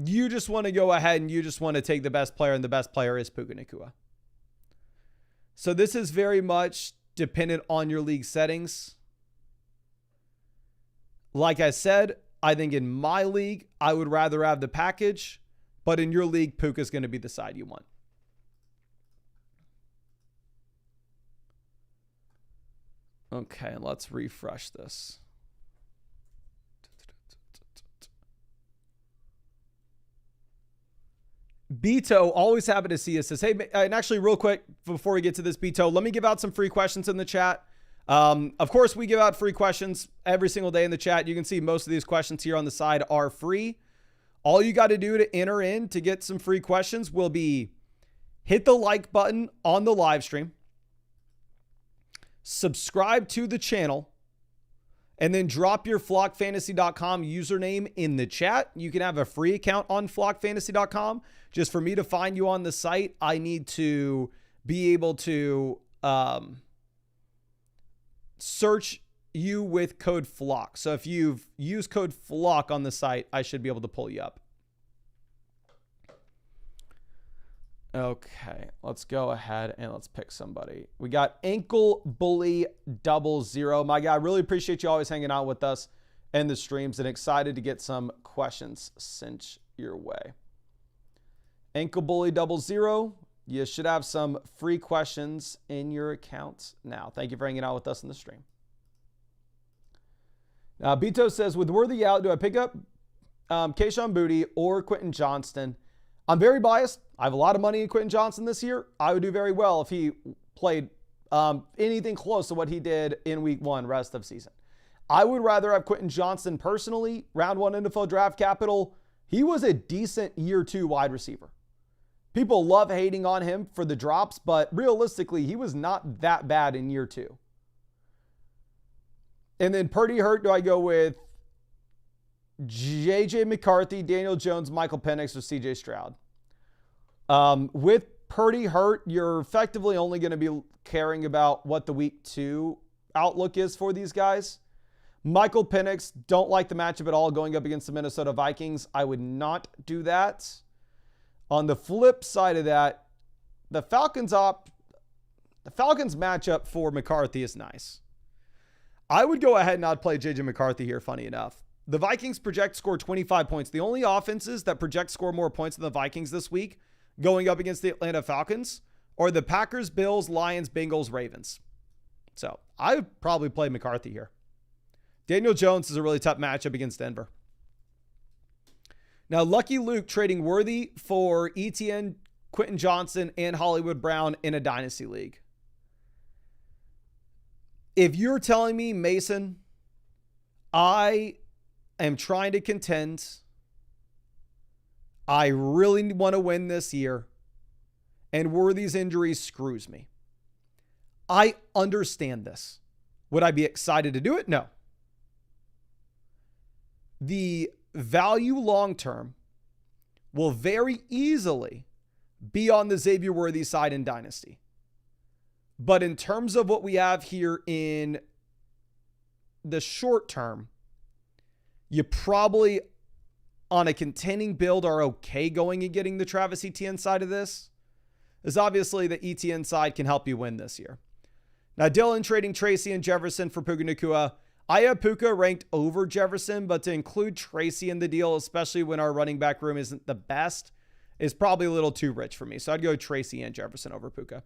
you just want to go ahead and you just want to take the best player, and the best player is Puka Nacua. So this is very much dependent on your league settings. Like I said, I think in my league, I would rather have the package, but in your league, Puka is going to be the side you want. Okay, let's refresh this. Beto, always happy to see us. Says, hey, and actually real quick before we get to this, Beto, let me give out some free questions in the chat. Of course, we give out free questions every single day in the chat. You can see most of these questions here on the side are free. All you got to do to enter in to get some free questions will be hit the like button on the live stream, subscribe to the channel, and then drop your flockfantasy.com username in the chat. You can have a free account on flockfantasy.com. Just for me to find you on the site, I need to be able to search you with code FLOCK. So if you've used code FLOCK on the site, I should be able to pull you up. Okay, let's go ahead and let's pick somebody. We got Ankle Bully 00. My guy, really appreciate you always hanging out with us and the streams, and excited to get some questions sent your way. Ankle Bully 00, you should have some free questions in your account now. Thank you for hanging out with us in the stream. Now, Beto says, with Worthy out, do I pick up Kayshon Boutte or Quentin Johnston? I'm very biased. I have a lot of money in Quentin Johnston this year. I would do very well if he played anything close to what he did in week 1 rest of season. I would rather have Quentin Johnston personally. Round 1 NFL draft capital. He was a decent year 2 wide receiver. People love hating on him for the drops, but realistically, he was not that bad in year 2. And then Purdy hurt. Do I go with J.J. McCarthy, Daniel Jones, Michael Penix, or C.J. Stroud? With Purdy hurt, you're effectively only going to be caring about what the week 2 outlook is for these guys. Michael Penix, don't like the matchup at all going up against the Minnesota Vikings. I would not do that. On the flip side of that, the Falcons matchup for McCarthy is nice. I would go ahead and not play J.J. McCarthy here, funny enough. The Vikings project score 25 points. The only offenses that project score more points than the Vikings this week going up against the Atlanta Falcons are the Packers, Bills, Lions, Bengals, Ravens. So I would probably play McCarthy here. Daniel Jones is a really tough matchup against Denver. Now, Lucky Luke trading Worthy for Etienne, Quentin Johnston, and Hollywood Brown in a dynasty league. If you're telling me, Mason, I am trying to contend, I really want to win this year, and Worthy's injury screws me, I understand this. Would I be excited to do it? No. The value long-term will very easily be on the Xavier Worthy side in Dynasty. But in terms of what we have here in the short term, you probably on a contending build are okay going and getting the Travis Etienne side of this. As obviously the Etienne side can help you win this year. Now, Dylan trading Tracy and Jefferson for Puka Nacua. I have Puka ranked over Jefferson, but to include Tracy in the deal, especially when our running back room isn't the best, is probably a little too rich for me. So I'd go Tracy and Jefferson over Puka.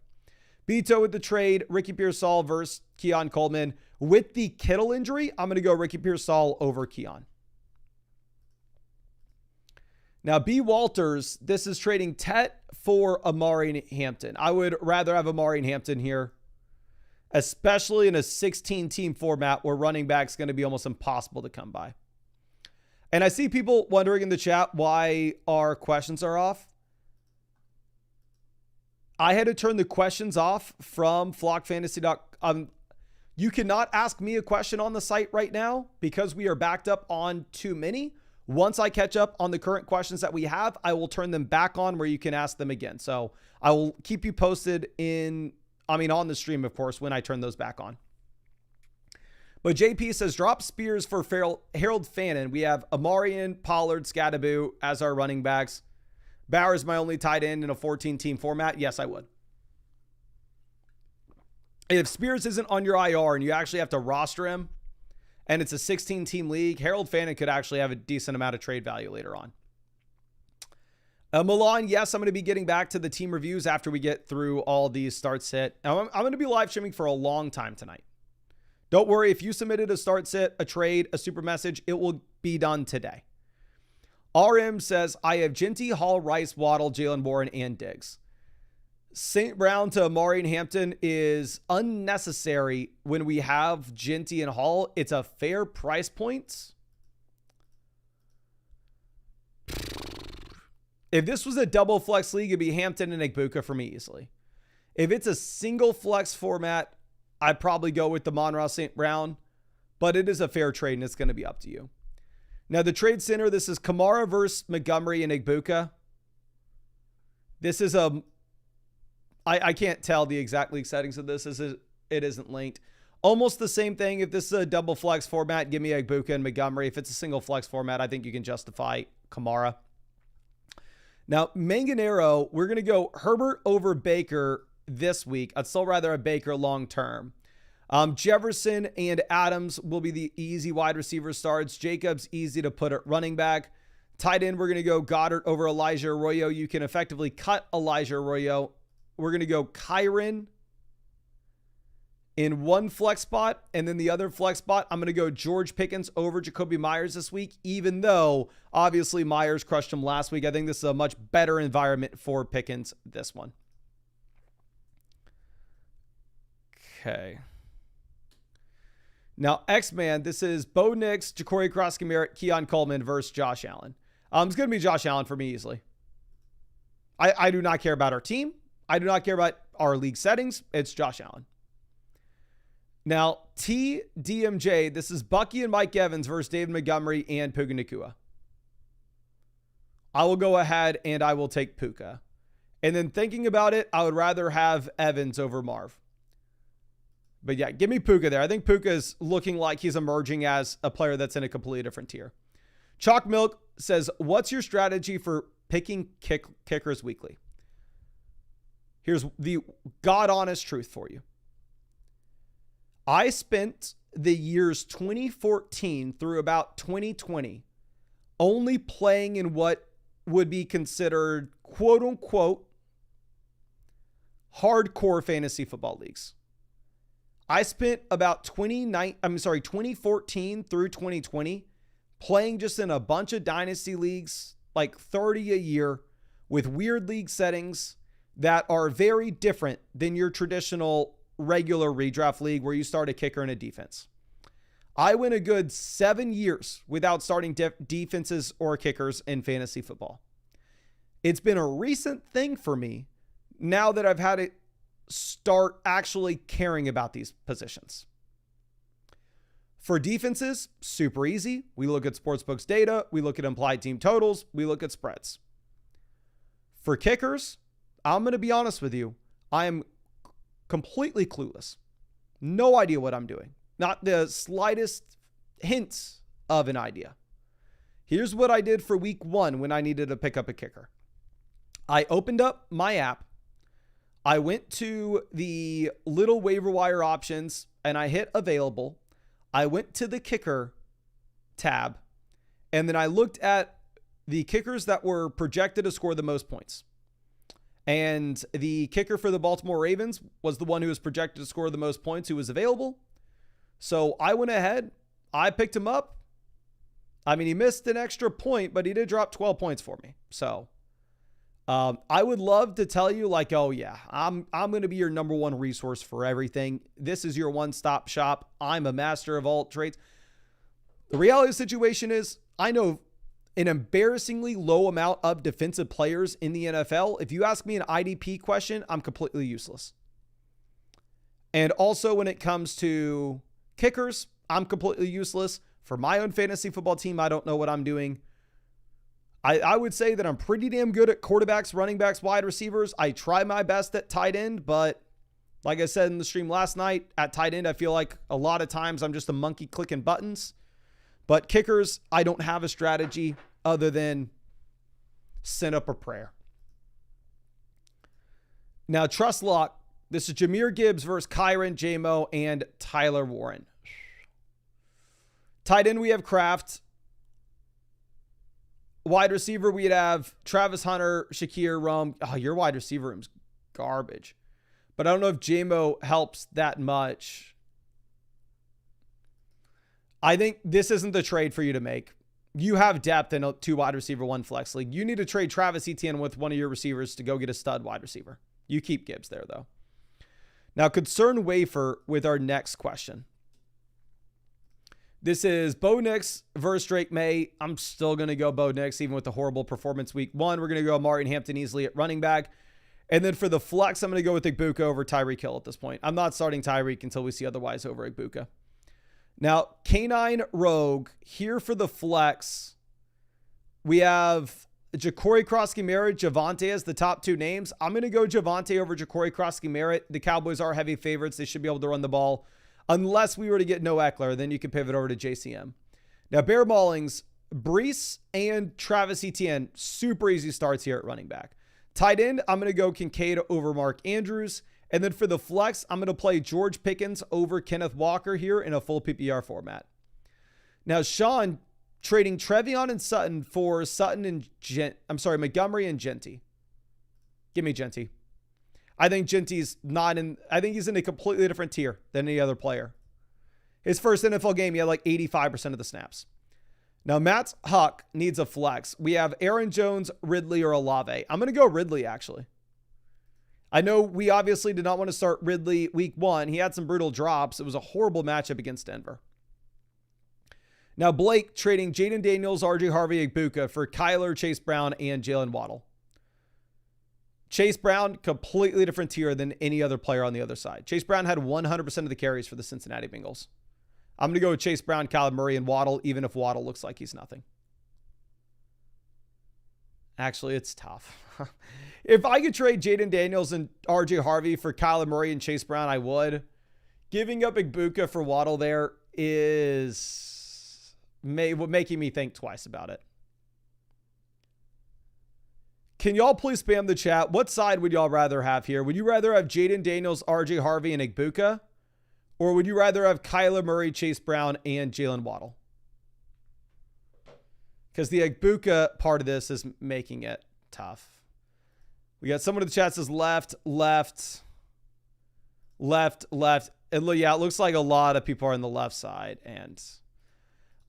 Beto with the trade, Ricky Pearsall versus Keon Coleman. With the Kittle injury, I'm going to go Ricky Pearsall over Keon. Now, B. Walters, this is trading Tet for Amari Hampton. I would rather have Amari Hampton here, especially in a 16-team format where running back's going to be almost impossible to come by. And I see people wondering in the chat why our questions are off. I had to turn the questions off from flockfantasy.com. You cannot ask me a question on the site right now because we are backed up on too many. Once I catch up on the current questions that we have, I will turn them back on where you can ask them again. So I will keep you posted on the stream, of course, when I turn those back on. But JP says, drop Spears for Harold Fannin. We have Amarian, Pollard, Scadaboo as our running backs. Bauer's my only tight end in a 14-team format. Yes, I would. If Spears isn't on your IR and you actually have to roster him, and it's a 16-team league, Harold Fannin could actually have a decent amount of trade value later on. Milan, yes, I'm going to be getting back to the team reviews after we get through all these starts hit. I'm going to be live streaming for a long time tonight. Don't worry, if you submitted a start sit, a trade, a super message, it will be done today. RM says, I have Genty, Hall, Rice, Waddle, Jalen Warren, and Diggs. St. Brown to Amari and Hampton is unnecessary when we have Genty and Hall. It's a fair price point. If this was a double flex league, it'd be Hampton and Igbuka for me easily. If it's a single flex format, I'd probably go with the Monroe St. Brown, but it is a fair trade and it's going to be up to you. Now, the trade center, this is Kamara versus Montgomery and Igbuka. This is I can't tell the exact league settings of this. It isn't linked. Almost the same thing. If this is a double flex format, give me Igbuka and Montgomery. If it's a single flex format, I think you can justify Kamara. Now, Manganero, we're going to go Herbert over Baker this week. I'd still rather have Baker long term. Jefferson and Adams will be the easy wide receiver starts. Jacobs, easy to put at running back. Tight end, we're going to go Goddard over Elijah Arroyo. You can effectively cut Elijah Arroyo. We're going to go Kyron in one flex spot. And then the other flex spot, I'm going to go George Pickens over Jacoby Myers this week, even though obviously Myers crushed him last week. I think this is a much better environment for Pickens this one. Okay. Now, X-Man, this is Bo Nix, Ja'Cory Cross-Garrett, Keon Coleman versus Josh Allen. It's going to be Josh Allen for me easily. I do not care about our team. I do not care about our league settings. It's Josh Allen. Now, TDMJ, this is Bucky and Mike Evans versus David Montgomery and Puka Nacua. I will go ahead and I will take Puka. And then thinking about it, I would rather have Evans over Marv. But yeah, give me Puka there. I think Puka is looking like he's emerging as a player that's in a completely different tier. Chalk Milk says, what's your strategy for picking kickers weekly? Here's the God honest truth for you. I spent the years 2014 through about 2020 only playing in what would be considered quote unquote hardcore fantasy football leagues. I spent about 2014 through 2020 playing just in a bunch of dynasty leagues, like 30 a year, with weird league settings that are very different than your traditional regular redraft league where you start a kicker and a defense. I went a good 7 years without starting defenses or kickers in fantasy football. It's been a recent thing for me now that I've had it start actually caring about these positions. For defenses, super easy. We look at sportsbooks data. We look at implied team totals. We look at spreads. For kickers, I'm going to be honest with you. I am completely clueless. No idea what I'm doing. Not the slightest hints of an idea. Here's what I did for week 1 when I needed to pick up a kicker. I opened up my app. I went to the little waiver wire options and I hit available. I went to the kicker tab and then I looked at the kickers that were projected to score the most points. And the kicker for the Baltimore Ravens was the one who was projected to score the most points who was available. So I went ahead. I picked him up. I mean, he missed an extra point, but he did drop 12 points for me. So I would love to tell you like, oh yeah, I'm going to be your number one resource for everything. This is your one-stop shop. I'm a master of all trades. The reality of the situation is I know an embarrassingly low amount of defensive players in the NFL. If you ask me an IDP question, I'm completely useless. And also when it comes to kickers, I'm completely useless. For my own fantasy football team, I don't know what I'm doing. I would say that I'm pretty damn good at quarterbacks, running backs, wide receivers. I try my best at tight end, but like I said in the stream last night, at tight end, I feel like a lot of times I'm just a monkey clicking buttons. But kickers, I don't have a strategy other than send up a prayer. Now, trust lock. This is Jahmyr Gibbs versus Kyron, J-Mo, and Tyler Warren. Tight end, we have Kraft. Wide receiver, we'd have Travis Hunter, Shakir, Rome. Oh, your wide receiver room's garbage. But I don't know if J-Mo helps that much. I think this isn't the trade for you to make. You have depth in a 2 wide receiver, 1 flex league. You need to trade Travis Etienne with one of your receivers to go get a stud wide receiver. You keep Gibbs there, though. Now, concern wafer with our next question. This is Bo Nix versus Drake May. I'm still going to go Bo Nix, even with the horrible performance week 1. We're going to go Amari and Hampton easily at running back. And then for the flex, I'm going to go with Igbuka over Tyreek Hill at this point. I'm not starting Tyreek until we see otherwise over Igbuka. Now, Canine Rogue, here for the flex, we have Ja'Cory Krosky-Merritt, Javonte as the top 2 names. I'm going to go Javonte over Ja'Cory Krosky-Merritt. The Cowboys are heavy favorites. They should be able to run the ball. Unless we were to get no Eckler, then you can pivot over to JCM. Now, Bear Maulings, Brees and Travis Etienne, super easy starts here at running back. Tight end, I'm going to go Kincaid over Mark Andrews. And then for the flex, I'm going to play George Pickens over Kenneth Walker here in a full PPR format. Now, Sean trading Trevion and Sutton for Sutton and Montgomery and Genty. Give me Genty. I think Genty's not in, I think he's in a completely different tier than any other player. His first NFL game, he had like 85% of the snaps. Now, Matt Huck needs a flex. We have Aaron Jones, Ridley, or Olave. I'm going to go Ridley, actually. I know we obviously did not want to start Ridley week 1. He had some brutal drops. It was a horrible matchup against Denver. Now, Blake trading Jaden Daniels, RJ Harvey, Igbuka for Kyler, Chase Brown, and Jalen Waddle. Chase Brown, completely different tier than any other player on the other side. Chase Brown had 100% of the carries for the Cincinnati Bengals. I'm going to go with Chase Brown, Kyler Murray, and Waddle, even if Waddle looks like he's nothing. Actually, it's tough. If I could trade Jaden Daniels and RJ Harvey for Kyler Murray and Chase Brown, I would. Giving up Igbuka for Waddle there is making me think twice about it. Can y'all please spam the chat? What side would y'all rather have here? Would you rather have Jaden Daniels, RJ Harvey, and Igbuka? Or would you rather have Kyler Murray, Chase Brown, and Jalen Waddle? Because the Igbuka part of this is making it tough. We got someone in the chat says left. And yeah, it looks like a lot of people are on the left side. And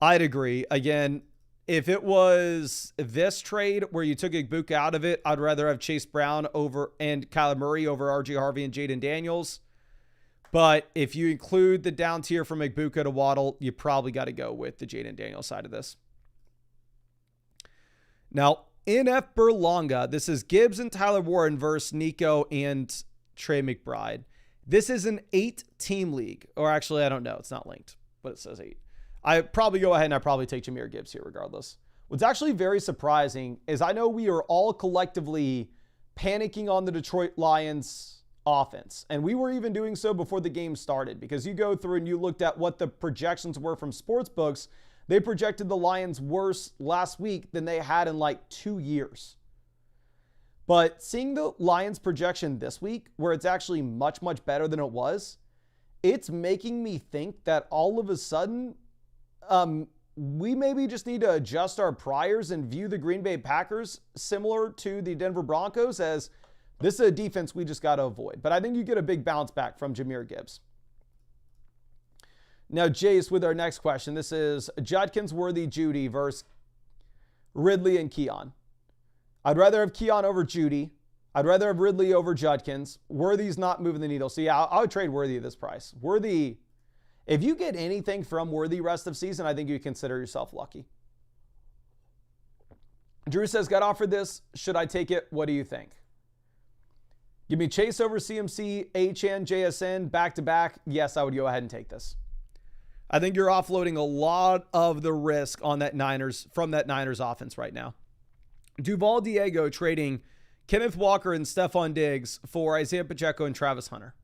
I'd agree. Again, if it was this trade where you took Igbuka out of it, I'd rather have Chase Brown over and Kyler Murray over RJ Harvey and Jaden Daniels. But if you include the down tier from Igbuka to Waddle, you probably got to go with the Jaden Daniels side of this. Now, NF Berlanga, this is Gibbs and Tyler Warren versus Nico and Trey McBride. This is an 8-team league. Or actually, I don't know. It's not linked, but it says 8. I probably go ahead and I probably take Jahmyr Gibbs here regardless. What's actually very surprising is I know we are all collectively panicking on the Detroit Lions offense. And we were even doing so before the game started, because you go through and you looked at what the projections were from sports books. They projected the Lions worse last week than they had in like 2 years. But seeing the Lions projection this week, where it's actually much, much better than it was, it's making me think that all of a sudden, we maybe just need to adjust our priors and view the Green Bay Packers similar to the Denver Broncos, as this is a defense we just got to avoid. But I think you get a big bounce back from Jahmyr Gibbs. Now, Jace, with our next question, this is Judkins, Worthy, Judy versus Ridley and Keon. I'd rather have Keon over Judy. I'd rather have Ridley over Judkins. Worthy's not moving the needle. So, yeah, I would trade Worthy at this price. Worthy, If you get anything from Worthy rest of season, I think you consider yourself lucky. Drew says, got offered this. Should I take it? What do you think? Give me Chase over CMC, HN, JSN, back-to-back. Yes, I would go ahead and take this. I think you're offloading a lot of the risk on that Niners offense right now. Duval Diego trading Kenneth Walker and Stephon Diggs for Isaiah Pacheco and Travis Hunter.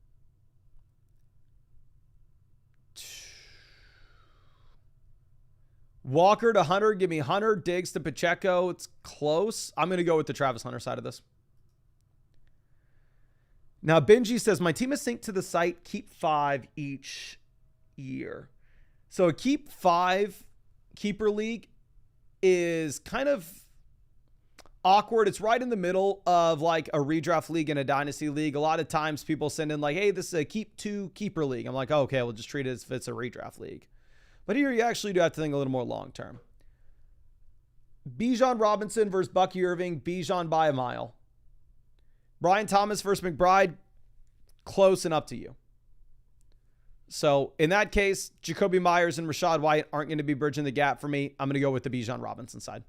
Walker to Hunter. Give me Hunter. Diggs to Pacheco. It's close. I'm going to go with the Travis Hunter side of this. Now, Benji says, my team is synced to the site. Keep 5 each year. So a keep 5 keeper league is kind of awkward. It's right in the middle of like a redraft league and a dynasty league. A lot of times people send in like, hey, this is a keep 2 keeper league. I'm like, oh, okay, we'll just treat it as if it's a redraft league. But here you actually do have to think a little more long-term. Bijan Robinson versus Bucky Irving. Bijan by a mile. Brian Thomas versus McBride. Close and up to you. So in that case, Jacoby Myers and Rachaad White aren't going to be bridging the gap for me. I'm going to go with the Bijan Robinson side.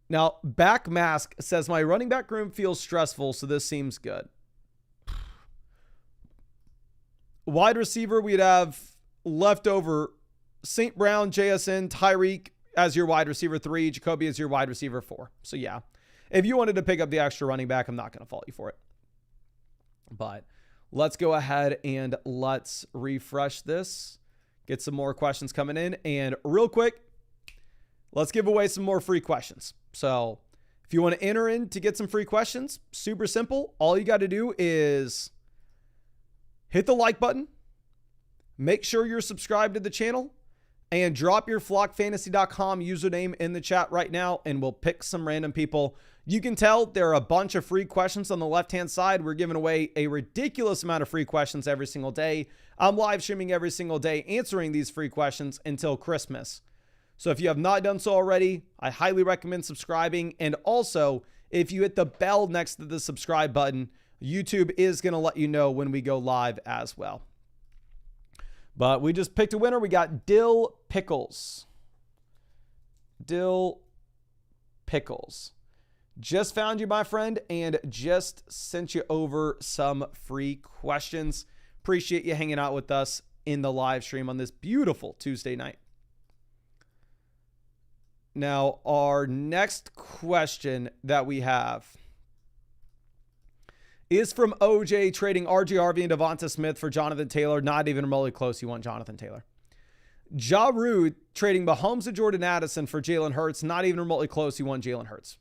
Now, Back Mask says, my running back room feels stressful, so this seems good. Wide receiver, we'd have leftover St. Brown, JSN, Tyreek as your wide receiver 3, Jacoby as your wide receiver 4. So yeah, if you wanted to pick up the extra running back, I'm not going to fault you for it. But let's go ahead and let's refresh this. Get some more questions coming in. And real quick, let's give away some more free questions. So if you want to enter in to get some free questions, super simple. All you got to do is hit the like button, make sure you're subscribed to the channel, and drop your flockfantasy.com username in the chat right now, and we'll pick some random people. You can tell there are a bunch of free questions on the left-hand side. We're giving away a ridiculous amount of free questions every single day. I'm live streaming every single day answering these free questions until Christmas. So if you have not done so already, I highly recommend subscribing. And also, if you hit the bell next to the subscribe button, YouTube is going to let you know when we go live as well. But we just picked a winner. We got Dill Pickles. Dill Pickles. Just found you, my friend, and just sent you over some free questions. Appreciate you hanging out with us in the live stream on this beautiful Tuesday night. Now, our next question that we have is from OJ trading RJ Harvey and Devonta Smith for Jonathan Taylor. Not even remotely close. You want Jonathan Taylor. Ja Rule trading Mahomes and Jordan Addison for Jalen Hurts. Not even remotely close. You want Jalen Hurts.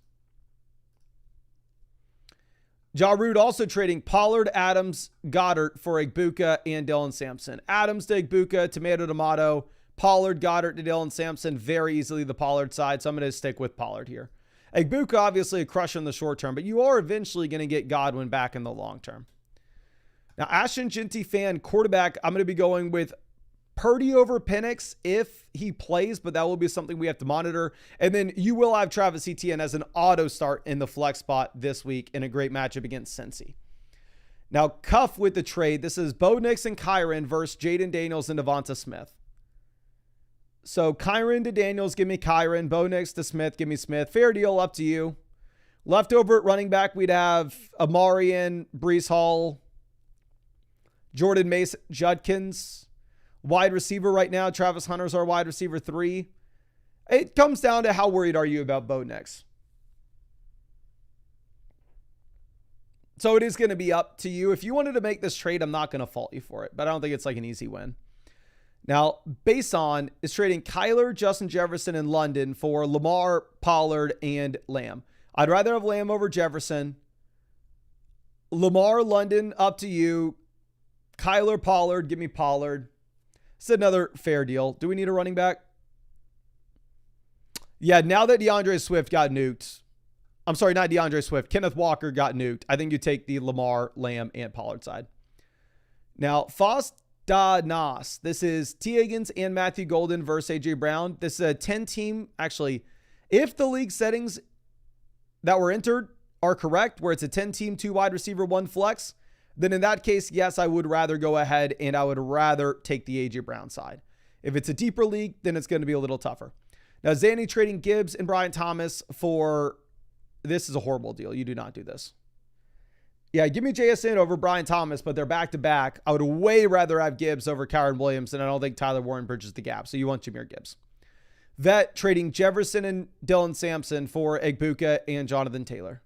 Ja Rule also trading Pollard, Adams, Goddard for Igbuka and Dylan Sampson. Adams to Igbuka, tomato. Pollard, Goddard to Dylan Sampson. Very easily the Pollard side. So I'm going to stick with Pollard here. Igbuka, obviously a crush in the short term, but you are eventually going to get Godwin back in the long term. Now, Ashton Genty fan, quarterback, I'm going to be going with Purdy over Penix if he plays, but that will be something we have to monitor. And then you will have Travis Etienne as an auto start in the flex spot this week in a great matchup against Cincy. Now, Cuff with the trade. This is Bo Nix and Kyron versus Jaden Daniels and Devonta Smith. So Kyron to Daniels, give me Kyron. Bo Nix to Smith, give me Smith. Fair deal, up to you. Leftover at running back, we'd have Amarian, Breece Hall, Jordan Mason, Judkins. Wide receiver right now, Travis Hunter's our wide receiver 3. It comes down to how worried are you about Bo Nix. So it is going to be up to you. If you wanted to make this trade, I'm not going to fault you for it, but I don't think it's like an easy win. Now, Bason is trading Kyler, Justin Jefferson, and London for Lamar, Pollard, and Lamb. I'd rather have Lamb over Jefferson. Lamar, London, up to you. Kyler, Pollard, give me Pollard. It's another fair deal. Do we need a running back? Yeah, now that DeAndre Swift got nuked. I'm sorry, not DeAndre Swift. Kenneth Walker got nuked. I think you take the Lamar, Lamb, and Pollard side. Now, Nas. This is T. Higgins and Matthew Golden versus A.J. Brown. This is a 10-team. Actually, if the league settings that were entered are correct, where it's a 10-team, 2 wide receiver, 1 flex, then in that case, yes, I would rather go ahead and I would rather take the A.J. Brown side. If it's a deeper league, then it's going to be a little tougher. Now, Zanny trading Gibbs and Brian Thomas for, this is a horrible deal. You do not do this. Yeah, give me JSN over Brian Thomas, but they're back-to-back. I would way rather have Gibbs over Kyron Williams, and I don't think Tyler Warren bridges the gap. So you want Jahmyr Gibbs. Vet trading Jefferson and Dylan Sampson for Egbuka and Jonathan Taylor.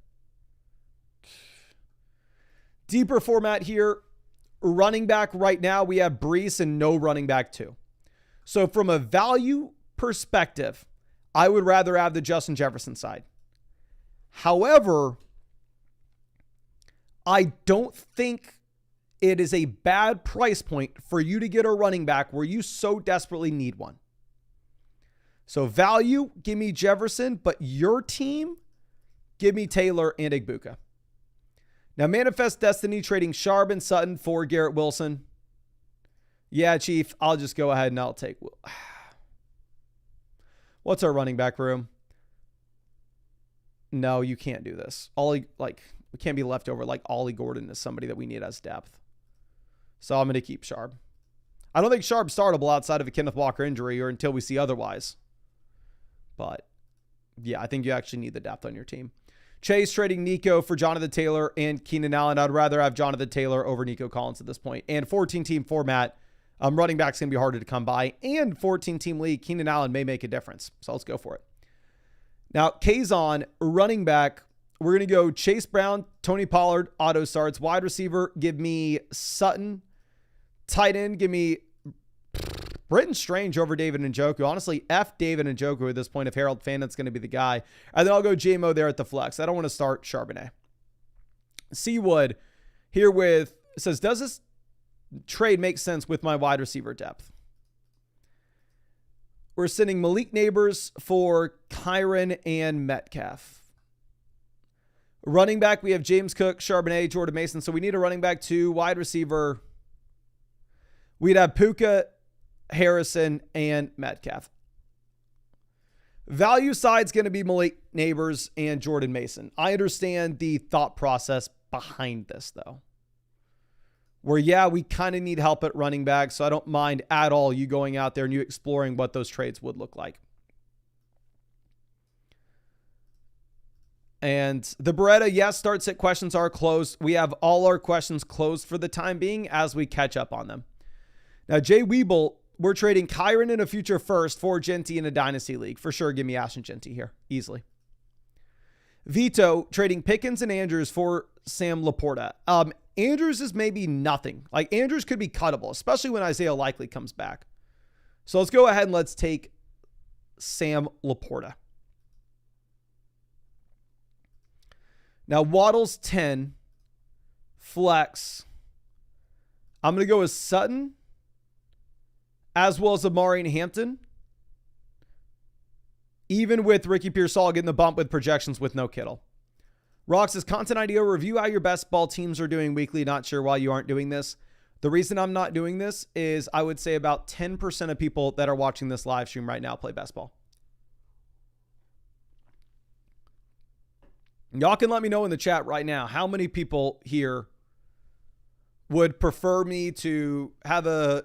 Deeper format here. Running back right now, we have Brees and no running back 2. So from a value perspective, I would rather have the Justin Jefferson side. However, I don't think it is a bad price point for you to get a running back where you so desperately need one. So value, give me Jefferson, but your team, give me Taylor and Egbuka. Now, Manifest Destiny trading Sharp and Sutton for Garrett Wilson. Yeah, Chief, I'll just go ahead and I'll take. What's our running back room? No, you can't do this. We can't be left over. Like Ollie Gordon is somebody that we need as depth. So I'm going to keep Sharp. I don't think Sharp's startable outside of a Kenneth Walker injury or until we see otherwise. But yeah, I think you actually need the depth on your team. Chase trading Nico for Jonathan Taylor and Keenan Allen. I'd rather have Jonathan Taylor over Nico Collins at this point. And 14-team format, running back's going to be harder to come by. And 14-team league, Keenan Allen may make a difference. So let's go for it. Now, Kazon, running back, we're going to go Chase Brown, Tony Pollard, auto starts. Wide receiver, give me Sutton. Tight end, give me Britton Strange over David Njoku. Honestly, F David Njoku at this point if Harold Fannin's going to be the guy. And then I'll go JMO there at the flex. I don't want to start Charbonnet. Seawood here with, says, does this trade make sense with my wide receiver depth? We're sending Malik Neighbors for Kyron and Metcalf. Running back, we have James Cook, Charbonnet, Jordan Mason. So we need a running back 2. Wide receiver, we'd have Puka, Harrison, and Metcalf. Value side's going to be Malik Neighbors and Jordan Mason. I understand the thought process behind this, though. Where, yeah, we kind of need help at running back, so I don't mind at all you going out there and you exploring what those trades would look like. And the Beretta, yes, start sit questions are closed. We have all our questions closed for the time being as we catch up on them. Now, Jay Weeble, we're trading Kyron in a future first for Genty in a dynasty league. For sure, give me Ashton Genty here, easily. Vito, trading Pickens and Andrews for Sam Laporta. Andrews is maybe nothing. Like, Andrews could be cuttable, especially when Isaiah Likely comes back. So let's go ahead and let's take Sam Laporta. Now, Waddle's 10. Flex. I'm going to go with Sutton, as well as Amari and Hampton. Even with Ricky Pearsall getting the bump with projections with no Kittle. Rox says, content idea, review how your best ball teams are doing weekly. Not sure why you aren't doing this. The reason I'm not doing this is I would say about 10% of people that are watching this live stream right now play best ball. Y'all can let me know in the chat right now how many people here would prefer me to have the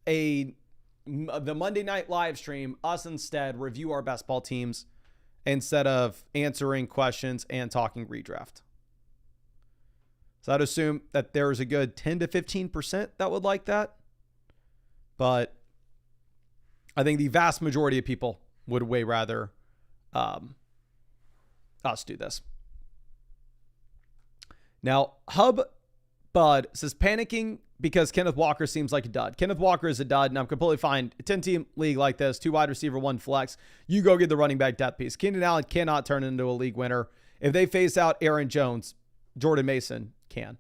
Monday night live stream, us instead review our best ball teams instead of answering questions and talking redraft. So I'd assume that there's a good 10 to 15% that would like that. But I think the vast majority of people would way rather us do this. Now, Hub Bud says, panicking because Kenneth Walker seems like a dud. Kenneth Walker is a dud, and I'm completely fine. A 10-team league like this, 2 wide receiver, 1 flex. You go get the running back depth piece. Keenan Allen cannot turn into a league winner. If they phase out Aaron Jones, Jordan Mason can.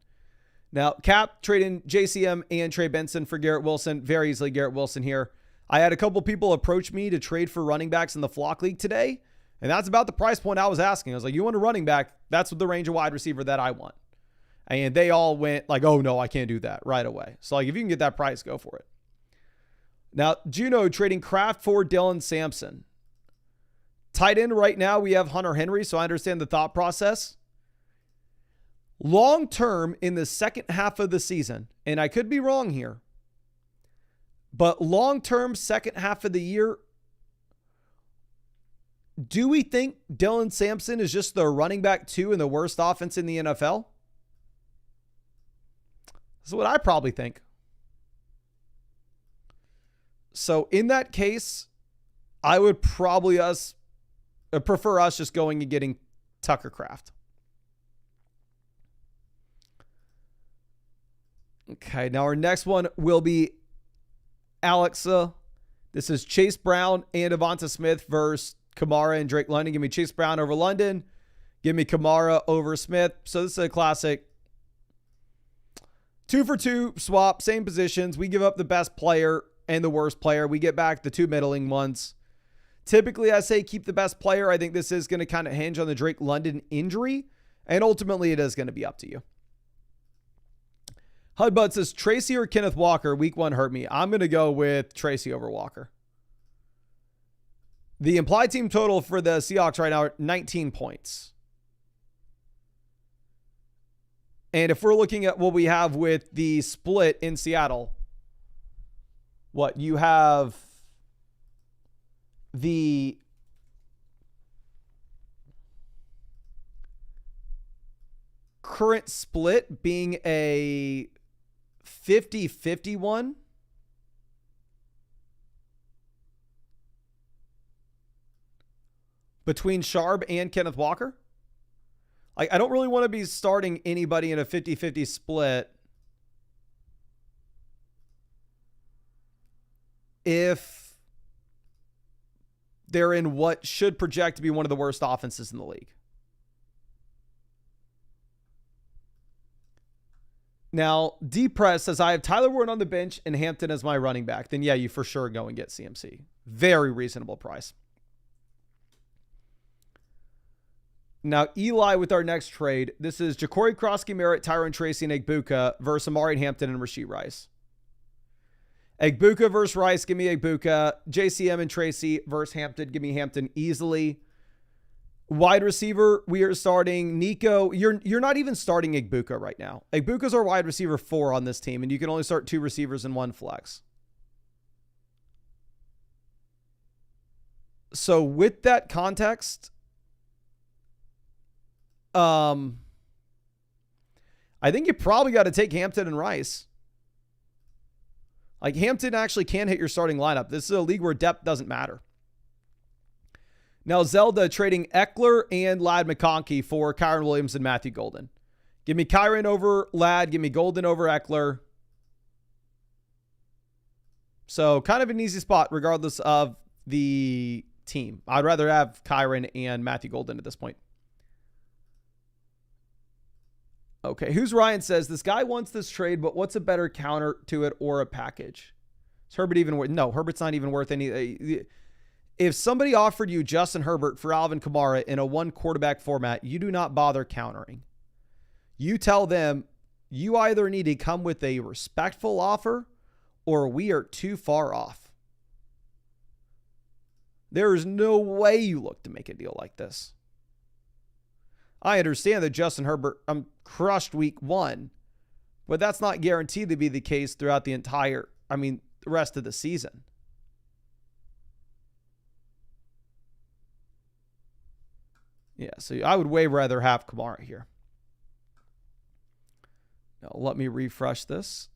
Now, Cap trading JCM and Trey Benson for Garrett Wilson. Very easily Garrett Wilson here. I had a couple people approach me to trade for running backs in the Flock League today, and that's about the price point I was asking. I was like, you want a running back? That's the range of wide receiver that I want. And they all went like, oh, no, I can't do that right away. So, like, if you can get that price, go for it. Now, Juno trading Kraft for Dylan Sampson. Tight end right now, we have Hunter Henry, so I understand the thought process. Long term in the second half of the season, and I could be wrong here, but long term second half of the year, do we think Dylan Sampson is just the running back 2 in the worst offense in the NFL? That's what I probably think. So in that case, I would probably prefer us just going and getting Tucker Kraft. Okay, now our next one will be Alexa. This is Chase Brown and Devonta Smith versus Kamara and Drake London. Give me Chase Brown over London. Give me Kamara over Smith. So this is a classic 2-for-2 swap, same positions. We give up the best player and the worst player. We get back the 2 middling ones. Typically, I say keep the best player. I think this is going to kind of hinge on the Drake London injury, and ultimately it is going to be up to you. Hudbud says, Tracy or Kenneth Walker, week 1 hurt me. I'm going to go with Tracy over Walker. The implied team total for the Seahawks right now are 19 points. And if we're looking at what we have with the split in Seattle, what you have the current split being a 50-51. Between Sharp and Kenneth Walker. Like, I don't really want to be starting anybody in a 50-50 split if they're in what should project to be one of the worst offenses in the league. Now, D-Press says, I have Tyler Warren on the bench and Hampton as my running back. Then, yeah, you for sure go and get CMC. Very reasonable price. Now, Eli with our next trade. This is Ja'Cory Krosky, Merritt, Tyron Tracy, and Egbuka versus Amari Hampton and Rashee Rice. Egbuka versus Rice, give me Egbuka. JCM and Tracy versus Hampton, give me Hampton easily. Wide receiver, we are starting Nico. You're not even starting Egbuka right now. Egbuka's our wide receiver 4 on this team, and you can only start 2 receivers and 1 flex. So with that context, I think you probably got to take Hampton and Rice. Like, Hampton actually can hit your starting lineup. This is a league where depth doesn't matter. Now, Zelda trading Eckler and Ladd McConkey for Kyron Williams and Matthew Golden. Give me Kyron over Ladd. Give me Golden over Eckler. So kind of an easy spot regardless of the team. I'd rather have Kyron and Matthew Golden at this point. Okay, Who's Ryan says, this guy wants this trade, but what's a better counter to it or a package? Is Herbert even worth? No, Herbert's not even worth any. If somebody offered you Justin Herbert for Alvin Kamara in a 1 quarterback format, you do not bother countering. You tell them you either need to come with a respectful offer or we are too far off. There is no way you look to make a deal like this. I understand that Justin Herbert crushed week 1, but that's not guaranteed to be the case throughout the rest of the season. Yeah, so I would way rather have Kamara here. Now, let me refresh this.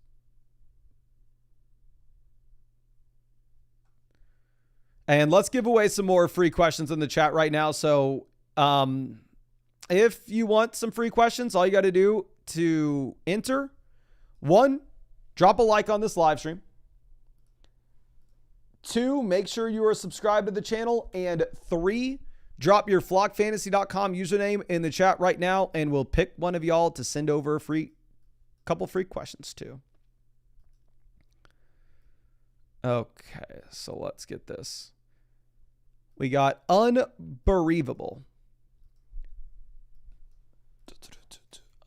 And let's give away some more free questions in the chat right now. So, if you want some free questions, all you got to do to enter, 1, drop a like on this live stream. 2, make sure you are subscribed to the channel. And 3, drop your flockfantasy.com username in the chat right now, and we'll pick one of y'all to send over a couple free questions to. Okay, so let's get this. We got Unbereavable.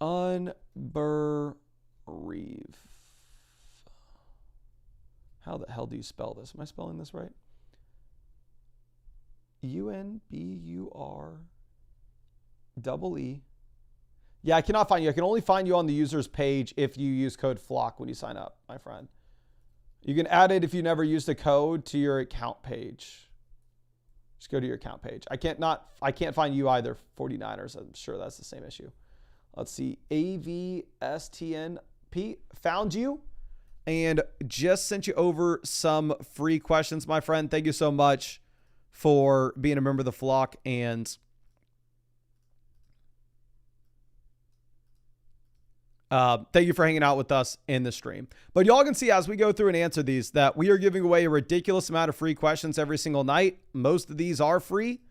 Unbereave. How the hell do you spell this? Am I spelling this right? Unbereave. Yeah, I cannot find you. I can only find you on the user's page if you use code FLOCK when you sign up, my friend. You can add it if you never used the code to your account page. Just go to your account page. I can't find you either, 49ers. I'm sure that's the same issue. Let's see. AVSTNP found you and just sent you over some free questions, my friend. Thank you so much for being a member of the flock, and thank you for hanging out with us in the stream. But y'all can see as we go through and answer these that we are giving away a ridiculous amount of free questions every single night. Most of these are free.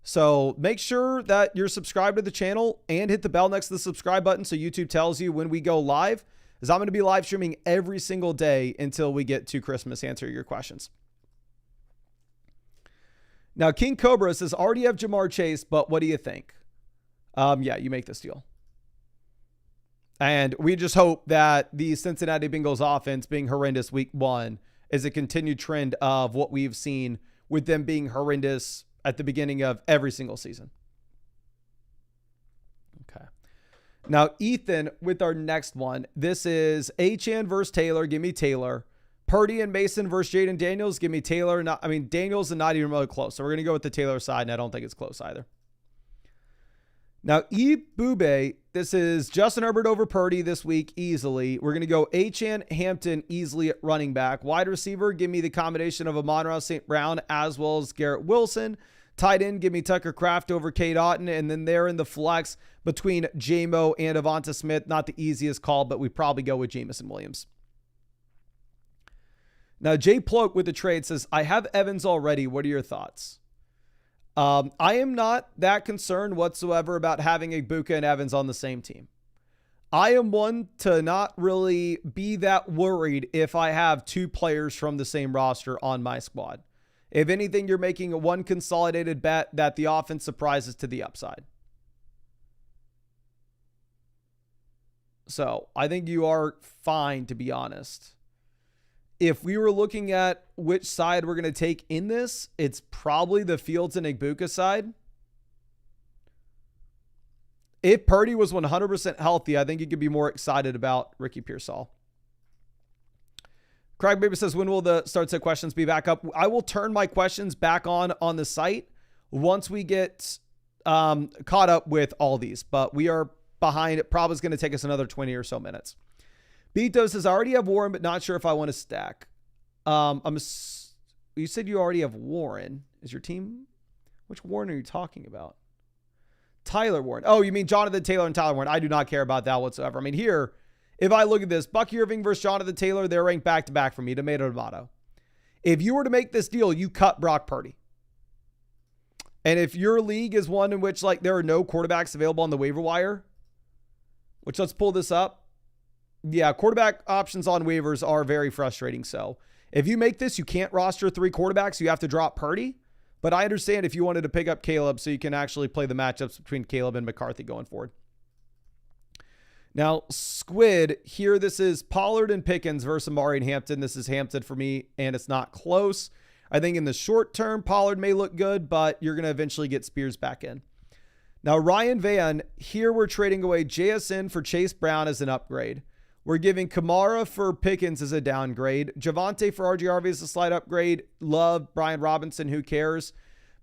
So make sure that you're subscribed to the channel and hit the bell next to the subscribe button so YouTube tells you when we go live, as I'm going to be live streaming every single day until we get to Christmas answering your questions. Now, King Cobra says, already have Jamar Chase, but what do you think? Yeah, you make this deal. And we just hope that the Cincinnati Bengals offense being horrendous week 1 is a continued trend of what we've seen with them being horrendous at the beginning of every single season. Okay. Now, Ethan, with our next one, this is Achane versus Taylor. Give me Taylor. Purdy and Mason versus Jaden Daniels. Give me Taylor. Daniels is not even really close. So we're going to go with the Taylor side, and I don't think it's close either. Now, Bube, this is Justin Herbert over Purdy this week easily. We're going to go Achane Hampton easily at running back. Wide receiver, give me the combination of Amon-Ra St. Brown as well as Garrett Wilson. Tight end, give me Tucker Kraft over Cade Otton. And then there in the flex between J-Mo and Avonta Smith. Not the easiest call, but we probably go with Jameson Williams. Now, Jay Ploak with the trade says, I have Evans already. What are your thoughts? I am not that concerned whatsoever about having Ibuka and Evans on the same team. I am one to not really be that worried if I have 2 players from the same roster on my squad. If anything, you're making a one consolidated bet that the offense surprises to the upside. So I think you are fine, to be honest. If we were looking at which side we're going to take in this, it's probably the Fields and Ibuka side. If Purdy was 100% healthy, I think you could be more excited about Ricky Pearsall. Craig Baby says, when will the start set questions be back up? I will turn my questions back on the site once we get caught up with all these, but we are behind. It probably is going to take us another 20 or so minutes. Beto says, I already have Warren, but not sure if I want to stack. You said you already have Warren. Is your team? Which Warren are you talking about? Tyler Warren. Oh, you mean Jonathan Taylor and Tyler Warren. I do not care about that whatsoever. I mean, here, if I look at this, Bucky Irving versus Jonathan Taylor, they're ranked back-to-back for me, tomato. If you were to make this deal, you cut Brock Purdy. And if your league is one in which there are no quarterbacks available on the waiver wire, which let's pull this up. Yeah, quarterback options on waivers are very frustrating. So if you make this, you can't roster 3 quarterbacks. You have to drop Purdy. But I understand if you wanted to pick up Caleb so you can actually play the matchups between Caleb and McCarthy going forward. Now, Squid, here this is Pollard and Pickens versus Amari and Hampton. This is Hampton for me, and it's not close. I think in the short term, Pollard may look good, but you're going to eventually get Spears back in. Now, Ryan Van, here we're trading away JSN for Chase Brown as an upgrade. We're giving Kamara for Pickens as a downgrade. Javonte for RGRV as a slight upgrade. Love Brian Robinson. Who cares?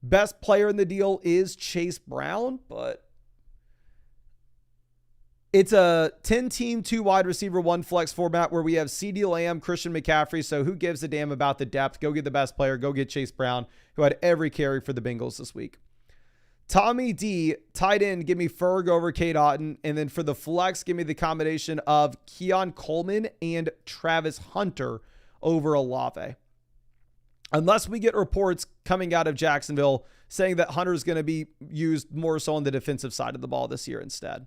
Best player in the deal is Chase Brown, but it's a 10-team, 2 wide receiver, 1 flex format where we have CeeDee Lamb, Christian McCaffrey. So who gives a damn about the depth? Go get the best player. Go get Chase Brown, who had every carry for the Bengals this week. Tommy D, tight end, give me Ferg over Cade Otton. And then for the flex, give me the combination of Keon Coleman and Travis Hunter over Olave. Unless we get reports coming out of Jacksonville saying that Hunter is going to be used more so on the defensive side of the ball this year instead.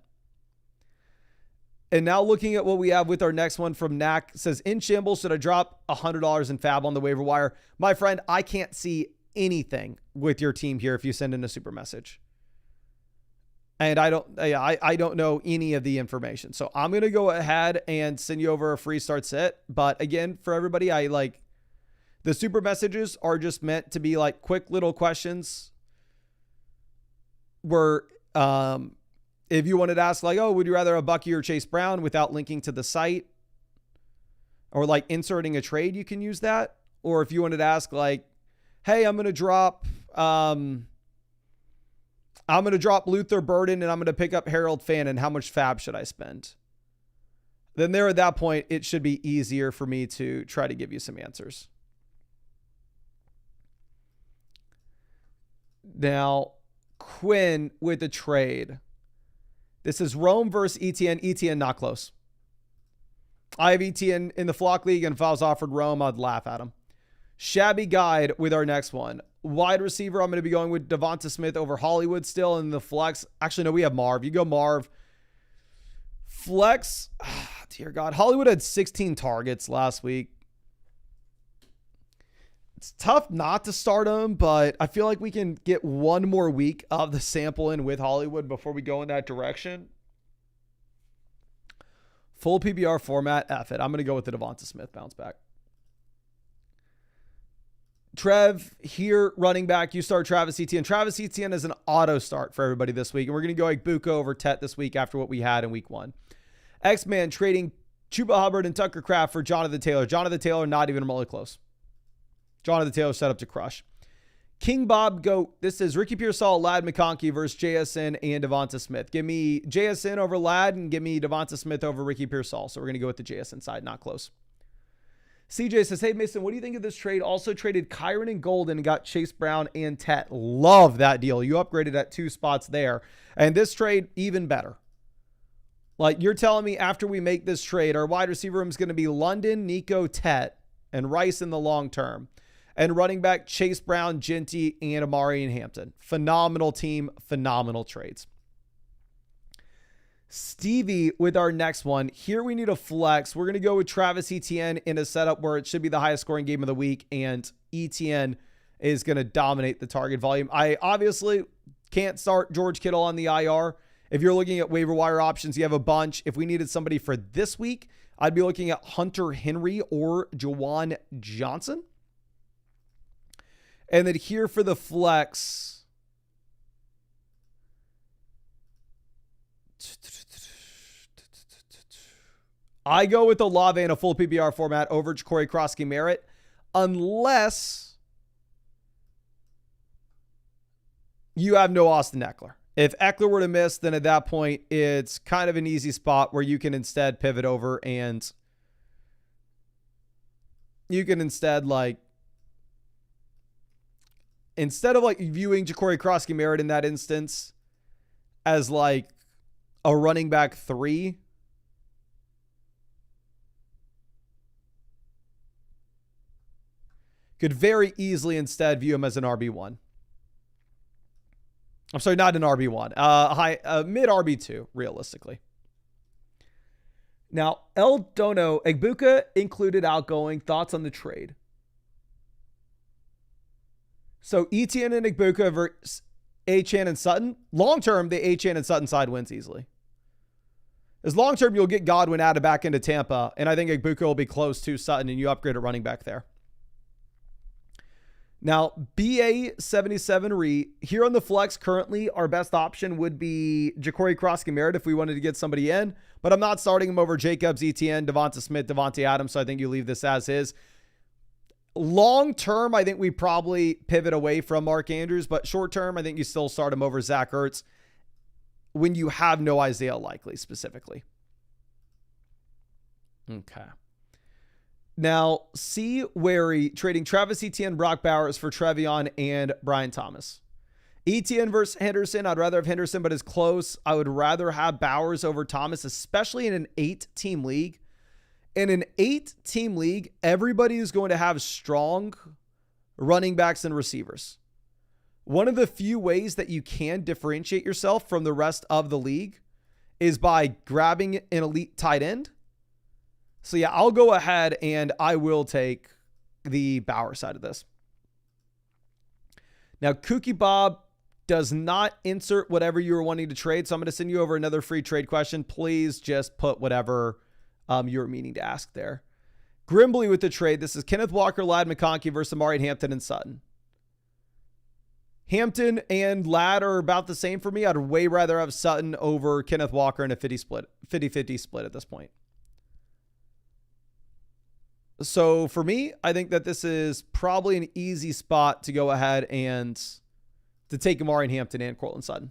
And now looking at what we have with our next one from Knack, says, in shambles, should I drop $100 in fab on the waiver wire? My friend, I can't see anything with your team here if you send in a super message. And I don't know any of the information. So I'm going to go ahead and send you over a free start set. But again, for everybody, the super messages are just meant to be quick little questions where If you wanted to ask like, oh, would you rather have Bucky or Chase Brown without linking to the site or like inserting a trade, you can use that. Or if you wanted to ask like, hey, I'm going to drop Luther Burden and I'm going to pick up Harold Fannin. How much fab should I spend? Then there at that point, it should be easier for me to try to give you some answers. Now, Quinn with the trade. This is Rome versus ETN. ETN not close. I have ETN in the Flock League, and if I was offered Rome, I'd laugh at him. Shabby Guide with our next one. Wide receiver, I'm going to be going with Devonta Smith over Hollywood still in the flex. Actually, no, we have Marv. You go Marv. Flex, dear God. Hollywood had 16 targets last week. It's tough not to start him, but I feel like we can get one more week of the sample in with Hollywood before we go in that direction. Full PBR format, F it. I'm going to go with the Devonta Smith bounce back. Trev, here, running back. You start Travis Etienne. Travis Etienne is an auto start for everybody this week. And we're going to go like Buka over Tet this week after what we had in week 1. X-Man trading Chuba Hubbard and Tucker Kraft for Jonathan Taylor. Jonathan Taylor, not even remotely close. Jonathan Taylor set up to crush. King Bob Goat. This is Ricky Pearsall, Ladd McConkey versus JSN and Devonta Smith. Give me JSN over Ladd and give me Devonta Smith over Ricky Pearsall. So we're going to go with the JSN side, not close. CJ says, hey, Mason, what do you think of this trade? Also traded Kyron and Golden and got Chase Brown and Tet. Love that deal. You upgraded at 2 spots there. And this trade, even better. Like, you're telling me after we make this trade, our wide receiver room is going to be London, Nico, Tet, and Rice in the long term. And running back Chase Brown, Ginty, and Amari and Hampton. Phenomenal team, phenomenal trades. Stevie with our next one. Here we need a flex. We're going to go with Travis Etienne in a setup where it should be the highest scoring game of the week, and Etienne is going to dominate the target volume. I obviously can't start George Kittle on the IR. If you're looking at waiver wire options, you have a bunch. If we needed somebody for this week, I'd be looking at Hunter Henry or Juwan Johnson. And then here for the flex, I go with Olave in a full PPR format over Ja'Cory Krosky-Merritt, unless you have no Austin Eckler. If Eckler were to miss, then at that point, it's kind of an easy spot where you can instead pivot over and you can instead instead of like viewing Ja'Cory Krosky-Merritt in that instance as like a running back 3, could very easily instead view him as an RB1. I'm sorry, not an RB1. Mid RB2, realistically. Now, El Dono, Egbuka included outgoing. Thoughts on the trade? So Etienne and Egbuka versus Achane and Sutton. Long term, the Achane and Sutton side wins easily. As long term, you'll get Godwin added back into Tampa, and I think Egbuka will be close to Sutton, and you upgrade a running back there. Now, BA77 here on the flex currently, our best option would be Ja'Cory Krosky-Merritt if we wanted to get somebody in, but I'm not starting him over Jacobs, Etienne, Devonta Smith, Devontae Adams, so I think you leave this as is. Long term, I think we probably pivot away from Mark Andrews, but short term, I think you still start him over Zach Ertz when you have no Isaiah Likely specifically. Okay. Now, C. Wary trading Travis Etienne, Brock Bowers for Trevion and Brian Thomas. Etienne versus Henderson. I'd rather have Henderson, but it's close. I would rather have Bowers over Thomas, especially in an 8-team league. In an 8-team league, everybody is going to have strong running backs and receivers. One of the few ways that you can differentiate yourself from the rest of the league is by grabbing an elite tight end. So yeah, I'll go ahead and I will take the Bauer side of this. Now, Kookie Bob does not insert whatever you were wanting to trade. So I'm going to send you over another free trade question. Please just put whatever you're meaning to ask there. Grimbley with the trade. This is Kenneth Walker, Ladd McConkey versus Amari Hampton and Sutton. Hampton and Ladd are about the same for me. I'd way rather have Sutton over Kenneth Walker in a 50-50 split at this point. So for me, I think that this is probably an easy spot to go ahead and to take Amari Hampton and Cortland Sutton.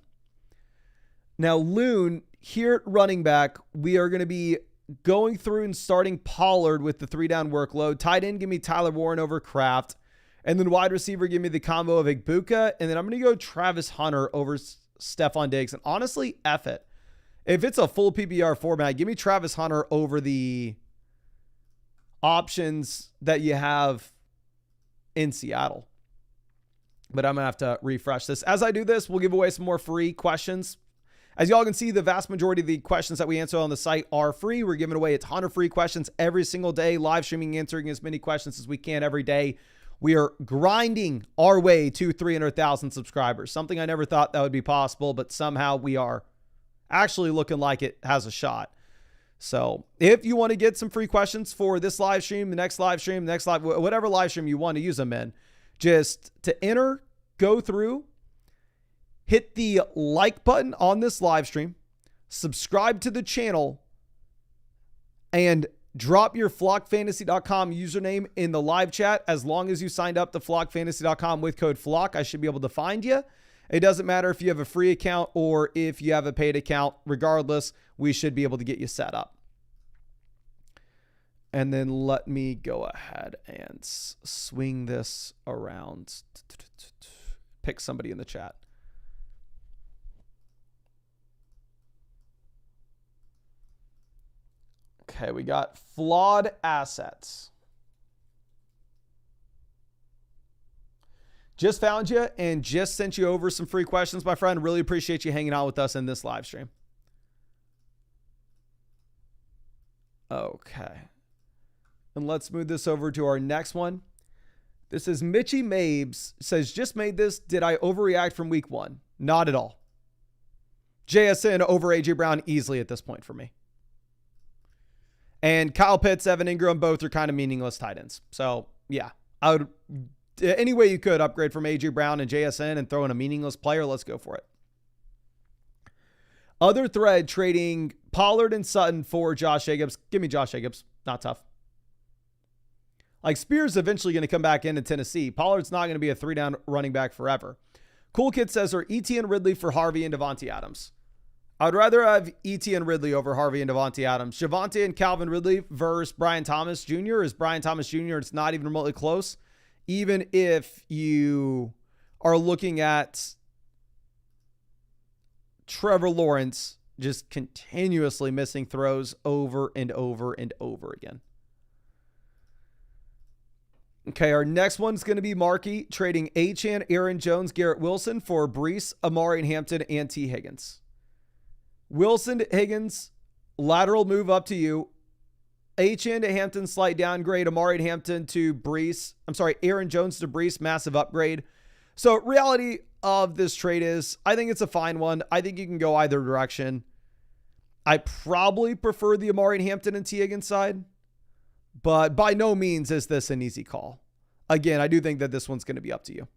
Now, Loon, here at running back, we are going to be going through and starting Pollard with the 3-down workload. Tight end, give me Tyler Warren over Kraft. And then wide receiver, give me the combo of Igbuka. And then I'm going to go Travis Hunter over Stephon Diggs. And honestly, F it. If it's a full PPR format, give me Travis Hunter over the options that you have in Seattle. But I'm going to have to refresh this. As I do this, we'll give away some more free questions. As y'all can see, the vast majority of the questions that we answer on the site are free. We're giving away a ton of free questions every single day, live streaming, answering as many questions as we can every day. We are grinding our way to 300,000 subscribers, something I never thought that would be possible, but somehow we are actually looking like it has a shot. So if you want to get some free questions for this live stream, the next live stream, whatever live stream you want to use them in, just to enter, go through, hit the like button on this live stream, subscribe to the channel, and drop your flockfantasy.com username in the live chat. As long as you signed up to flockfantasy.com with code FLOCK, I should be able to find you. It doesn't matter if you have a free account or if you have a paid account. Regardless, we should be able to get you set up. And then let me go ahead and swing this around. Pick somebody in the chat. Okay, we got flawed assets. Just found you and just sent you over some free questions, my friend. Really appreciate you hanging out with us in this live stream. Okay. And let's move this over to our next one. This is Mitchie Mabes. Says, just made this. Did I overreact from week 1? Not at all. JSN over AJ Brown easily at this point for me. And Kyle Pitts, Evan Ingram, both are kind of meaningless tight ends. So, yeah, I would, any way you could upgrade from A.J. Brown and JSN and throw in a meaningless player, let's go for it. Other thread, trading Pollard and Sutton for Josh Jacobs. Give me Josh Jacobs. Not tough. Like, Spears eventually going to come back into Tennessee. Pollard's not going to be a 3-down running back forever. Cool Kid says, are Etienne Ridley for Harvey and Devontae Adams? I would rather have Etienne Ridley over Harvey and Devontae Adams. Javonte and Calvin Ridley versus Brian Thomas Jr. Is Brian Thomas Jr. It's not even remotely close. Even if you are looking at Trevor Lawrence just continuously missing throws over and over and over again. Okay, our next one's going to be Markey trading Achane, Aaron Jones, Garrett Wilson for Breece, Amari Hampton, and T. Higgins. Wilson to Higgins, lateral move up to you. Achane to Hampton, slight downgrade. Amari Hampton to Breece. Aaron Jones to Breece, massive upgrade. So reality of this trade is, I think it's a fine one. I think you can go either direction. I probably prefer the Amari Hampton and T. Higgins side, but by no means is this an easy call. Again, I do think that this one's going to be up to you.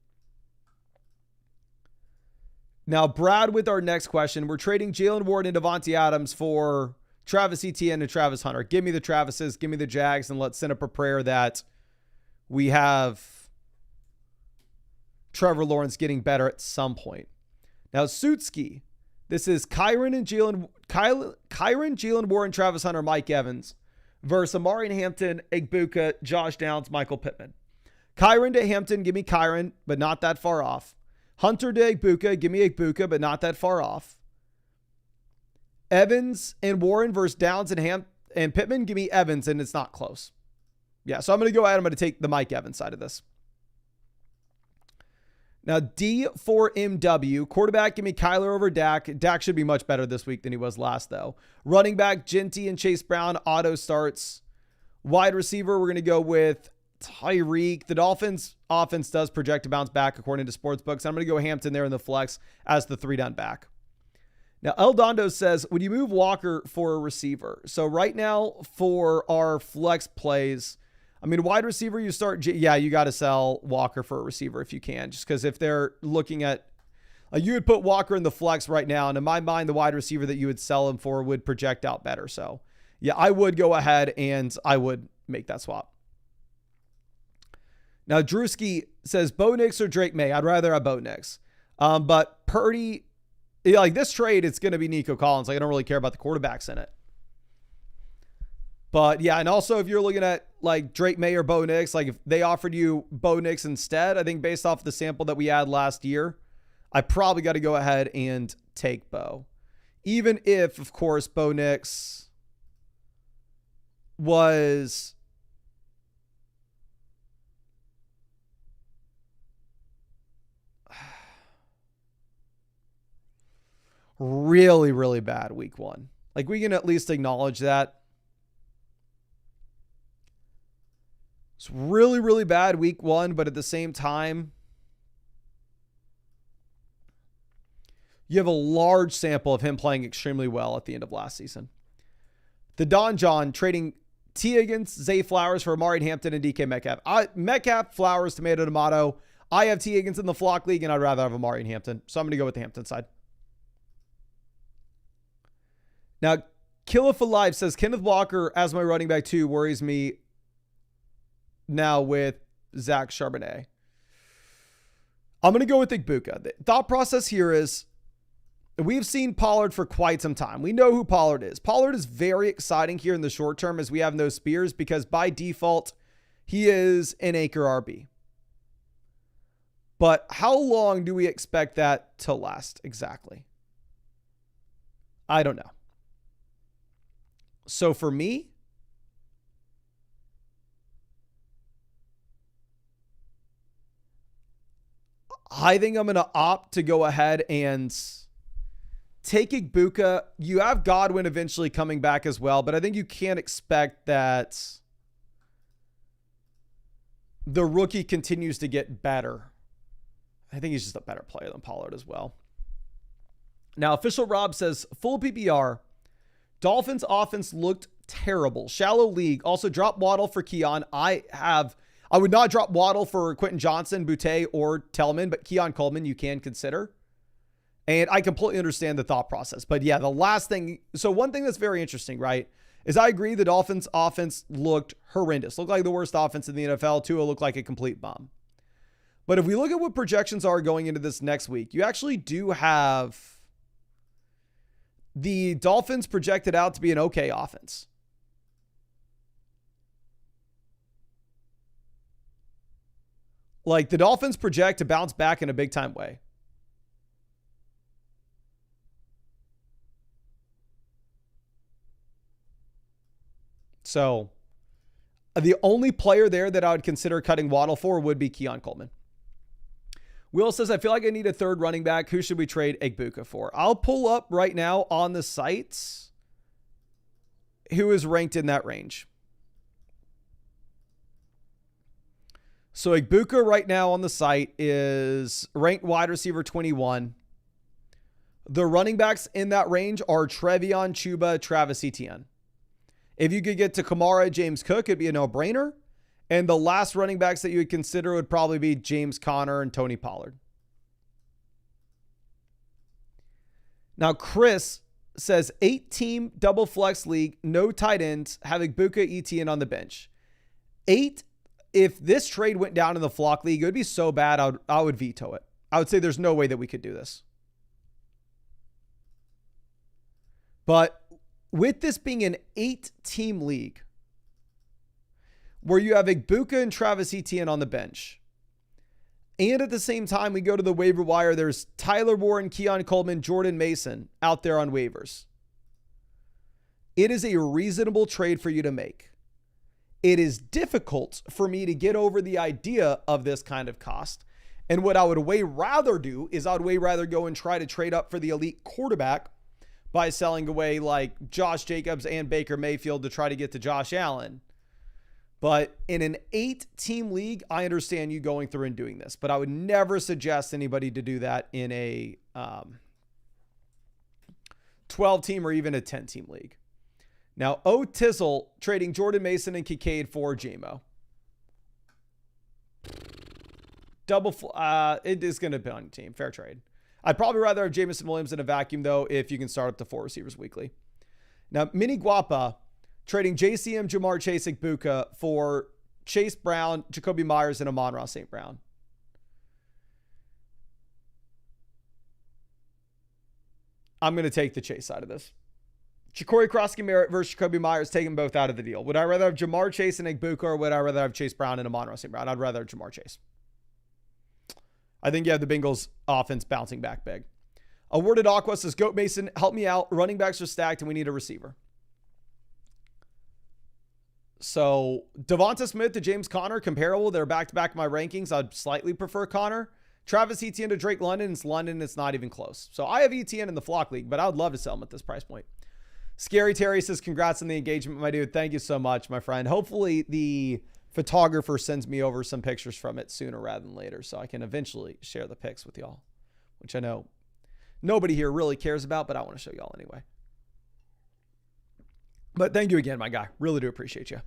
Now, Brad, with our next question, we're trading Jalen Ward and Devontae Adams for Travis Etienne and Travis Hunter. Give me the Travises, give me the Jags, and let's send up a prayer that we have Trevor Lawrence getting better at some point. Now, Sutsky, this is Kyron, Jalen Ward, and Travis Hunter, Mike Evans versus Amari Hampton, Igbuka, Josh Downs, Michael Pittman. Kyron to Hampton, give me Kyron, but not that far off. Hunter to Igbuka, give me Igbuka, but not that far off. Evans and Warren versus Downs and Pittman, give me Evans, and it's not close. Yeah, so I'm going to go ahead. I'm going to take the Mike Evans side of this. Now, D4MW, quarterback, give me Kyler over Dak. Dak should be much better this week than he was last, though. Running back, Genty and Chase Brown, auto starts. Wide receiver, we're going to go with Tyreek. The Dolphins offense does project to bounce back according to sportsbooks. I'm going to go Hampton there in the flex as the 3-down back. Now, El Dondo says, would you move Walker for a receiver? So right now for our flex plays, I mean, wide receiver, you start, yeah, you got to sell Walker for a receiver if you can, just because if they're looking at, you would put Walker in the flex right now, and in my mind, the wide receiver that you would sell him for would project out better. So, yeah, I would go ahead and I would make that swap. Now, Drewski says, Bo Nix or Drake May? I'd rather have Bo Nix. But Purdy, like this trade, it's going to be Nico Collins. Like, I don't really care about the quarterbacks in it. But yeah, and also if you're looking at like Drake May or Bo Nix, like if they offered you Bo Nix instead, I think based off the sample that we had last year, I probably got to go ahead and take Bo. Even if, of course, Bo Nix was really, really bad week one. Like we can at least acknowledge that. It's really, really bad week one, but at the same time, you have a large sample of him playing extremely well at the end of last season. The Don John trading T. Higgins, Zay Flowers for Amari Hampton and DK Metcalf. Metcalf, Flowers, tomato. I have T. Higgins in the flock league, and I'd rather have Amari and Hampton. So I'm going to go with the Hampton side. Now, Killif Alive says, Kenneth Walker as my running back 2 worries me now with Zach Charbonnet. I'm going to go with Igbuka. The thought process here is we've seen Pollard for quite some time. We know who Pollard is. Pollard is very exciting here in the short term as we have no Spears because by default, he is an anchor RB. But how long do we expect that to last exactly? I don't know. So for me, I think I'm going to opt to go ahead and take Igbuka. You have Godwin eventually coming back as well, but I think you can't expect that the rookie continues to get better. I think he's just a better player than Pollard as well. Now, Official Rob says, full PPR, Dolphins offense looked terrible. Shallow league. Also drop Waddle for Keon. I would not drop Waddle for Quentin Johnson, Boutte, or Tellman, but Keon Coleman you can consider. And I completely understand the thought process. But yeah, the last thing. So one thing that's very interesting, right, is I agree the Dolphins offense looked horrendous. Looked like the worst offense in the NFL. Tua looked like a complete bomb. But if we look at what projections are going into this next week, you actually do have the Dolphins projected out to be an okay offense. Like the Dolphins project to bounce back in a big time way. So the only player there that I would consider cutting Waddle for would be Keon Coleman. Will says, I feel like I need a third running back. Who should we trade Igbuka for? I'll pull up right now on the sites who is ranked in that range. So Igbuka right now on the site is ranked wide receiver 21. The running backs in that range are Trevion, Chuba, Travis Etienne. If you could get to Kamara, James Cook, it'd be a no-brainer. And the last running backs that you would consider would probably be James Conner and Tony Pollard. Now, Chris says 8-team double flex league, no tight ends, have Igbuka, Etienne on the bench. 8. If this trade went down in the flock league, it would be so bad, I would veto it. I would say there's no way that we could do this. But with this being an 8-team league, where you have Igbuka and Travis Etienne on the bench, and at the same time, we go to the waiver wire, there's Tyler Warren, Keon Coleman, Jordan Mason out there on waivers. It is a reasonable trade for you to make. It is difficult for me to get over the idea of this kind of cost. And what I would way rather do is I'd way rather go and try to trade up for the elite quarterback by selling away like Josh Jacobs and Baker Mayfield to try to get to Josh Allen. But in an 8-team league, I understand you going through and doing this, but I would never suggest anybody to do that in a 12-team or even a 10-team league. Now, O Tizzle trading Jordan Mason and Kincaid for JMO. It is going to be on your team. Fair trade. I'd probably rather have Jameson Williams in a vacuum, though, if you can start up to 4 receivers weekly. Now, Mini Guapa trading JCM, Jamar Chase, Igbuka for Chase Brown, Jacoby Myers, and Amon-Ra St. Brown. I'm going to take the Chase side of this. Ja'Cory Krosky-Merritt versus Jacoby Myers, taking both out of the deal. Would I rather have Jamar Chase and Igbuka, or would I rather have Chase Brown and Amon-Ra St. Brown? I'd rather have Jamar Chase. I think you have the Bengals offense bouncing back big. Awarded Aqua says, Goat Mason, help me out. Running backs are stacked and we need a receiver. So Devonta Smith to James Conner, comparable. They're back-to-back in my rankings. I'd slightly prefer Conner. Travis Etienne to Drake London. It's London. It's not even close. So I have Etienne in the flock league, but I would love to sell him at this price point. Scary Terry says, congrats on the engagement, my dude. Thank you so much, my friend. Hopefully the photographer sends me over some pictures from it sooner rather than later so I can eventually share the pics with y'all, which I know nobody here really cares about, but I want to show y'all anyway. But thank you again, my guy. Really do appreciate you.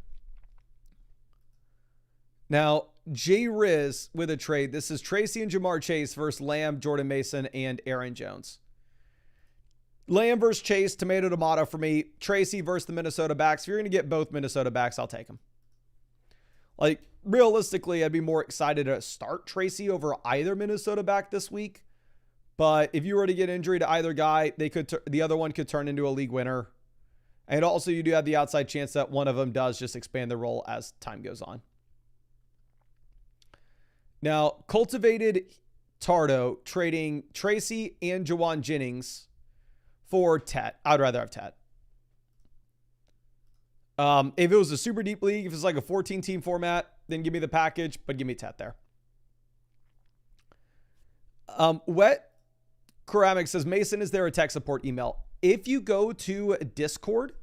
Now, J Riz with a trade. This is Tracy and Jamar Chase versus Lamb, Jordan Mason, and Aaron Jones. Lamb versus Chase, tomato for me. Tracy versus the Minnesota backs. If you're going to get both Minnesota backs, I'll take them. Like, realistically, I'd be more excited to start Tracy over either Minnesota back this week. But if you were to get injury to either guy, the other one could turn into a league winner. And also, you do have the outside chance that one of them does just expand their role as time goes on. Now, Cultivated Tardo trading Tracy and Jawan Jennings for Tet. I'd rather have Tet. If it was a super deep league, if it's like a 14-team format, then give me the package, but give me Tet there. Wet Ceramic says, Mason, is there a tech support email? If you go to Discord,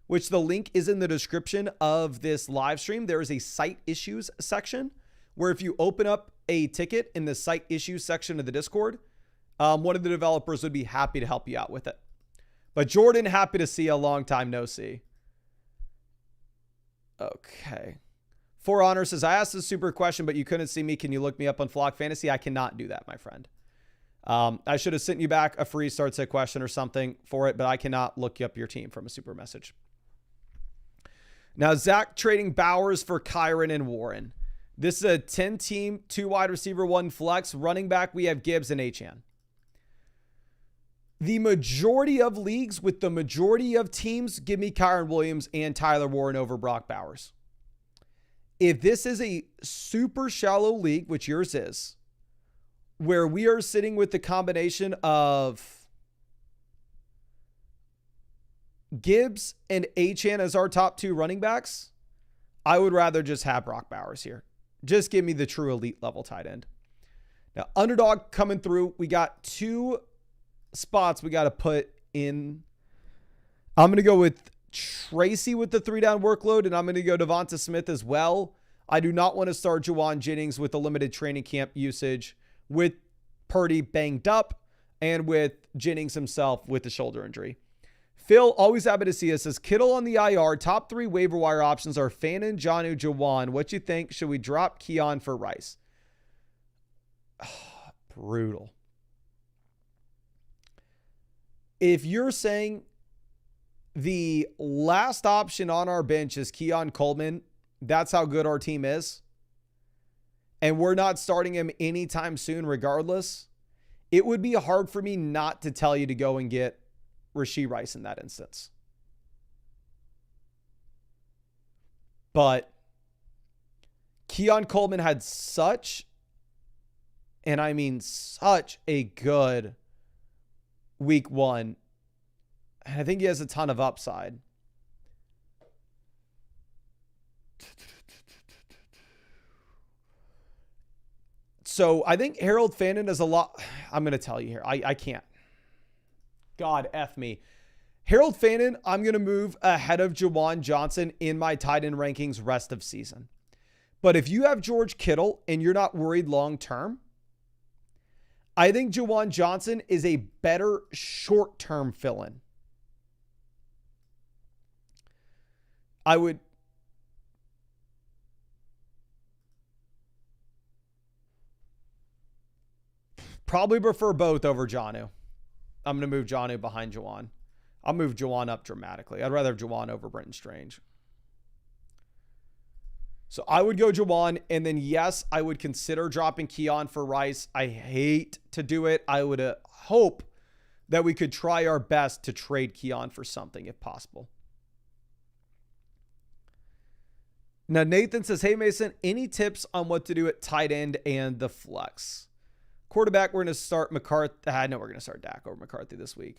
which the link is in the description of this live stream, there is a site issues section where if you open up a ticket in the site issues section of the Discord, one of the developers would be happy to help you out with it. But Jordan, happy to see you. A long time no see. Okay. For Honor says, I asked a super question, but you couldn't see me. Can you look me up on Flock Fantasy? I cannot do that, my friend. I should have sent you back a free start set question or something for it, but I cannot look up your team from a super message. Now, Zach trading Bowers for Kyron and Warren. This is a 10-team, 2 wide receiver, 1 flex. Running back, we have Gibbs and Achane. The majority of leagues with the majority of teams, give me Kyron Williams and Tyler Warren over Brock Bowers. If this is a super shallow league, which yours is, where we are sitting with the combination of Gibbs and Achane as our top 2 running backs, I would rather just have Brock Bowers here. Just give me the true elite level tight end. Now, Underdog coming through. We got 2 spots we got to put in. I'm going to go with Tracy with the 3-down workload, and I'm going to go Devonta Smith as well. I do not want to start Jawan Jennings with the limited training camp usage, with Purdy banged up, and with Jennings himself with the shoulder injury. Phil, always happy to see us, says Kittle on the IR. Top 3 waiver wire options are Fannin, Jonnu, Jawan. What you think? Should we drop Keon for Rice? Oh, brutal. If you're saying the last option on our bench is Keon Coleman, that's how good our team is, and we're not starting him anytime soon regardless, it would be hard for me not to tell you to go and get Rashee Rice in that instance. But Keon Coleman had such, and I mean such, a good week 1. And I think he has a ton of upside. So I think Harold Fannin is a lot. I'm going to tell you here. I can't. God F me. Harold Fannin, I'm going to move ahead of Jawan Johnson in my tight end rankings rest of season. But if you have George Kittle and you're not worried long term, I think Jawan Johnson is a better short-term fill-in. I would. Probably prefer both over Jonnu. I'm going to move Jonnu behind Juwan. I'll move Juwan up dramatically. I'd rather have Juwan over Brenton Strange. So I would go Juwan, and then yes, I would consider dropping Keon for Rice. I hate to do it. I would hope that we could try our best to trade Keon for something if possible. Now, Nathan says, hey, Mason, any tips on what to do at tight end and the flex? Quarterback, we're going to start McCarthy. I know we're going to start Dak over McCarthy this week.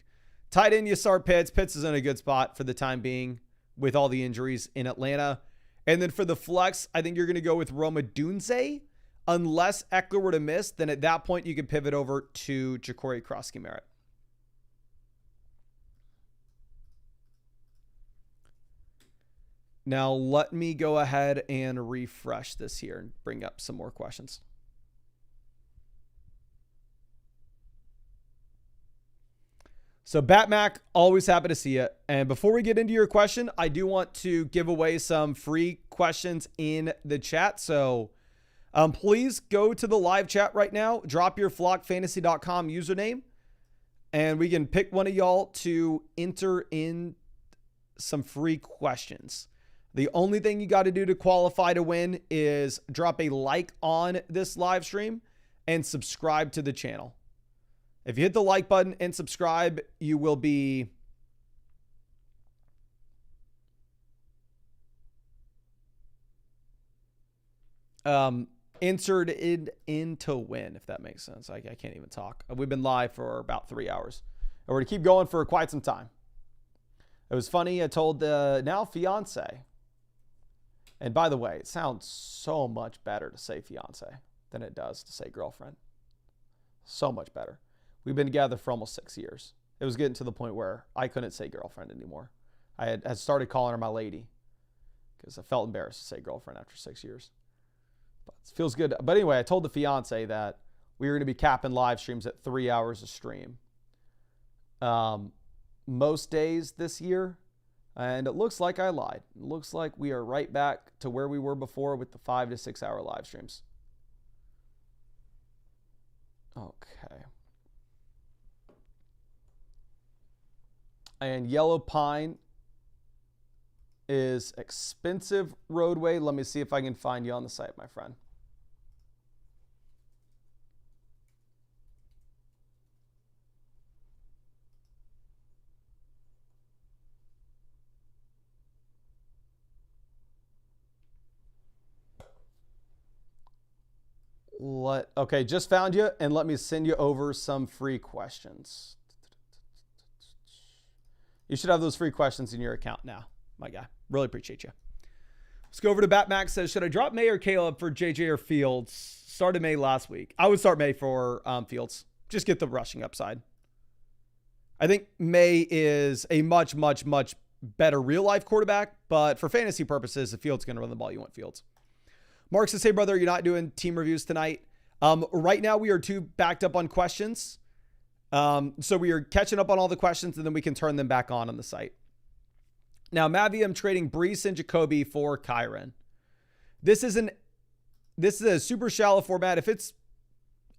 Tight end, you start Pitts. Pitts is in a good spot for the time being with all the injuries in Atlanta. And then for the flex, I think you're going to go with Roma Dunze. Unless Eckler were to miss, then at that point, you can pivot over to Ja'Cory Krosky-Merritt. Now, let me go ahead and refresh this here and bring up some more questions. So, Batmac, always happy to see it. And before we get into your question, I do want to give away some free questions in the chat. So, please go to the live chat right now. Drop your flockfantasy.com username. And we can pick one of y'all to enter in some free questions. The only thing you got to do to qualify to win is drop a like on this live stream and subscribe to the channel. If you hit the like button and subscribe, you will be entered in to win, if that makes sense. I can't even talk. We've been live for about 3 hours. And we're going to keep going for quite some time. It was funny. I told the now fiance. And by the way, it sounds so much better to say fiance than it does to say girlfriend. So much better. We've been together for almost 6 years. It was getting to the point where I couldn't say girlfriend anymore. I had started calling her my lady because I felt embarrassed to say girlfriend after 6 years. But it feels good. But anyway, I told the fiance that we were going to be capping live streams at 3 hours a stream. Most days this year. And it looks like I lied. It looks like we are right back to where we were before with the 5 to 6 hour live streams. Okay. And Yellow Pine is expensive roadway. Let me see if I can find you on the site, my friend. Okay, just found you, and let me send you over some free questions. You should have those free questions in your account now, my guy. Really appreciate you. Let's go over to Batmax. Says, should I drop May or Caleb for JJ or Fields? Started May last week. I would start May for Fields. Just get the rushing upside. I think May is a much, much, much better real-life quarterback, but for fantasy purposes, if Fields is going to run the ball, you want Fields. Mark says, hey, brother, you're not doing team reviews tonight. Right now, we are too backed up on questions. So we are catching up on all the questions, and then we can turn them back on the site. Now, Mavi, I'm trading Brees and Jacoby for Kyron. This is a super shallow format. If it's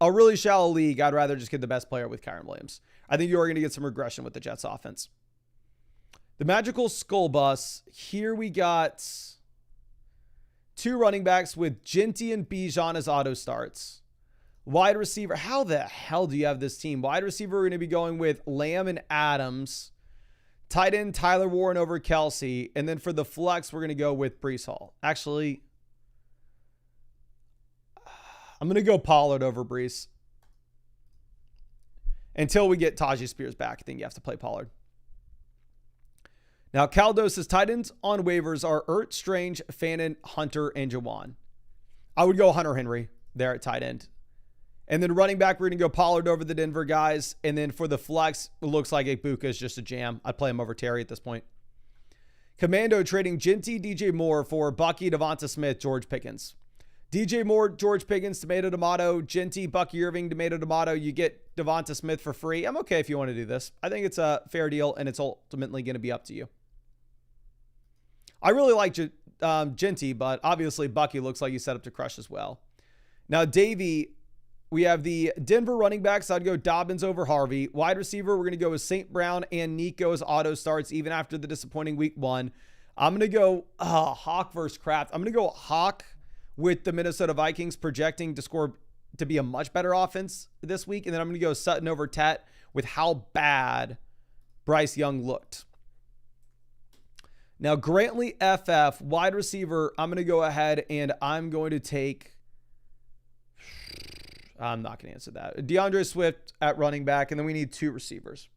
a really shallow league, I'd rather just get the best player with Kyron Williams. I think you are going to get some regression with the Jets offense. The magical skull bus. Here we got 2 running backs with Ginty and Bijan as auto starts. Wide receiver. How the hell do you have this team? Wide receiver, we're going to be going with Lamb and Adams. Tight end, Tyler Warren over Kelsey. And then for the flex, we're going to go with Breece Hall. Actually, I'm going to go Pollard over Breece. Until we get Tajay Spears back, I think you have to play Pollard. Now, Caldo's tight ends on waivers are Ertz, Strange, Fannin, Hunter, and Jawan. I would go Hunter Henry there at tight end. And then running back, we're going to go Pollard over the Denver guys. And then for the flex, it looks like Ekbuka is just a jam. I'd play him over Terry at this point. Commando trading Ginty, DJ Moore for Bucky, Devonta Smith, George Pickens. DJ Moore, George Pickens, Tomato Tomato, Ginty, Bucky Irving, Tomato Tomato. You get Devonta Smith for free. I'm okay if you want to do this. I think it's a fair deal, and it's ultimately going to be up to you. I really like Ginty, but obviously Bucky looks like he's set up to crush as well. Now, Davey, we have the Denver running backs. I'd go Dobbins over Harvey. Wide receiver, we're going to go with St. Brown and Nico as auto starts, even after the disappointing week 1. I'm going to go Hawk versus Kraft. I'm going to go Hawk with the Minnesota Vikings projecting to be a much better offense this week. And then I'm going to go Sutton over Tet with how bad Bryce Young looked. Now, Grantley FF, wide receiver, I'm going to go ahead and I'm going to take... I'm not going to answer that. DeAndre Swift at running back, and then we need 2 receivers.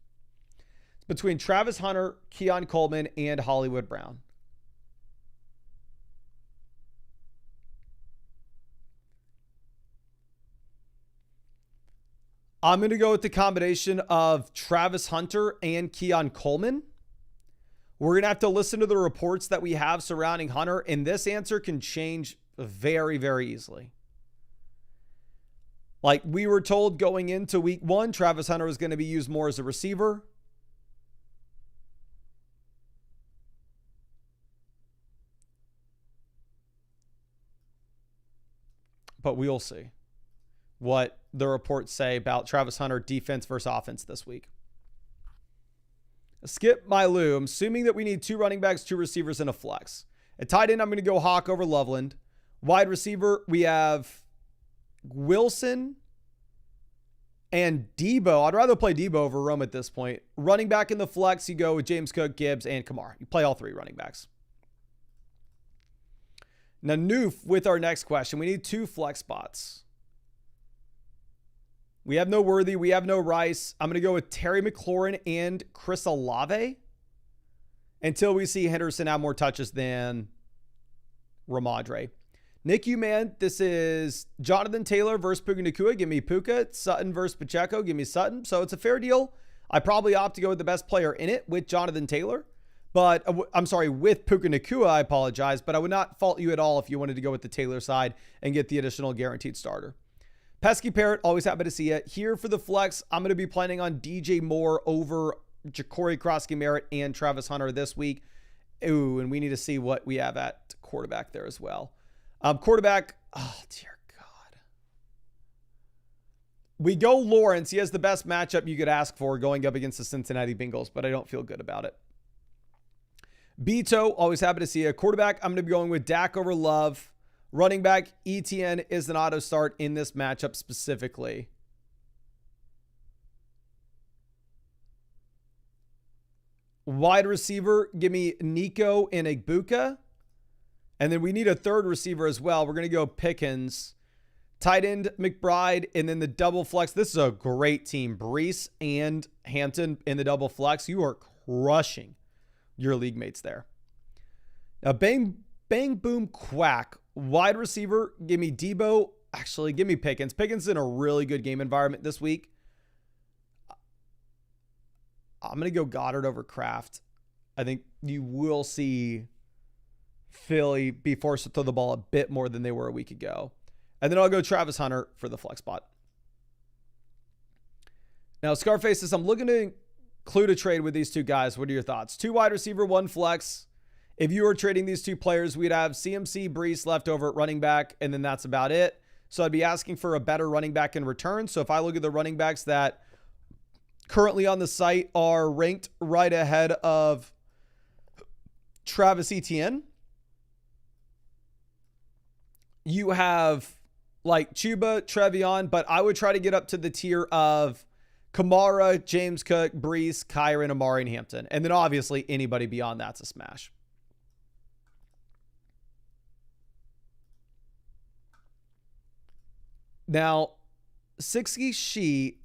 It's between Travis Hunter, Keon Coleman, and Hollywood Brown. I'm going to go with the combination of Travis Hunter and Keon Coleman. We're going to have to listen to the reports that we have surrounding Hunter, and this answer can change very, very easily. Like we were told going into week 1, Travis Hunter was going to be used more as a receiver. But we'll see what the reports say about Travis Hunter defense versus offense this week. Skip my Lou. I'm assuming that we need 2 running backs, 2 receivers, and a flex. At tight end, I'm going to go Hawk over Loveland. Wide receiver, we have Wilson and Debo. I'd rather play Debo over Rome at this point. Running back in the flex, you go with James Cook, Gibbs, and Kamara. You play all 3 running backs. Now, Noof with our next question. We need 2 flex spots. We have no Worthy. We have no Rice. I'm going to go with Terry McLaurin and Chris Olave until we see Henderson have more touches than Ramadre. Nick, man, this is Jonathan Taylor versus Puka Nacua. Give me Puka. Sutton versus Pacheco. Give me Sutton. So it's a fair deal. I probably opt to go with the best player in it with Jonathan Taylor. But I'm sorry, with Puka Nacua, I apologize. But I would not fault you at all if you wanted to go with the Taylor side and get the additional guaranteed starter. Pesky Parrot, always happy to see it. Here for the flex, I'm going to be planning on DJ Moore over Ja'Cory Krosky-Merritt and Travis Hunter this week. Ooh, and we need to see what we have at quarterback there as well. Quarterback, oh, dear God. We go Lawrence. He has the best matchup you could ask for going up against the Cincinnati Bengals, but I don't feel good about it. Beto, always happy to see it. Quarterback, I'm going to be going with Dak over Love. Running back, ETN is an auto start in this matchup specifically. Wide receiver, give me Nico and Egbuka. And then we need a 3rd receiver as well. We're going to go Pickens. Tight end, McBride, and then the double flex. This is a great team. Brees and Hampton in the double flex. You are crushing your league mates there. Now, bang, boom, quack. Wide receiver, give me Debo. Actually, give me Pickens. Pickens is in a really good game environment this week. I'm going to go Goddard over Kraft. I think you will see Philly be forced to throw the ball a bit more than they were a week ago. And then I'll go Travis Hunter for the flex spot. Now, Scarface says, I'm looking to include a trade with these 2 guys. What are your thoughts? 2 wide receiver, 1 flex. If you were trading these 2 players, we'd have CMC, Brees left over at running back, and then that's about it. So I'd be asking for a better running back in return. So if I look at the running backs that currently on the site are ranked right ahead of Travis Etienne, you have like Chuba, Trevion, but I would try to get up to the tier of Kamara, James Cook, Brees, Kyron, Amari, and Hampton. And then obviously anybody beyond that's a smash. Now, 60 She,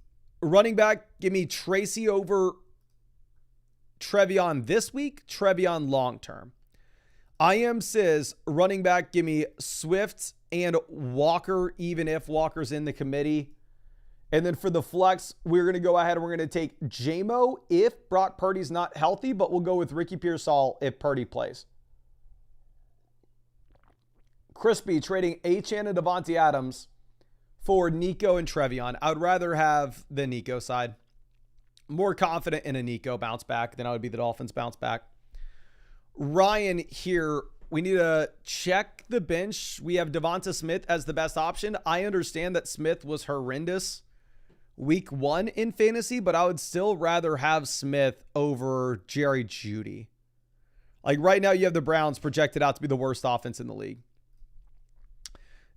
running back, give me Tracy over Trevion this week, Trevion long term. I am Sis, running back, give me Swift and Walker, even if Walker's in the committee. And then for the flex, we're going to go ahead and we're going to take JMO if Brock Purdy's not healthy, but we'll go with Ricky Pearsall if Purdy plays. Crispy trading Achane and Devontae Adams for Nico and Trevion. I would rather have the Nico side. More confident in a Nico bounce back than I would be the Dolphins bounce back. Ryan here We need to check the bench. We have Devonta Smith as the best option. I understand that Smith was horrendous week 1 in fantasy, but I would still rather have Smith over Jerry Jeudy. Like right now, you have the Browns projected out to be the worst offense in the league.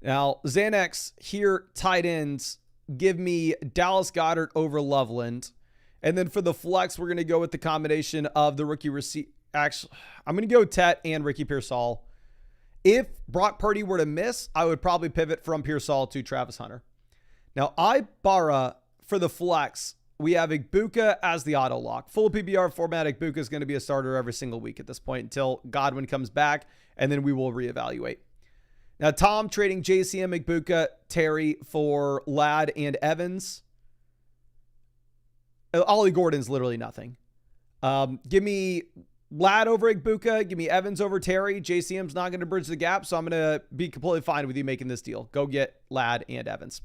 Now, Xanax here, tight ends, give me Dallas Goedert over Loveland. And then for the flex, we're going to go with the combination of the rookie receiver. Actually, I'm going to go Tet and Ricky Pearsall. If Brock Purdy were to miss, I would probably pivot from Pearsall to Travis Hunter. Now, Ibarra for the flex, we have Igbuka as the auto lock. Full PPR format, Igbuka is going to be a starter every single week at this point until Godwin comes back, and then we will reevaluate. Now, Tom trading JCM, Igbuka, Terry for Ladd and Evans. Ollie Gordon's literally nothing. Give me Ladd over Igbuka. Give me Evans over Terry. JCM's not going to bridge the gap, so I'm going to be completely fine with you making this deal. Go get Ladd and Evans.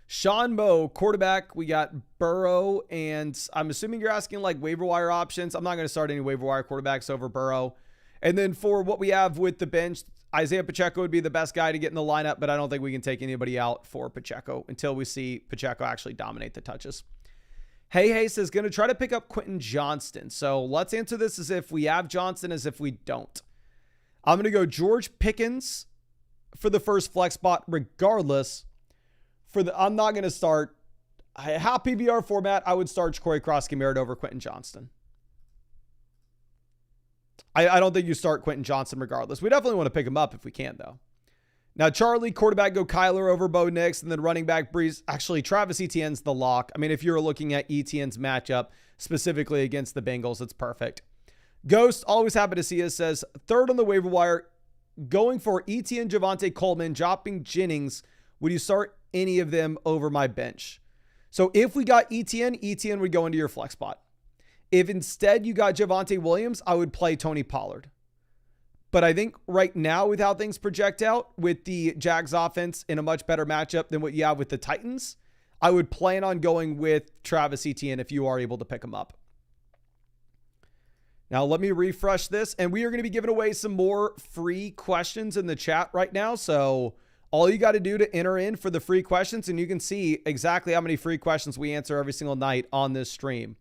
Sean Moe, quarterback. We got Burrow, and I'm assuming you're asking like waiver wire options. I'm not going to start any waiver wire quarterbacks over Burrow. And then for what we have with the bench, Isaiah Pacheco would be the best guy to get in the lineup, but I don't think we can take anybody out for Pacheco until we see Pacheco actually dominate the touches. Hey says, going to try to pick up Quentin Johnston. So let's answer this as if we have Johnston, as if we don't. I'm going to go George Pickens for the first flex spot regardless. I'm not going to start half PBR format. I would start Corey Cross-Gameritt over Quentin Johnston. I don't think you start Quentin Johnston regardless. We definitely want to pick him up if we can, though. Now, Charlie, quarterback, go Kyler over Bo Nix, and then running back, Breeze. Actually, Travis Etienne's the lock. I mean, if you're looking at Etienne's matchup specifically against the Bengals, it's perfect. Ghost, always happy to see us, says, third on the waiver wire, going for Etienne, Javonte Coleman, dropping Jennings. Would you start any of them over my bench? So if we got Etienne would go into your flex spot. If instead you got Javonte Williams, I would play Tony Pollard. But I think right now, with how things project out with the Jags offense in a much better matchup than what you have with the Titans, I would plan on going with Travis Etienne if you are able to pick him up. Now, let me refresh this, and we are going to be giving away some more free questions in the chat right now. So all you got to do to enter in for the free questions, and you can see exactly how many free questions we answer every single night on this stream,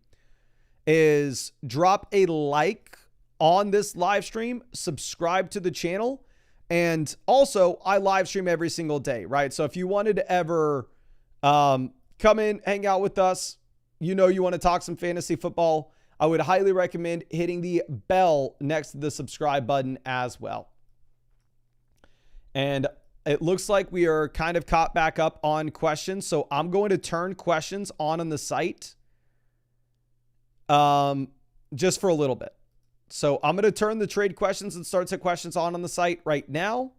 is drop a like on this live stream, subscribe to the channel, and also I live stream every single day, right? So if you wanted to ever come in, hang out with us, you want to talk some fantasy football, I would highly recommend hitting the bell next to the subscribe button as well. And it looks like we are kind of caught back up on questions, so I'm going to turn questions on the site just for a little bit. So I'm going to turn the trade questions and start to questions on the site right now.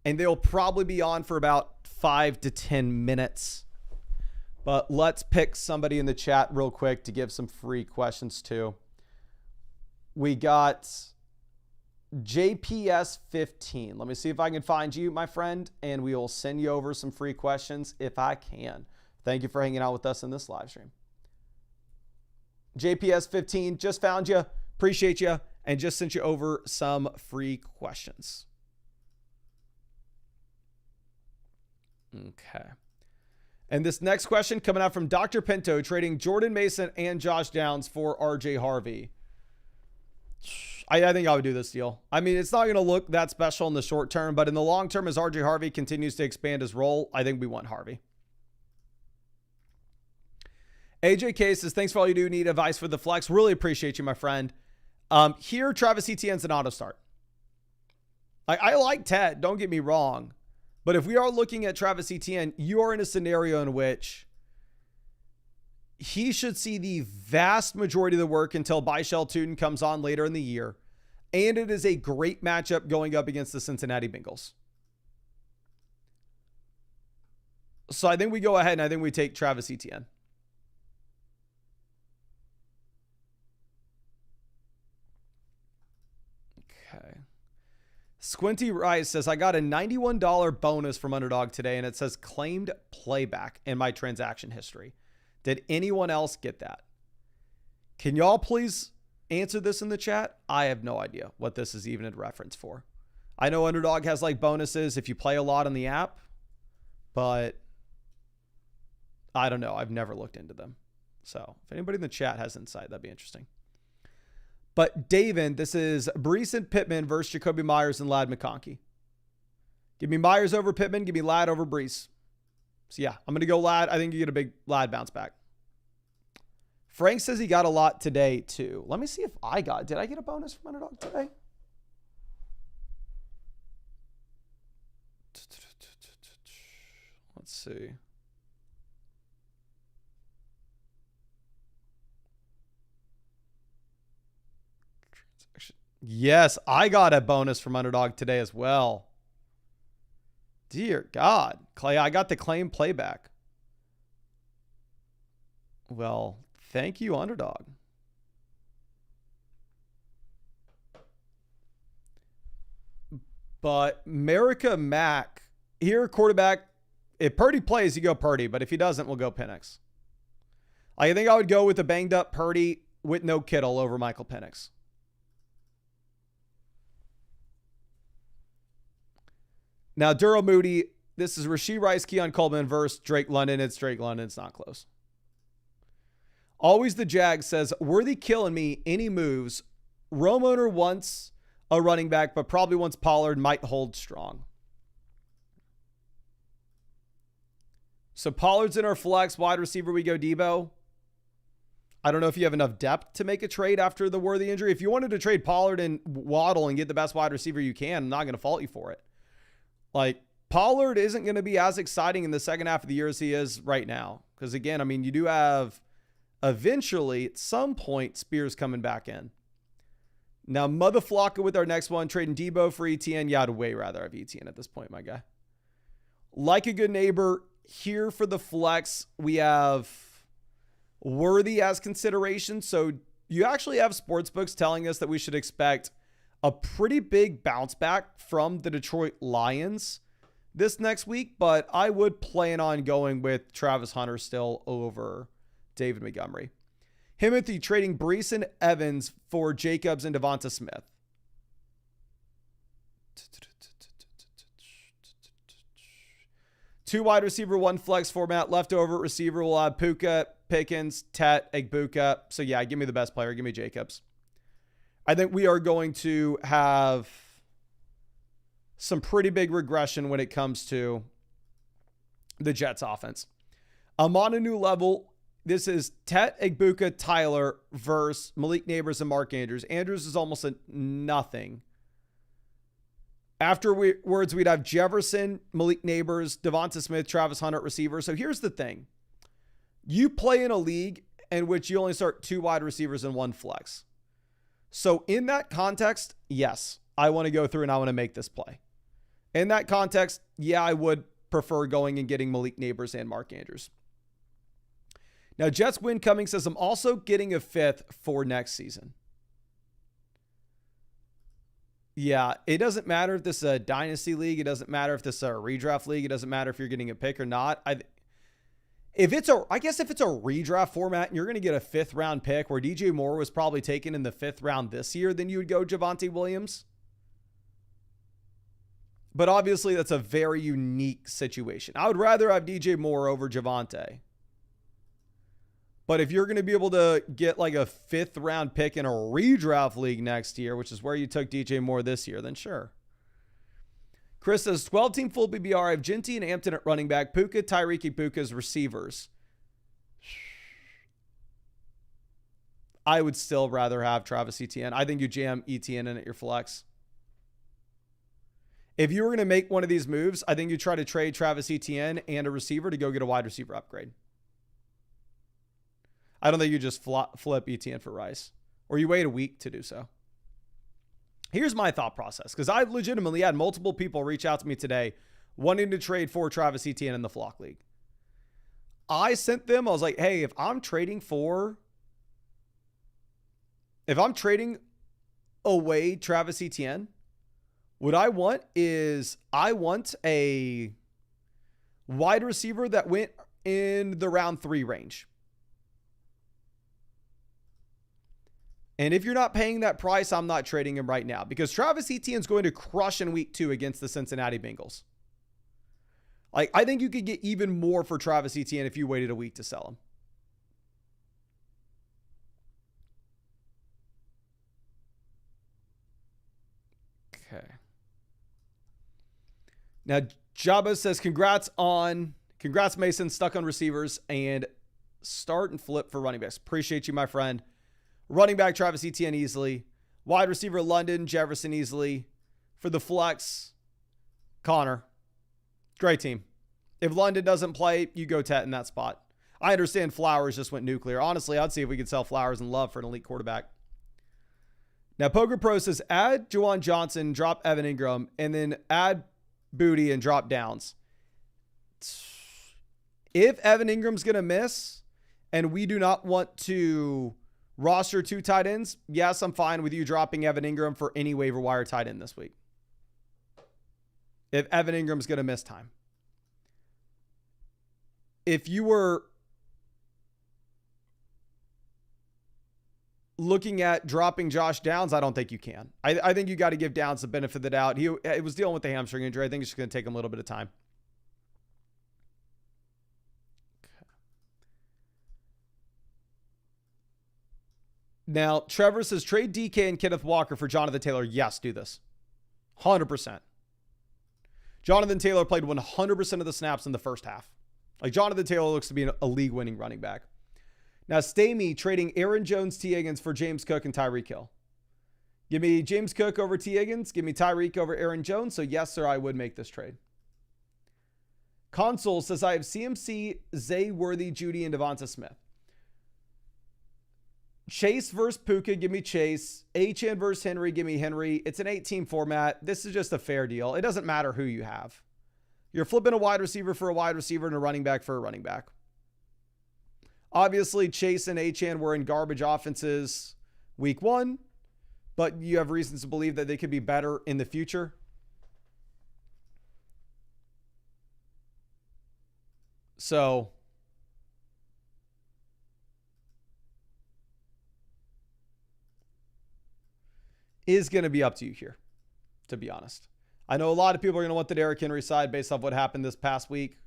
And they'll probably be on for about 5 to 10 minutes. But let's pick somebody in the chat real quick to give some free questions to. We got JPS 15. Let me see if I can find you, my friend, and we will send you over some free questions if I can. Thank you for hanging out with us in this live stream. JPS 15, just found you. Appreciate you. And just sent you over some free questions. Okay. And this next question coming out from Dr. Pinto, trading Jordan Mason and Josh Downs for RJ Harvey. I think I would do this deal. I mean, it's not going to look that special in the short term, but in the long term, as RJ Harvey continues to expand his role, I think we want Harvey. AJK says, thanks for all you do. Need advice for the flex. Really appreciate you, my friend. Here, Travis Etienne's an auto start. I like Ted, don't get me wrong. But if we are looking at Travis Etienne, you are in a scenario in which he should see the vast majority of the work until Byshell Tootin comes on later in the year. And it is a great matchup going up against the Cincinnati Bengals. So I think we go ahead and I think we take Travis Etienne. Okay. Squinty Rice says, I got a $91 bonus from Underdog today, and it says claimed playback in my transaction history. Did anyone else get that? Can y'all please answer this in the chat. I have no idea what this is even a reference for. I know Underdog has like bonuses if you play a lot on the app, but I don't know. I've never looked into them. So if anybody in the chat has insight, that'd be interesting. But David, this is Brees and Pittman versus Jacoby Myers and Ladd McConkey. Give me Myers over Pittman. Give me Ladd over Brees. So yeah, I'm going to go Ladd. I think you get a big Ladd bounce back. Frank says he got a lot today too. Let me see if did I get a bonus from Underdog today? Let's see. Yes, I got a bonus from Underdog today as well. Dear God. Clay, I got the claim playback. Well, thank you, Underdog. But America Mac, here, quarterback, if Purdy plays, you go Purdy. But if he doesn't, we'll go Penix. I think I would go with the banged up Purdy with no Kittle over Michael Penix. Now, Duro Moody, this is Rashee Rice, Keon Coleman versus Drake London. It's Drake London. It's not close. Always the Jag says, Worthy killing me. Any moves? Rome owner wants a running back, but probably wants Pollard, might hold strong. So Pollard's in our flex. Wide receiver, we go Debo. I don't know if you have enough depth to make a trade after the Worthy injury. If you wanted to trade Pollard and Waddle and get the best wide receiver you can, I'm not going to fault you for it. Like, Pollard isn't going to be as exciting in the second half of the year as he is right now. Because, again, I mean, you do have eventually, at some point, Spears coming back in. Now, Mother Flocka with our next one, trading Debo for ETN. Yeah, I'd way rather have ETN at this point, my guy. Like a good neighbor, here for the flex, we have Worthy as consideration. So you actually have sportsbooks telling us that we should expect a pretty big bounce back from the Detroit Lions this next week, but I would plan on going with Travis Hunter still over David Montgomery. Himothy trading Brees and Evans for Jacobs and Devonta Smith. Two wide receiver, one flex format. Leftover receiver will have Puka, Pickens, Tet, Egbuka. So yeah, give me the best player. Give me Jacobs. I think we are going to have some pretty big regression when it comes to the Jets offense. I'm on a new level. This is Tet, Egbuka, Tyler versus Malik Neighbors and Mark Andrews. Andrews is almost a nothing. Afterwards, we'd have Jefferson, Malik Neighbors, Devonta Smith, Travis Hunter at receiver. So here's the thing. You play in a league in which you only start two wide receivers and one flex. So in that context, yes, I want to go through and I want to make this play. In that context, yeah, I would prefer going and getting Malik Neighbors and Mark Andrews. Now, Jets win Cummings says, I'm also getting a fifth for next season. Yeah, it doesn't matter if this is a dynasty league. It doesn't matter if this is a redraft league. It doesn't matter if you're getting a pick or not. I guess if it's a redraft format and you're going to get a fifth round pick where DJ Moore was probably taken in the fifth round this year, then you would go Javonte Williams. But obviously that's a very unique situation. I would rather have DJ Moore over Javonte. But if you're going to be able to get like a fifth round pick in a redraft league next year, which is where you took DJ Moore this year, then sure. Chris says 12-team full PBR. I have Ginty and Hampton at running back. Puka, Tyreek Ibuka as receivers. I would still rather have Travis Etienne. I think you jam Etienne in at your flex. If you were going to make one of these moves, I think you try to trade Travis Etienne and a receiver to go get a wide receiver upgrade. I don't think you just flip Etienne for Rice. Or you wait a week to do so. Here's my thought process. Because I legitimately had multiple people reach out to me today wanting to trade for Travis Etienne in the Flock League. I sent them, I was like, hey, if I'm trading away Travis Etienne, what I want is I want a wide receiver that went in the round 3 range. And if you're not paying that price, I'm not trading him right now because Travis Etienne is going to crush in week 2 against the Cincinnati Bengals. Like, I think you could get even more for Travis Etienne if you waited a week to sell him. Okay. Now, Jabba says, congrats, Mason, stuck on receivers and start and flip for running backs. Appreciate you, my friend. Running back, Travis Etienne easily. Wide receiver, London, Jefferson easily. For the flex, Connor. Great team. If London doesn't play, you go Tet in that spot. I understand Flowers just went nuclear. Honestly, I'd see if we could sell Flowers and Love for an elite quarterback. Now, Poker Pro says, add Juwan Johnson, drop Evan Ingram, and then add Booty and drop Downs. If Evan Ingram's going to miss and we do not want to roster 2 tight ends, yes, I'm fine with you dropping Evan Ingram for any waiver wire tight end this week. If Evan Ingram's going to miss time. If you were looking at dropping Josh Downs, I don't think you can. I think you got to give Downs the benefit of the doubt. He was dealing with the hamstring injury. I think it's just going to take him a little bit of time. Now, Trevor says, trade DK and Kenneth Walker for Jonathan Taylor. Yes, do this. 100%. Jonathan Taylor played 100% of the snaps in the first half. Like, Jonathan Taylor looks to be a league-winning running back. Now, stay me trading Aaron Jones, T. Higgins for James Cook and Tyreek Hill. Give me James Cook over T. Higgins. Give me Tyreek over Aaron Jones. So, yes, sir, I would make this trade. Console says, I have CMC, Zay Worthy, Judy, and Devonta Smith. Chase versus Puka, give me Chase. Achane versus Henry, give me Henry. It's an 8-team format. This is just a fair deal. It doesn't matter who you have. You're flipping a wide receiver for a wide receiver and a running back for a running back. Obviously, Chase and Achane were in garbage offenses week 1, but you have reasons to believe that they could be better in the future. So, is going to be up to you here, to be honest. I know a lot of people are going to want the Derrick Henry side based off what happened this past week,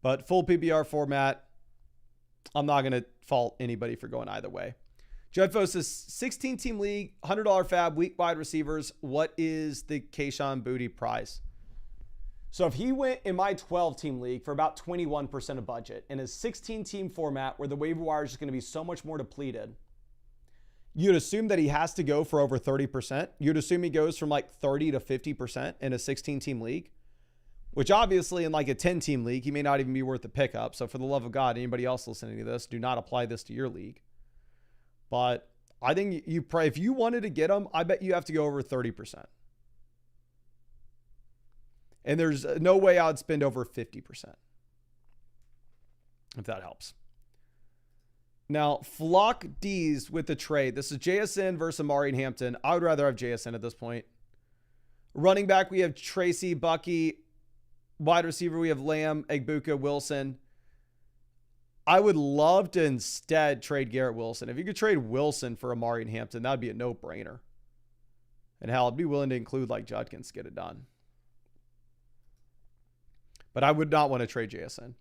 but full PPR format, I'm not going to fault anybody for going either way. Jeffo says, 16-team league, $100 fab, weak wide receivers. What is the Kayshon Boutte prize? So if he went in my 12-team league for about 21% of budget in a 16-team format where the waiver wire is just going to be so much more depleted, you'd assume that he has to go for over 30%. You'd assume he goes from like 30 to 50% in a 16-team league, which obviously in like a 10-team league, he may not even be worth the pickup. So for the love of God, anybody else listening to this, do not apply this to your league. But I think if you wanted to get him, I bet you have to go over 30%. And there's no way I would spend over 50%. If that helps. Now, Flock D's with the trade. This is JSN versus Amari and Hampton. I would rather have JSN at this point. Running back, we have Tracy, Bucky. Wide receiver, we have Lamb, Egbuka, Wilson. I would love to instead trade Garrett Wilson. If you could trade Wilson for Amari and Hampton, that would be a no-brainer. And hell, I'd be willing to include like Judkins to get it done. But I would not want to trade JSN.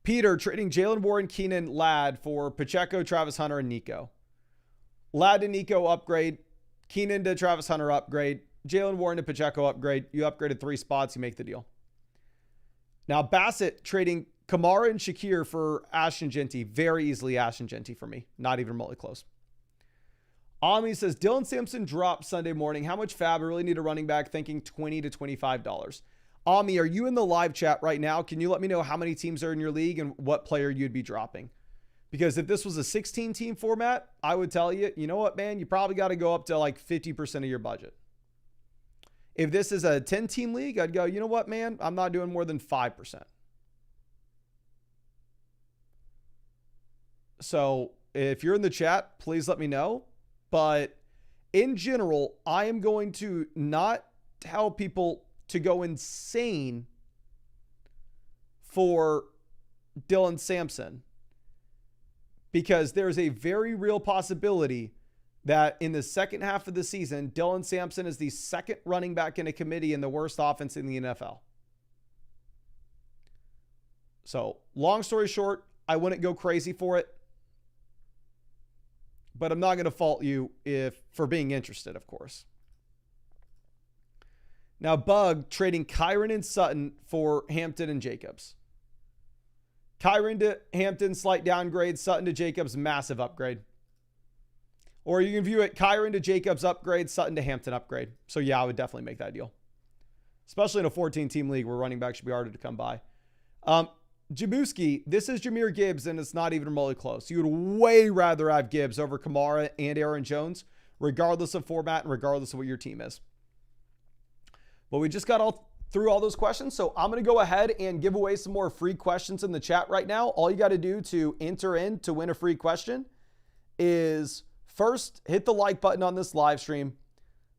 Peter trading Jalen Warren, Keenan, Ladd for Pacheco, Travis Hunter, and Nico. Ladd to Nico upgrade. Keenan to Travis Hunter upgrade. Jalen Warren to Pacheco upgrade. You upgraded 3 spots. You make the deal. Now Bassett trading Kamara and Shakir for Ashton Genty. Very easily Ashton Genty for me. Not even remotely close. Ami says, Dylan Sampson dropped Sunday morning. How much fab? I really need a running back, thinking $20 to $25. Ami, are you in the live chat right now? Can you let me know how many teams are in your league and what player you'd be dropping? Because if this was a 16-team format, I would tell you, you know what, man? You probably got to go up to like 50% of your budget. If this is a 10-team league, I'd go, you know what, man? I'm not doing more than 5%. So if you're in the chat, please let me know. But in general, I am going to not tell people to go insane for Dylan Sampson, because there's a very real possibility that in the second half of the season, Dylan Sampson is the second running back in a committee in the worst offense in the NFL. So, long story short, I wouldn't go crazy for it. But I'm not going to fault you for being interested, of course. Now, Bug trading Kyron and Sutton for Hampton and Jacobs. Kyron to Hampton, slight downgrade. Sutton to Jacobs, massive upgrade. Or you can view it Kyron to Jacobs upgrade, Sutton to Hampton upgrade. So, yeah, I would definitely make that deal. Especially in a 14-team league where running back should be harder to come by. Jabuski, this is Jahmyr Gibbs, and it's not even remotely close. You would way rather have Gibbs over Kamara and Aaron Jones, regardless of format and regardless of what your team is. But we just got through all those questions, so I'm going to go ahead and give away some more free questions in the chat right now. All you got to do to enter in to win a free question is first, hit the like button on this live stream.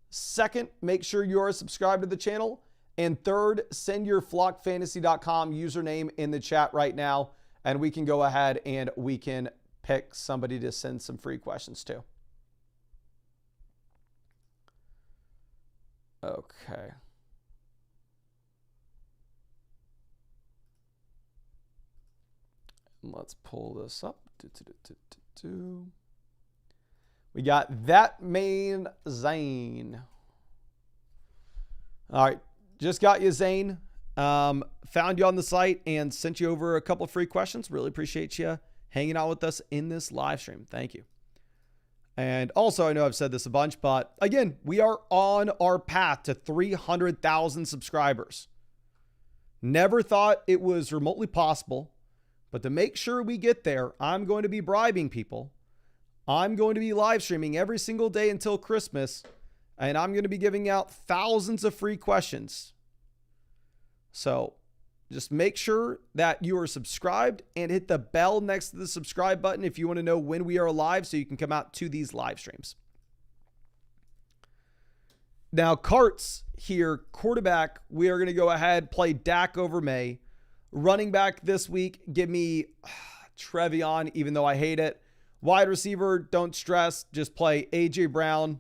Second, make sure you are subscribed to the channel. And third, send your flockfantasy.com username in the chat right now, and we can go ahead and we can pick somebody to send some free questions to. Okay. Let's pull this up. We got That Main Zane. All right. Just got you, Zane. Found you on the site and sent you over a couple of free questions. Really appreciate you hanging out with us in this live stream. Thank you. And also, I know I've said this a bunch, but again, we are on our path to 300,000 subscribers. Never thought it was remotely possible, but to make sure we get there, I'm going to be bribing people. I'm going to be live streaming every single day until Christmas. And I'm going to be giving out thousands of free questions. So just make sure that you are subscribed and hit the bell next to the subscribe button if you want to know when we are live so you can come out to these live streams. Now, Carts here, quarterback, we are going to go ahead, play Dak over May. Running back this week, give me Trevion, even though I hate it. Wide receiver, don't stress, just play A.J. Brown.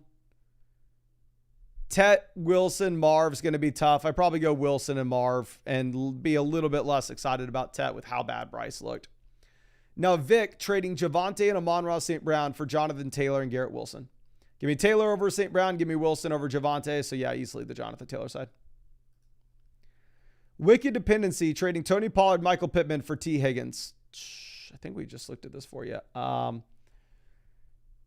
Tet, Wilson, Marv's going to be tough. I probably go Wilson and Marv and be a little bit less excited about Tet with how bad Bryce looked. Now, Vic trading Javonte and Amon-Ra St. Brown for Jonathan Taylor and Garrett Wilson. Give me Taylor over St. Brown. Give me Wilson over Javonte. So, yeah, easily the Jonathan Taylor side. Wicked Dependency trading Tony Pollard, Michael Pittman for T. Higgins. I think we just looked at this for you.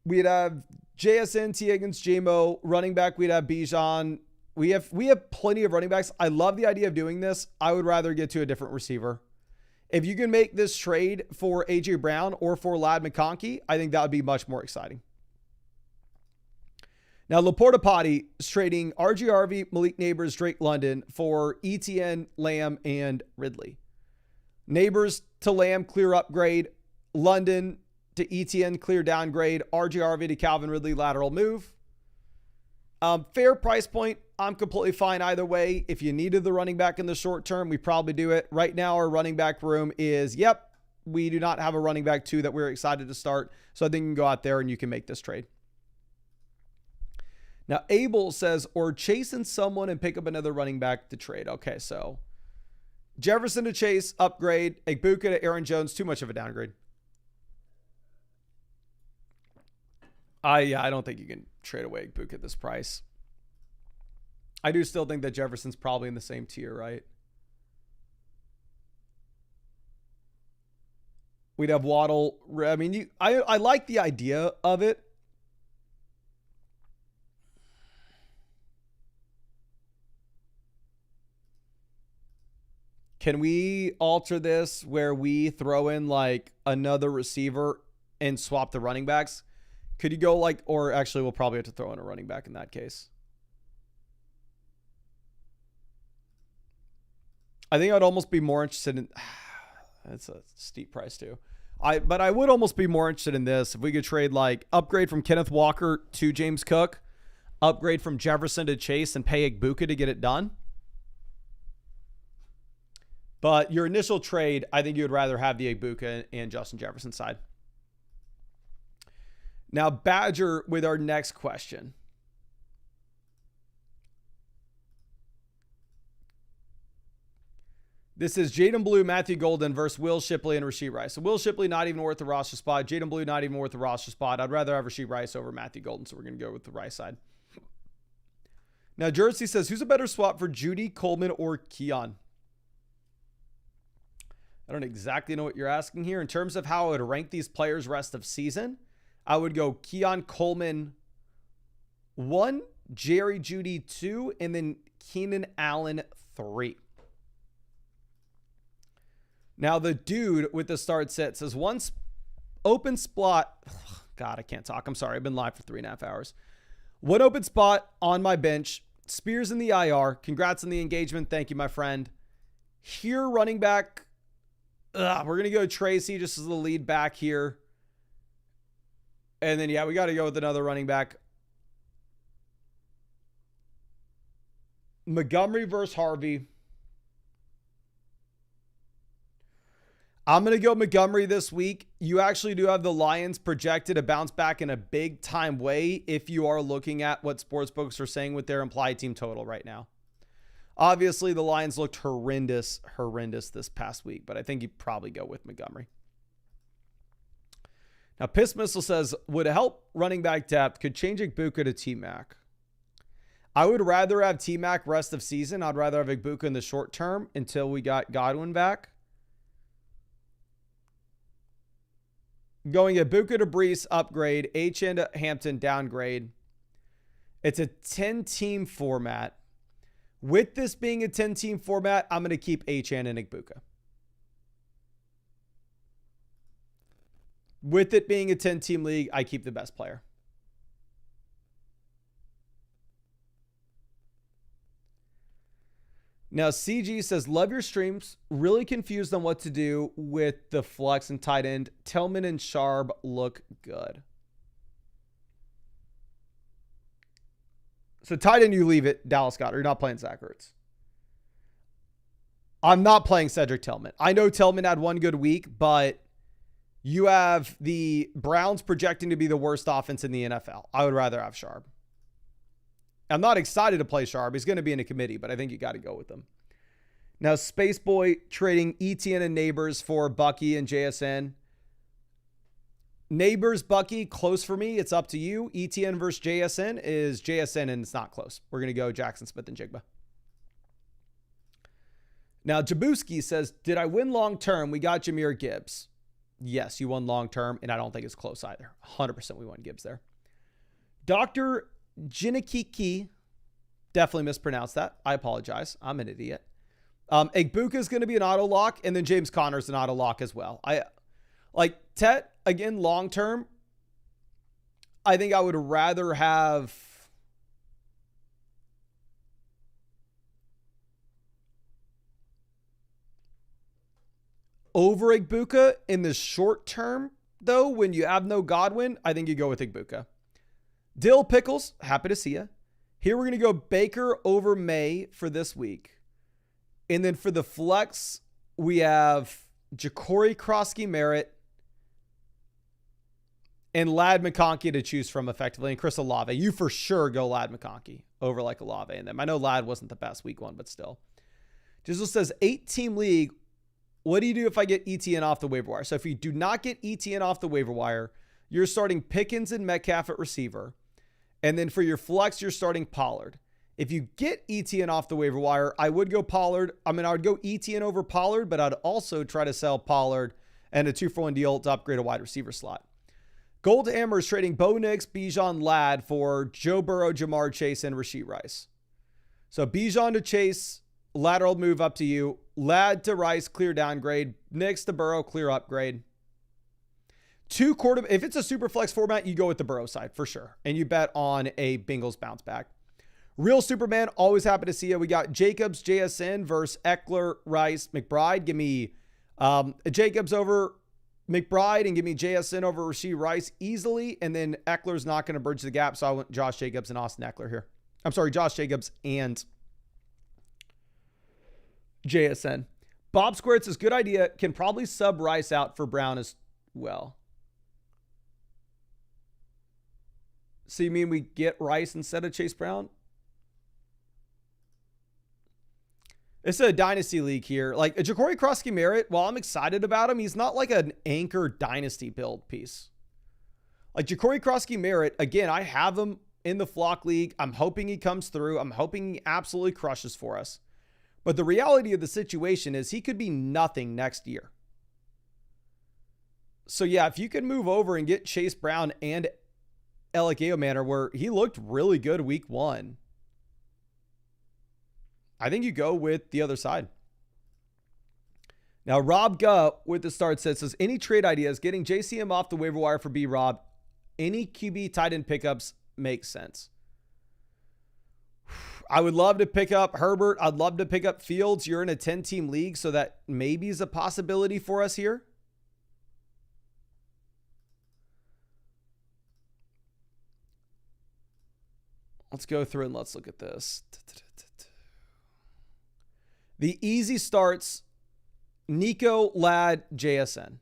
We'd have JSN, T. Higgins, JMO. Running back, we'd have Bijan. We have plenty of running backs. I love the idea of doing this. I would rather get to a different receiver. If you can make this trade for A.J. Brown or for Ladd McConkey, I think that would be much more exciting. Now, Laporta Potty is trading RG Malik Neighbors, Drake London for ETN, Lamb, and Ridley. Neighbors to Lamb, clear upgrade. London to ETN, clear downgrade. RG to Calvin Ridley, lateral move. Fair price point. I'm completely fine either way. If you needed the running back in the short term, we probably do it. Right now, our running back room is, we do not have a running back 2 that we're excited to start. So I think you can go out there and you can make this trade. Now, Abel says, or chasing someone and pick up another running back to trade. Okay, so Jefferson to Chase, upgrade. Egbuka to Aaron Jones, too much of a downgrade. I don't think you can trade away Egbuka at this price. I do still think that Jefferson's probably in the same tier, right? We'd have Waddle. I mean, I like the idea of it. Can we alter this where we throw in like another receiver and swap the running backs? Could you go like, or actually we'll probably have to throw in a running back in that case. I think I'd almost be more interested in, that's a steep price too. But I would almost be more interested in this if we could trade like upgrade from Kenneth Walker to James Cook, upgrade from Jefferson to Chase and pay Egbuka to get it done. But your initial trade, I think you would rather have the Egbuka and Justin Jefferson side. Now, Badger with our next question. This is Jaden Blue, Matthew Golden versus Will Shipley and Rashee Rice. So Will Shipley not even worth the roster spot. Jaden Blue not even worth the roster spot. I'd rather have Rashee Rice over Matthew Golden, so we're going to go with the Rice side. Now, Jersey says, who's a better swap for Judy, Coleman, or Keon? I don't exactly know what you're asking here. In terms of how I would rank these players rest of season, I would go Keon Coleman 1, Jerry Judy 2, and then Keenan Allen 3. Now, the dude with the start set says, once open spot. God, I can't talk. I'm sorry. I've been live for 3.5 hours. One open spot on my bench. Spears in the IR. Congrats on the engagement. Thank you, my friend. Here, running back. We're going to go Tracy just as the lead back here. And then, yeah, we got to go with another running back. Montgomery versus Harvey. I'm going to go Montgomery this week. You actually do have the Lions projected to bounce back in a big time way if you are looking at what sportsbooks are saying with their implied team total right now. Obviously, the Lions looked horrendous this past week, but I think you probably go with Montgomery. Now, Piss Missile says, would help running back depth, could change Igbuka to T-Mac. I would rather have T-Mac rest of season. I'd rather have Igbuka in the short term until we got Godwin back. Going Igbuka to Brees, upgrade. HN to Hampton, downgrade. It's a 10-team format. With this being a 10-team format, I'm going to keep HN and Igbuka. With it being a 10-team league, I keep the best player. Now, CG says, love your streams. Really confused on what to do with the flex and tight end. Tillman and Sharp look good. So tight end, you leave it, Dallas Goedert. You're not playing Zach Ertz. I'm not playing Cedric Tillman. I know Tillman had one good week, but you have the Browns projecting to be the worst offense in the NFL. I would rather have Sharp. I'm not excited to play Sharp. He's going to be in a committee, but I think you got to go with him. Now, Spaceboy trading ETN and Neighbors for Bucky and JSN. Neighbors, Bucky, close for me. It's up to you. ETN versus JSN is JSN, and it's not close. We're going to go Jackson Smith and Jigba. Now, Jabuski says, did I win long term? We got Jahmyr Gibbs. Yes, you won long term, and I don't think it's close either. 100% we won Gibbs there. Dr. Jinikiki, definitely mispronounced that. I apologize. I'm an idiot. Igbuka is going to be an auto lock, and then James Conner's an auto lock as well. I like Tet again long term. I think I would rather have over Igbuka in the short term, though. When you have no Godwin, I think you go with Igbuka. Dill Pickles, happy to see you. Here we're going to go Baker over May for this week. And then for the flex, we have Ja'Cory Krosky Merritt and Lad McConkey to choose from effectively. And Chris Olave. You for sure go Lad McConkey over like Olave and them. I know Lad wasn't the best week one, but still. Jizzle says 8-team league. What do you do if I get ETN off the waiver wire? So if you do not get ETN off the waiver wire, you're starting Pickens and Metcalf at receiver. And then for your flex, you're starting Pollard. If you get ETN off the waiver wire, I would go Pollard. I would go ETN over Pollard, but I'd also try to sell Pollard and a 2-for-1 deal to upgrade a wide receiver slot. Goldhammer is trading Bo Nix, Bijan, Ladd for Joe Burrow, Jamar Chase, and Rashee Rice. So Bijan to Chase, lateral move up to you. Ladd to Rice, clear downgrade. Nix to Burrow, clear upgrade. If it's a super flex format, you go with the Burrow side for sure. And you bet on a Bengals bounce back. Real Superman, always happy to see you. We got Jacobs, JSN versus Eckler, Rice, McBride. Give me Jacobs over McBride and give me JSN over Rashee Rice easily. And then Eckler's not going to bridge the gap. So I went Josh Jacobs and Austin Eckler here. I'm sorry, Josh Jacobs and JSN. Bob Square says, good idea. Can probably sub Rice out for Brown as well. So you mean we get Rice instead of Chase Brown? It's a dynasty league here. Like a Ja'Cory Krosky-Merritt, while I'm excited about him, he's not like an anchor dynasty build piece. Like Ja'Cory Krosky-Merritt, again, I have him in the flock league. I'm hoping he comes through. I'm hoping he absolutely crushes for us. But the reality of the situation is he could be nothing next year. So yeah, if you can move over and get Chase Brown and Alec Eomanor, where he looked really good week 1, I think you go with the other side. Now, Rob Gutt with the start says, any trade ideas? Getting JCM off the waiver wire for B-Rob. Any QB tight end pickups make sense. I would love to pick up Herbert. I'd love to pick up Fields. You're in a 10-team league, so that maybe is a possibility for us here. Let's go through and let's look at this. The easy starts, Nico, Ladd, JSN.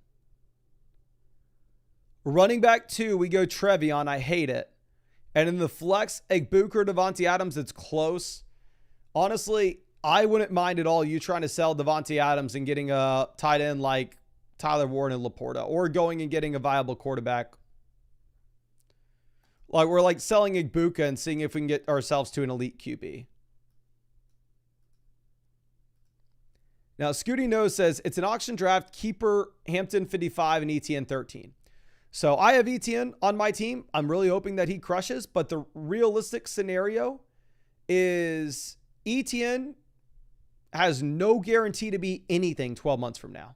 Running back 2, we go Trevion. I hate it. And in the flex, Egbuka, Devontae Adams, it's close. Honestly, I wouldn't mind at all you trying to sell Devontae Adams and getting a tight end like Tyler Warren and Laporta, or going and getting a viable quarterback. Like we're like selling Egbuka and seeing if we can get ourselves to an elite QB. Now, Scooty Nose says it's an auction draft, keeper, Hampton 55 and ETN 13. So I have ETN on my team. I'm really hoping that he crushes, but the realistic scenario is ETN has no guarantee to be anything 12 months from now.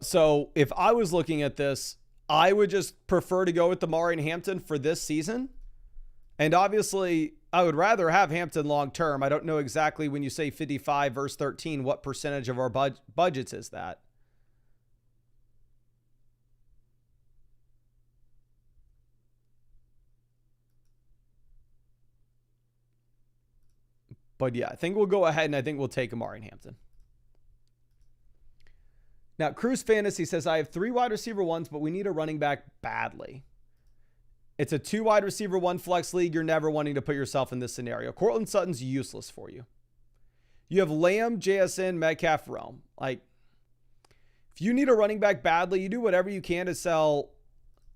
So if I was looking at this, I would just prefer to go with Damari and Hampton for this season. And obviously, I would rather have Hampton long term. I don't know exactly when you say 55 versus 13, what percentage of our budgets is that? But yeah, I think we'll go ahead and I think we'll take Amari and Hampton. Now, Cruise Fantasy says, I have 3 wide receiver ones, but we need a running back badly. It's a 2 wide receiver 1 flex league. You're never wanting to put yourself in this scenario. Cortland Sutton's useless for you. You have Lamb, JSN, Metcalf, Rome. Like, if you need a running back badly, you do whatever you can to sell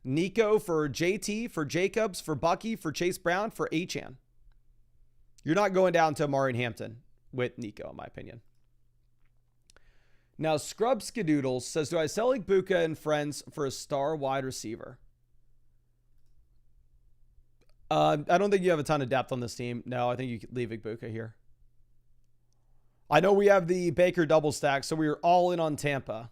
Nico for JT, for Jacobs, for Bucky, for Chase Brown, for Achane. You're not going down to Amari and Hampton with Nico, in my opinion. Now, Scrub Skadoodles says, do I sell Egbuka and friends for a star wide receiver? I don't think you have a ton of depth on this team. No, I think you could leave Egbuka here. I know we have the Baker double stack, so we are all in on Tampa.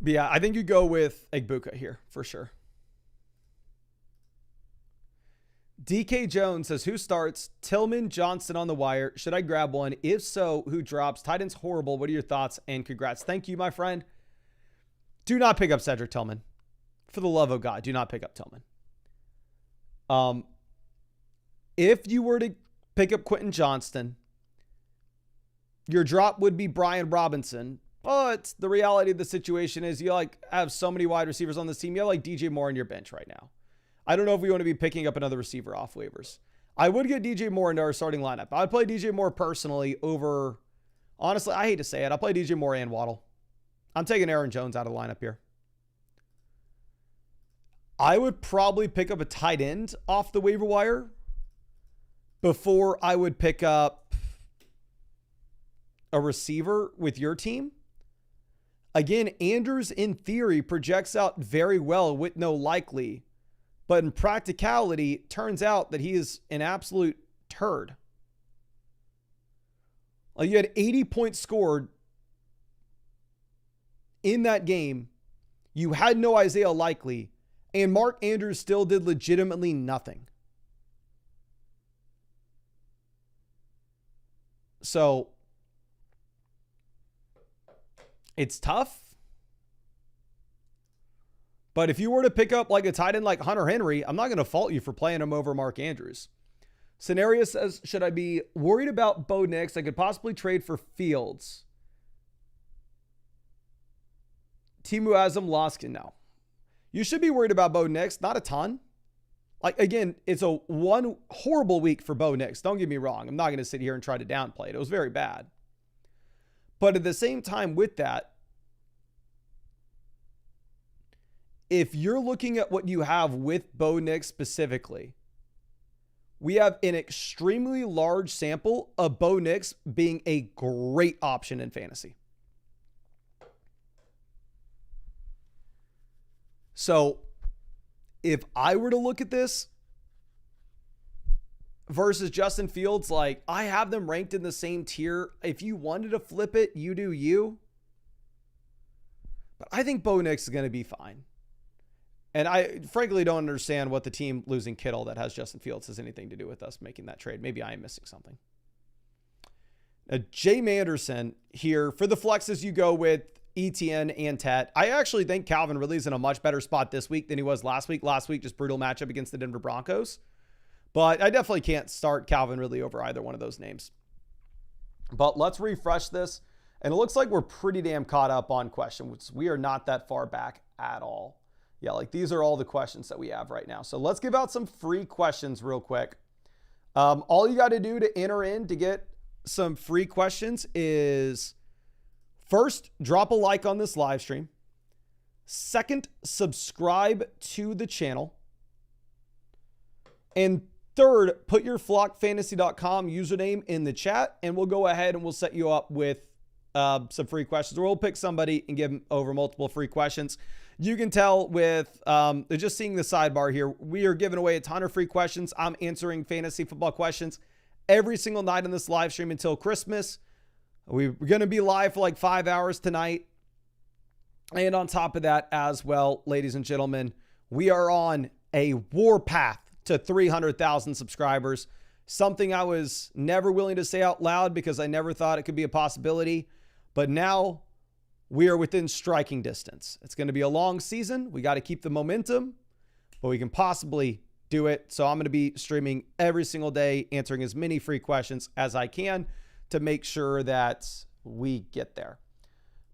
But yeah, I think you go with Egbuka here for sure. DK Jones says, who starts? Tillman, Johnson on the wire. Should I grab one? If so, who drops? Tight end's horrible. What are your thoughts? And congrats. Thank you, my friend. Do not pick up Cedric Tillman. For the love of God, do not pick up Tillman. If you were to pick up Quentin Johnston, your drop would be Brian Robinson. But the reality of the situation is you have so many wide receivers on this team. You have like DJ Moore on your bench right now. I don't know if we want to be picking up another receiver off waivers. I would get DJ Moore into our starting lineup. I'd play DJ Moore personally over, honestly, I hate to say it. I'll play DJ Moore and Waddle. I'm taking Aaron Jones out of the lineup here. I would probably pick up a tight end off the waiver wire before I would pick up a receiver with your team. Again, Andrews, in theory, projects out very well with no likely. But in practicality, it turns out that he is an absolute turd. You had 80 points scored in that game. You had no Isaiah Likely. And Mark Andrews still did legitimately nothing. So it's tough. But if you were to pick up like a tight end like Hunter Henry, I'm not going to fault you for playing him over Mark Andrews. Scenario says, should I be worried about Bo Nix? I could possibly trade for Fields. Timu Azam Loskin now. You should be worried about Bo Nix, not a ton. Like, again, it's a one horrible week for Bo Nix. Don't get me wrong. I'm not going to sit here and try to downplay it. It was very bad. But at the same time with that, if you're looking at what you have with Bo Nix specifically, we have an extremely large sample of Bo Nix being a great option in fantasy. So if I were to look at this versus Justin Fields, like I have them ranked in the same tier. If you wanted to flip it, you do you. But I think Bo Nix is going to be fine. And I frankly don't understand what the team losing Kittle that has Justin Fields has anything to do with us making that trade. Maybe I am missing something. Jay Manderson here. For the flexes, you go with ETN and Tet. I actually think Calvin Ridley's in a much better spot this week than he was last week. Last week, just brutal matchup against the Denver Broncos. But I definitely can't start Calvin Ridley over either one of those names. But let's refresh this. And it looks like we're pretty damn caught up on questions. We are not that far back at all. Yeah, like these are all the questions that we have right now. So let's give out some free questions real quick. All you got to do to enter in to get some free questions is first, drop a like on this live stream. Second, subscribe to the channel. And third, put your flockfantasy.com username in the chat and we'll go ahead and we'll set you up with some free questions. Or we'll pick somebody and give them over multiple free questions. You can tell with just seeing the sidebar here, we are giving away a ton of free questions. I'm answering fantasy football questions every single night on this live stream until Christmas. We're going to be live for like 5 hours tonight. And on top of that as well, ladies and gentlemen, we are on a war path to 300,000 subscribers. Something I was never willing to say out loud because I never thought it could be a possibility. But now we are within striking distance. It's going to be a long season. We got to keep the momentum, but we can possibly do it. So I'm going to be streaming every single day, answering as many free questions as I can to make sure that we get there.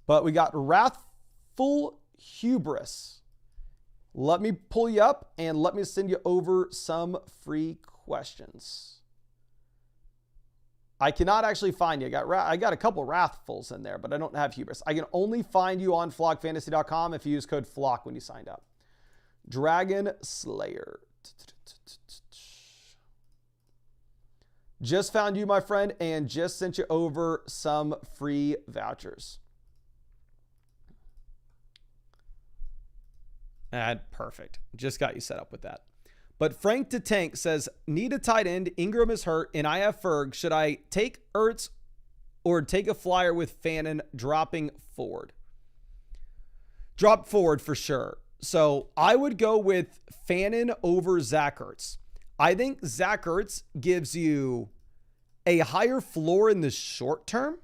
But we got Wrathful Hubris. Let me pull you up and let me send you over some free questions. I cannot actually find you. I got a couple Wrathfuls in there, but I don't have Hubris. I can only find you on flockfantasy.com if you use code FLOCK when you signed up. Dragon Slayer. Just found you, my friend, and just sent you over some free vouchers. And perfect. Just got you set up with that. But Frank the Tank says, need a tight end. Ingram is hurt, and I have Ferg. Should I take Ertz or take a flyer with Fannin dropping forward? Drop forward for sure. So I would go with Fannin over Zach Ertz. I think Zach Ertz gives you a higher floor in the short term.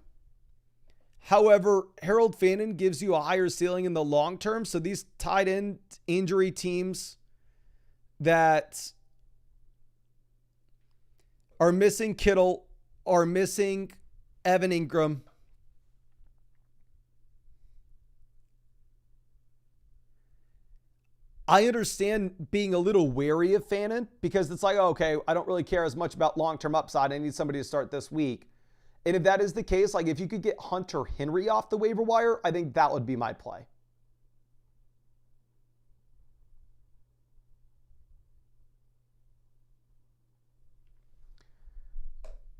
However, Harold Fannin gives you a higher ceiling in the long term. So these tight end injury teams that are missing Kittle, are missing Evan Ingram. I understand being a little wary of Fannin because it's like, oh, okay, I don't really care as much about long-term upside. I need somebody to start this week. And if that is the case, like if you could get Hunter Henry off the waiver wire, I think that would be my play.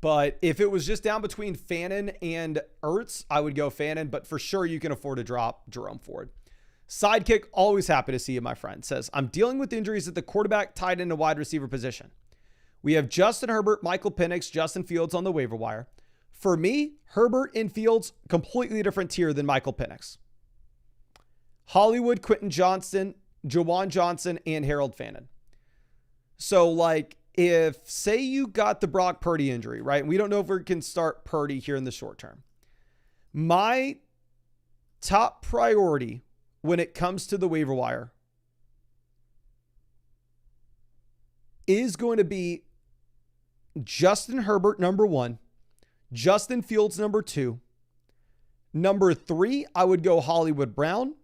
But if it was just down between Fannin and Ertz, I would go Fannin. But for sure, you can afford to drop Jerome Ford. Sidekick, always happy to see you, my friend, says, I'm dealing with injuries at the quarterback, tight end, and wide receiver position. We have Justin Herbert, Michael Penix, Justin Fields on the waiver wire. For me, Herbert and Fields, completely different tier than Michael Penix. Hollywood, Quentin Johnston, Jawan Johnson, and Harold Fannin. So, like, if say you got the Brock Purdy injury, right? And we don't know if we can start Purdy here in the short term. My top priority when it comes to the waiver wire is going to be Justin Herbert, number 1, Justin Fields, number 2. Number 3, I would go Hollywood Brown.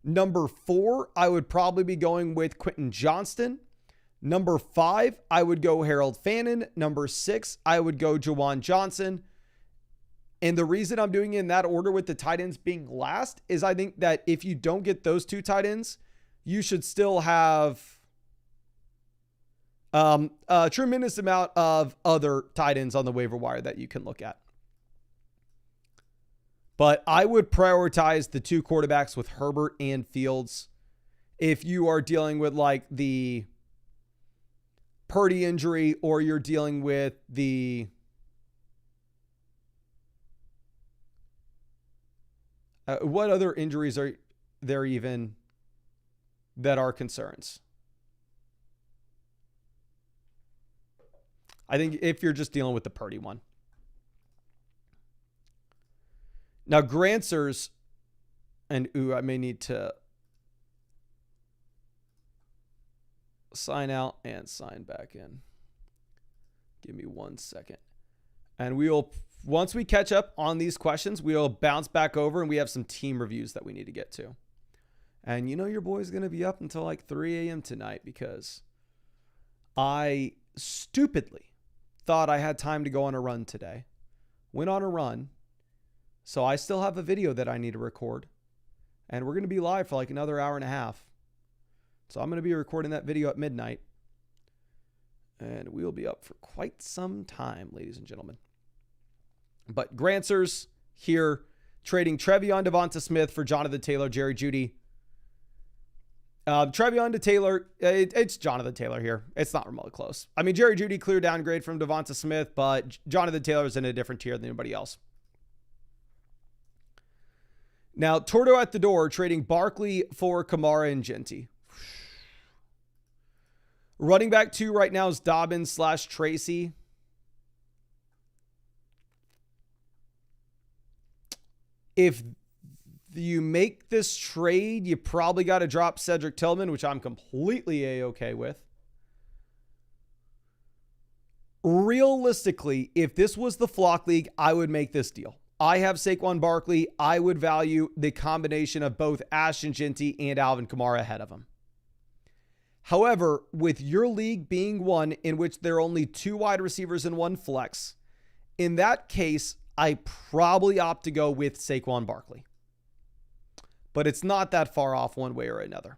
Number 4, I would probably be going with Quentin Johnston. Number 5, I would go Harold Fannin. Number 6, I would go Jawan Johnson. And the reason I'm doing it in that order with the tight ends being last is I think that if you don't get those 2 tight ends, you should still have a tremendous amount of other tight ends on the waiver wire that you can look at. But I would prioritize the 2 quarterbacks with Herbert and Fields. If you are dealing with like the Purdy injury or you're dealing with the what other injuries are there even that are concerns? I think if you're just dealing with the Purdy one. Now, Grantzers, and I may need to sign out and sign back in. Give me 1 second. And once we catch up on these questions, we'll bounce back over and we have some team reviews that we need to get to. And you know your boy's going to be up until like 3 a.m. tonight because I stupidly thought I had time to go on a run today. Went on a run. So I still have a video that I need to record. And we're going to be live for like another hour and a half. So I'm going to be recording that video at midnight. And we'll be up for quite some time, ladies and gentlemen. But Grantzers here trading Trevion Devonta Smith for Jonathan Taylor, Jerry Jeudy. Trevion to Taylor, it's Jonathan Taylor here. It's not remotely close. I mean, Jerry Jeudy clear downgrade from Devonta Smith, but Jonathan Taylor is in a different tier than anybody else. Now, Torto at the door, trading Barkley for Kamara and Genty. Running back 2 right now is Dobbins / Tracy. If you make this trade, you probably got to drop Cedric Tillman, which I'm completely A-okay with. Realistically, if this was the Flock League, I would make this deal. I have Saquon Barkley. I would value the combination of both Ashton Genty and Alvin Kamara ahead of him. However, with your league being one in which there are only 2 wide receivers and 1 flex, in that case, I probably opt to go with Saquon Barkley. But it's not that far off one way or another.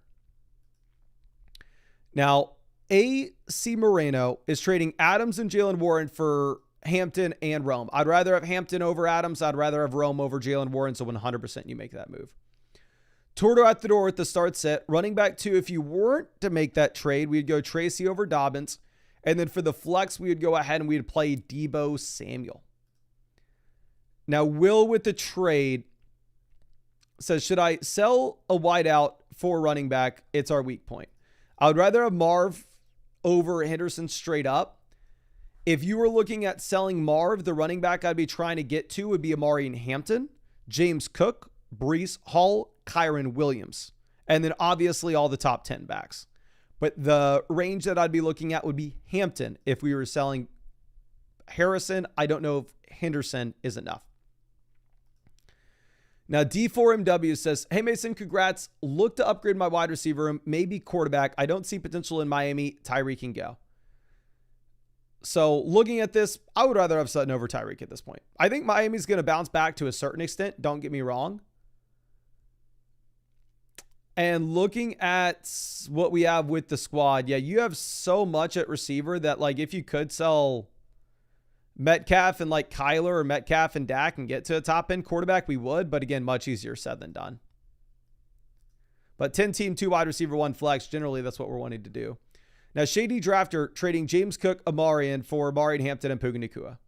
Now, A.C. Moreno is trading Adams and Jalen Warren for Hampton and Rome. I'd rather have Hampton over Adams. I'd rather have Rome over Jalen Warren. So 100% you make that move. Torto at the door at the start set. Running back 2, if you weren't to make that trade, we'd go Tracy over Dobbins. And then for the flex, we would go ahead and we'd play Deebo Samuel. Now, Will with the trade says, should I sell a wideout for running back? It's our weak point. I would rather have Marv over Henderson straight up. If you were looking at selling Marv, the running back I'd be trying to get to would be Amari and Hampton, James Cook, Breece Hall, Kyron Williams, and then obviously all the top 10 backs. But the range that I'd be looking at would be Hampton. If we were selling Harrison, I don't know if Henderson is enough. Now, D4MW says, hey, Mason, congrats. Look to upgrade my wide receiver room, maybe quarterback. I don't see potential in Miami. Tyreek can go. So looking at this, I would rather have Sutton over Tyreek at this point. I think Miami's going to bounce back to a certain extent. Don't get me wrong. And looking at what we have with the squad, yeah, you have so much at receiver that, like, if you could sell Metcalf and like Kyler or Metcalf and Dak and get to a top end quarterback, we would. But again, much easier said than done. But 10 team, 2 wide receiver, 1 flex. Generally, that's what we're wanting to do. Now, Shady Drafter trading James Cook, Amarian for Amari Hampton and Puka Nacua.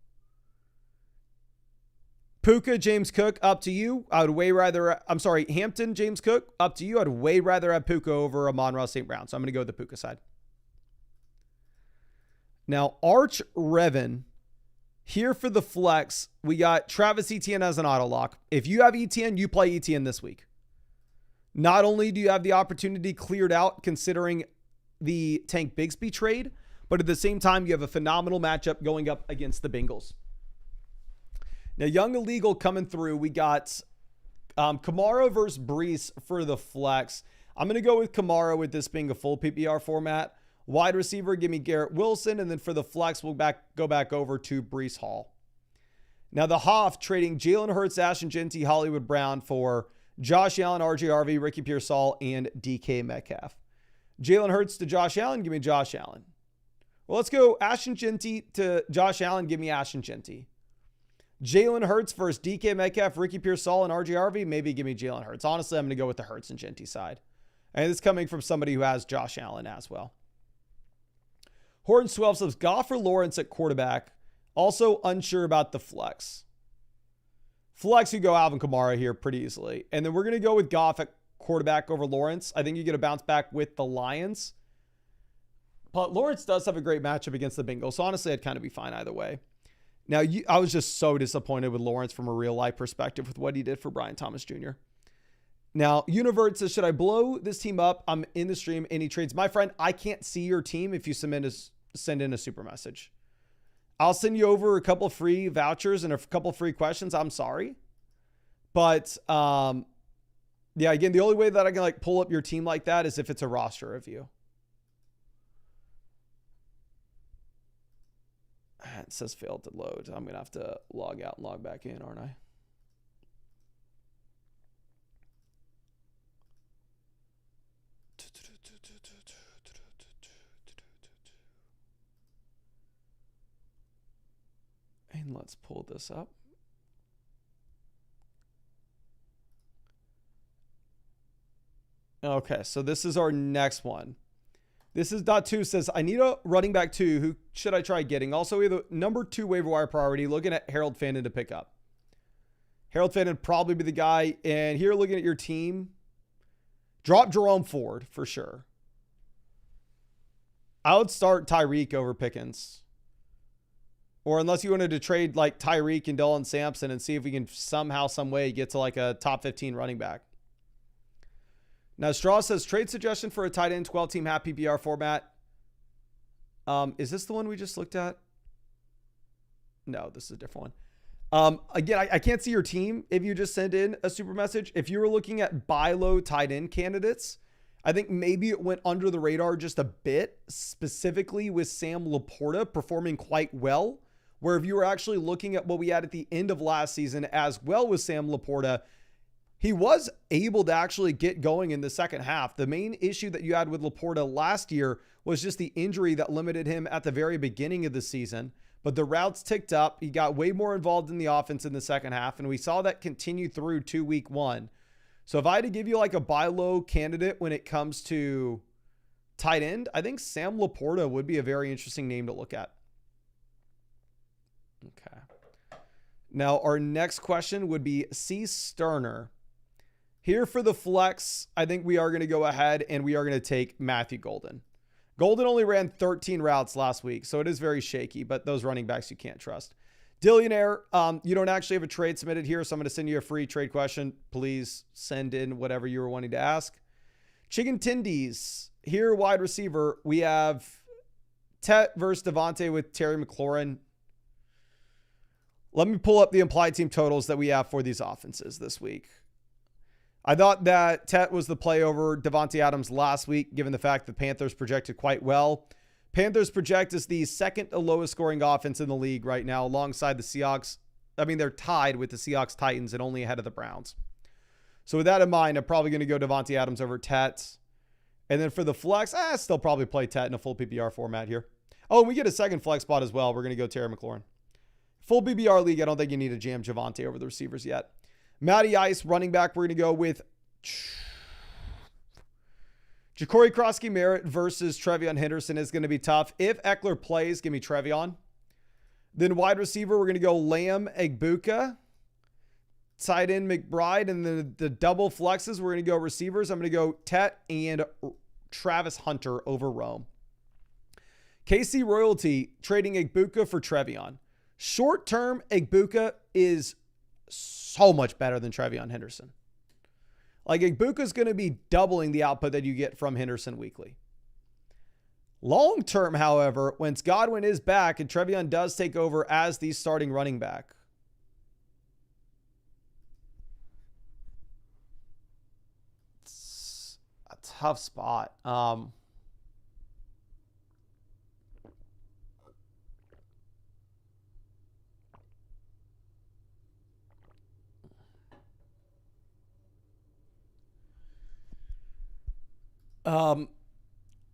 Puka, James Cook, up to you. I would way rather, Hampton, James Cook, up to you. I'd way rather have Puka over Amon-Ra St. Brown. So I'm going to go with the Puka side. Now, Arch Revan, here for the flex, we got Travis Etienne as an auto lock. If you have Etienne, you play Etienne this week. Not only do you have the opportunity cleared out considering the Tank Bigsby trade, but at the same time, you have a phenomenal matchup going up against the Bengals. Now, Young Illegal coming through. We got Kamara versus Brees for the flex. I'm going to go with Kamara with this being a full PPR format. Wide receiver, give me Garrett Wilson. And then for the flex, we'll go back over to Brees Hall. Now, the Hoff trading Jalen Hurts, Ashton Jeanty, Hollywood Brown for Josh Allen, RJ Ricky Pearsall, and DK Metcalf. Jalen Hurts to Josh Allen, give me Josh Allen. Well, let's go Ashton Jeanty to Josh Allen, give me Ashton Jeanty. Jalen Hurts versus DK Metcalf, Ricky Pearsall, and RJ maybe give me Jalen Hurts. Honestly, I'm going to go with the Hurts and Jeanty side. And it's coming from somebody who has Josh Allen as well. Horton 12 says Goff or Lawrence at quarterback. Also unsure about the flex. Flex, you go Alvin Kamara here pretty easily. And then we're going to go with Goff at quarterback over Lawrence. I think you get a bounce back with the Lions. But Lawrence does have a great matchup against the Bengals. So honestly, I'd kind of be fine either way. Now, I was just so disappointed with Lawrence from a real life perspective with what he did for Brian Thomas Jr. Now, Univert says, should I blow this team up? I'm in the stream. Any trades? My friend, I can't see your team if you send in a super message. I'll send you over a couple free vouchers and a couple free questions. I'm sorry. But, yeah, again, the only way that I can pull up your team like that is if it's a roster review. It says failed to load. I'm going to have to log out and log back in, aren't I? And let's pull this up. Okay, so this is our next one. This is .2 says, I need a running back 2. Who should I try getting? Also, we have the number 2 waiver wire priority. Looking at Harold Fannin to pick up. Harold Fannin would probably be the guy. And here, looking at your team, drop Jerome Ford for sure. I would start Tyreek over Pickens. Or unless you wanted to trade like Tyreek and Dylan Sampson and see if we can somehow, some way get to like a top 15 running back. Now, Straw says, trade suggestion for a tight end 12-team half PPR format. Is this the one we just looked at? No, this is a different one. Again, I can't see your team if you just send in a super message. If you were looking at buy low tight end candidates, I think maybe it went under the radar just a bit, specifically with Sam Laporta performing quite well. Where if you were actually looking at what we had at the end of last season as well with Sam Laporta, he was able to actually get going in the second half. The main issue that you had with Laporta last year was just the injury that limited him at the very beginning of the season. But the routes ticked up. He got way more involved in the offense in the second half, and we saw that continue through to week 1. So if I had to give you like a buy low candidate when it comes to tight end, I think Sam Laporta would be a very interesting name to look at. Okay. Now, our next question would be C. Sterner. Here for the flex, I think we are going to go ahead and we are going to take Matthew Golden. Golden only ran 13 routes last week, so it is very shaky, but those running backs you can't trust. Dillionaire, you don't actually have a trade submitted here, so I'm going to send you a free trade question. Please send in whatever you were wanting to ask. Chicken Tindies, here wide receiver, we have Tet versus Devontae with Terry McLaurin. Let me pull up the implied team totals that we have for these offenses this week. I thought that Tet was the play over Devontae Adams last week, given the fact that Panthers projected quite well. Panthers project as the second lowest scoring offense in the league right now, alongside the Seahawks. I mean, they're tied with the Seahawks Titans and only ahead of the Browns. So with that in mind, I'm probably going to go Devontae Adams over Tet. And then for the flex, still probably play Tet in a full PPR format here. Oh, and we get a second flex spot as well. We're going to go Terry McLaurin. Full PPR league, I don't think you need to jam Javonte over the receivers yet. Matty Ice, running back, we're going to go with Ja'Cory Krosky-Merritt versus Trevion Henderson is going to be tough. If Eckler plays, give me Trevion. Then wide receiver, we're going to go Lamb, Egbuka. Tight end, McBride. And then the double flexes, we're going to go receivers. I'm going to go Tet and Travis Hunter over Rome. KC Royalty trading Igbuka for Trevion. Short term, Igbuka is so much better than Trevion Henderson. Like, Igbuka is going to be doubling the output that you get from Henderson weekly. Long term, however, once Godwin is back and Trevion does take over as the starting running back, it's a tough spot.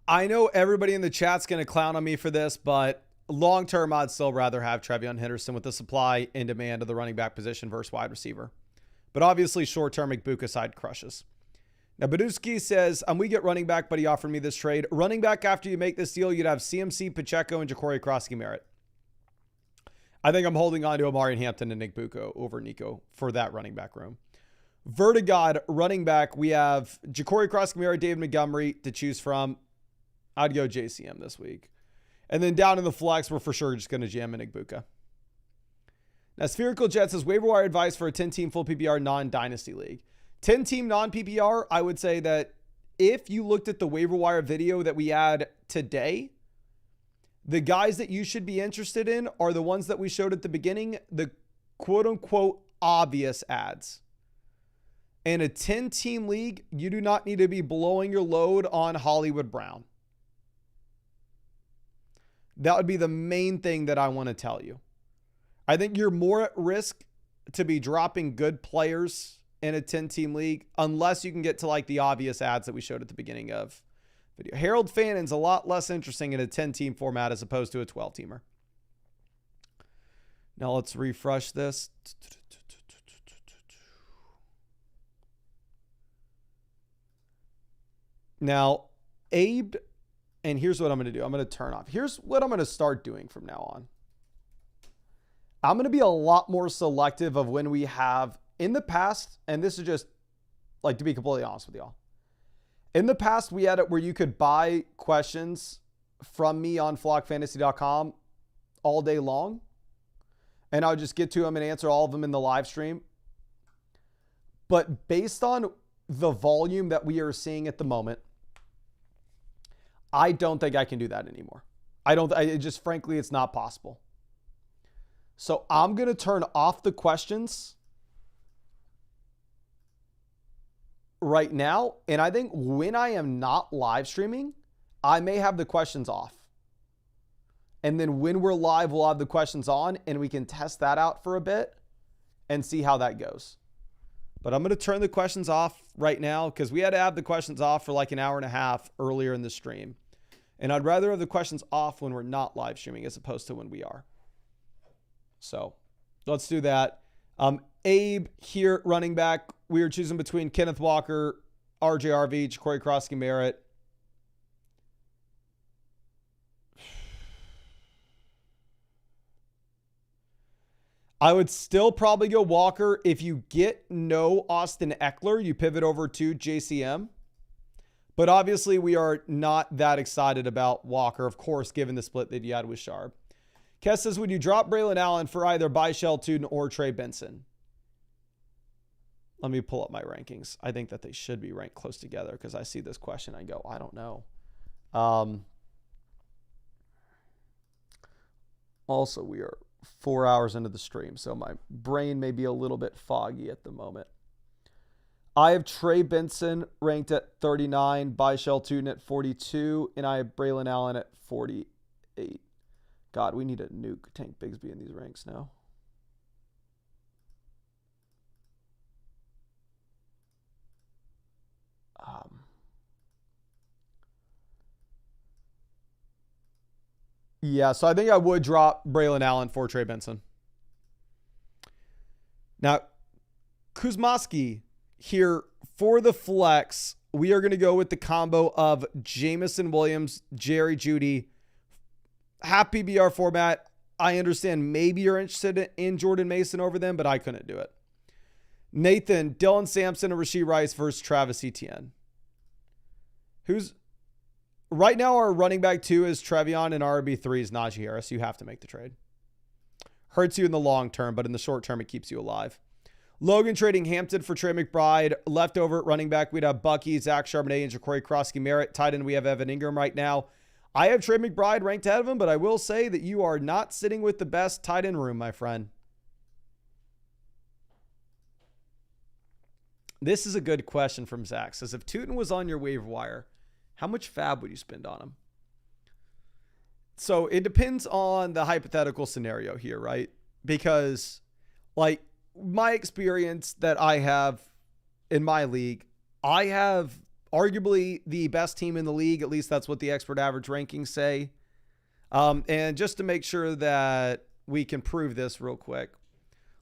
I know everybody in the chat's going to clown on me for this, but long term, I'd still rather have Trevion Henderson with the supply and demand of the running back position versus wide receiver. But obviously, short term, Igbuka side crushes. Now, Badusky says, we get running back, but he offered me this trade. Running back after you make this deal, you'd have CMC, Pacheco, and Ja'Cory Krosky-Merritt. I think I'm holding on to Amari Hampton and Igbuka over Nico for that running back room. Vertigod running back, we have Ja'Cory Krosky-Merritt, David Montgomery to choose from. I'd go JCM this week. And then down in the flex, we're for sure just going to jam in Igbuka. Now, Spherical Jet says, waiver wire advice for a 10-team full PPR non-dynasty league. 10-team non-PPR, I would say that if you looked at the waiver wire video that we had today, the guys that you should be interested in are the ones that we showed at the beginning, the quote-unquote obvious ads. In a 10-team league, you do not need to be blowing your load on Hollywood Brown. That would be the main thing that I want to tell you. I think you're more at risk to be dropping good players in a 10-team league unless you can get to like the obvious ads that we showed at the beginning of video. Harold Fannon's a lot less interesting in a 10-team format as opposed to a 12-teamer. Now let's refresh this. Now, Abe, and here's what I'm going to do. I'm going to turn off. Here's what I'm going to start doing from now on. I'm going to be a lot more selective of when we have, in the past, and this is just, like, to be completely honest with y'all. In the past, we had it where you could buy questions from me on flockfantasy.com all day long, and I would just get to them and answer all of them in the live stream. But based on the volume that we are seeing at the moment, I don't think I can do that anymore. Frankly, it's not possible. So I'm going to turn off the questions right now. And I think when I am not live streaming, I may have the questions off. And then when we're live, we'll have the questions on and we can test that out for a bit and see how that goes. But I'm going to turn the questions off right now because we had to have the questions off for like an hour and a half earlier in the stream. And I'd rather have the questions off when we're not live streaming as opposed to when we are. So let's do that. Abe here, running back. We are choosing between Kenneth Walker, RJRV, Ja'Cory Krosky-Merritt. I would still probably go Walker. If you get no Austin Eckler, you pivot over to JCM. But obviously, we are not that excited about Walker, of course, given the split that you had with Sharp. Kess says, would you drop Braylon Allen for either Byshell Tuden or Trey Benson? Let me pull up my rankings. I think that they should be ranked close together because I see this question. I go, I don't know. Also, we are 4 hours into the stream, so my brain may be a little bit foggy at the moment. I have Trey Benson ranked at 39, Byshell Tuden at 42, and I have Braylon Allen at 48. God, we need to nuke Tank Bigsby in these ranks now. Yeah, so I think I would drop Braylon Allen for Trey Benson. Now, Kuzmowski here for the flex. We are going to go with the combo of Jamison Williams, Jerry Jeudy, half PBR format. I understand maybe you're interested in Jordan Mason over them, but I couldn't do it. Nathan, Dylan Sampson, and Rashee Rice versus Travis Etienne. Right now, our running back 2 is Trevion, and our RB3 is Najee Harris. You have to make the trade. Hurts you in the long term, but in the short term, it keeps you alive. Logan trading Hampton for Trey McBride. Leftover at running back, we'd have Bucky, Zach Charbonnet, and Ja'Cory Krosky-Merritt. Tight end, we have Evan Ingram right now. I have Trey McBride ranked ahead of him, but I will say that you are not sitting with the best tight end room, my friend. This is a good question from Zach. Says, if Tootin was on your waiver wire, how much fab would you spend on him? So it depends on the hypothetical scenario here, right? Because, like, my experience that I have in my league, I have arguably the best team in the league. At least that's what the expert average rankings say. And just to make sure that we can prove this real quick,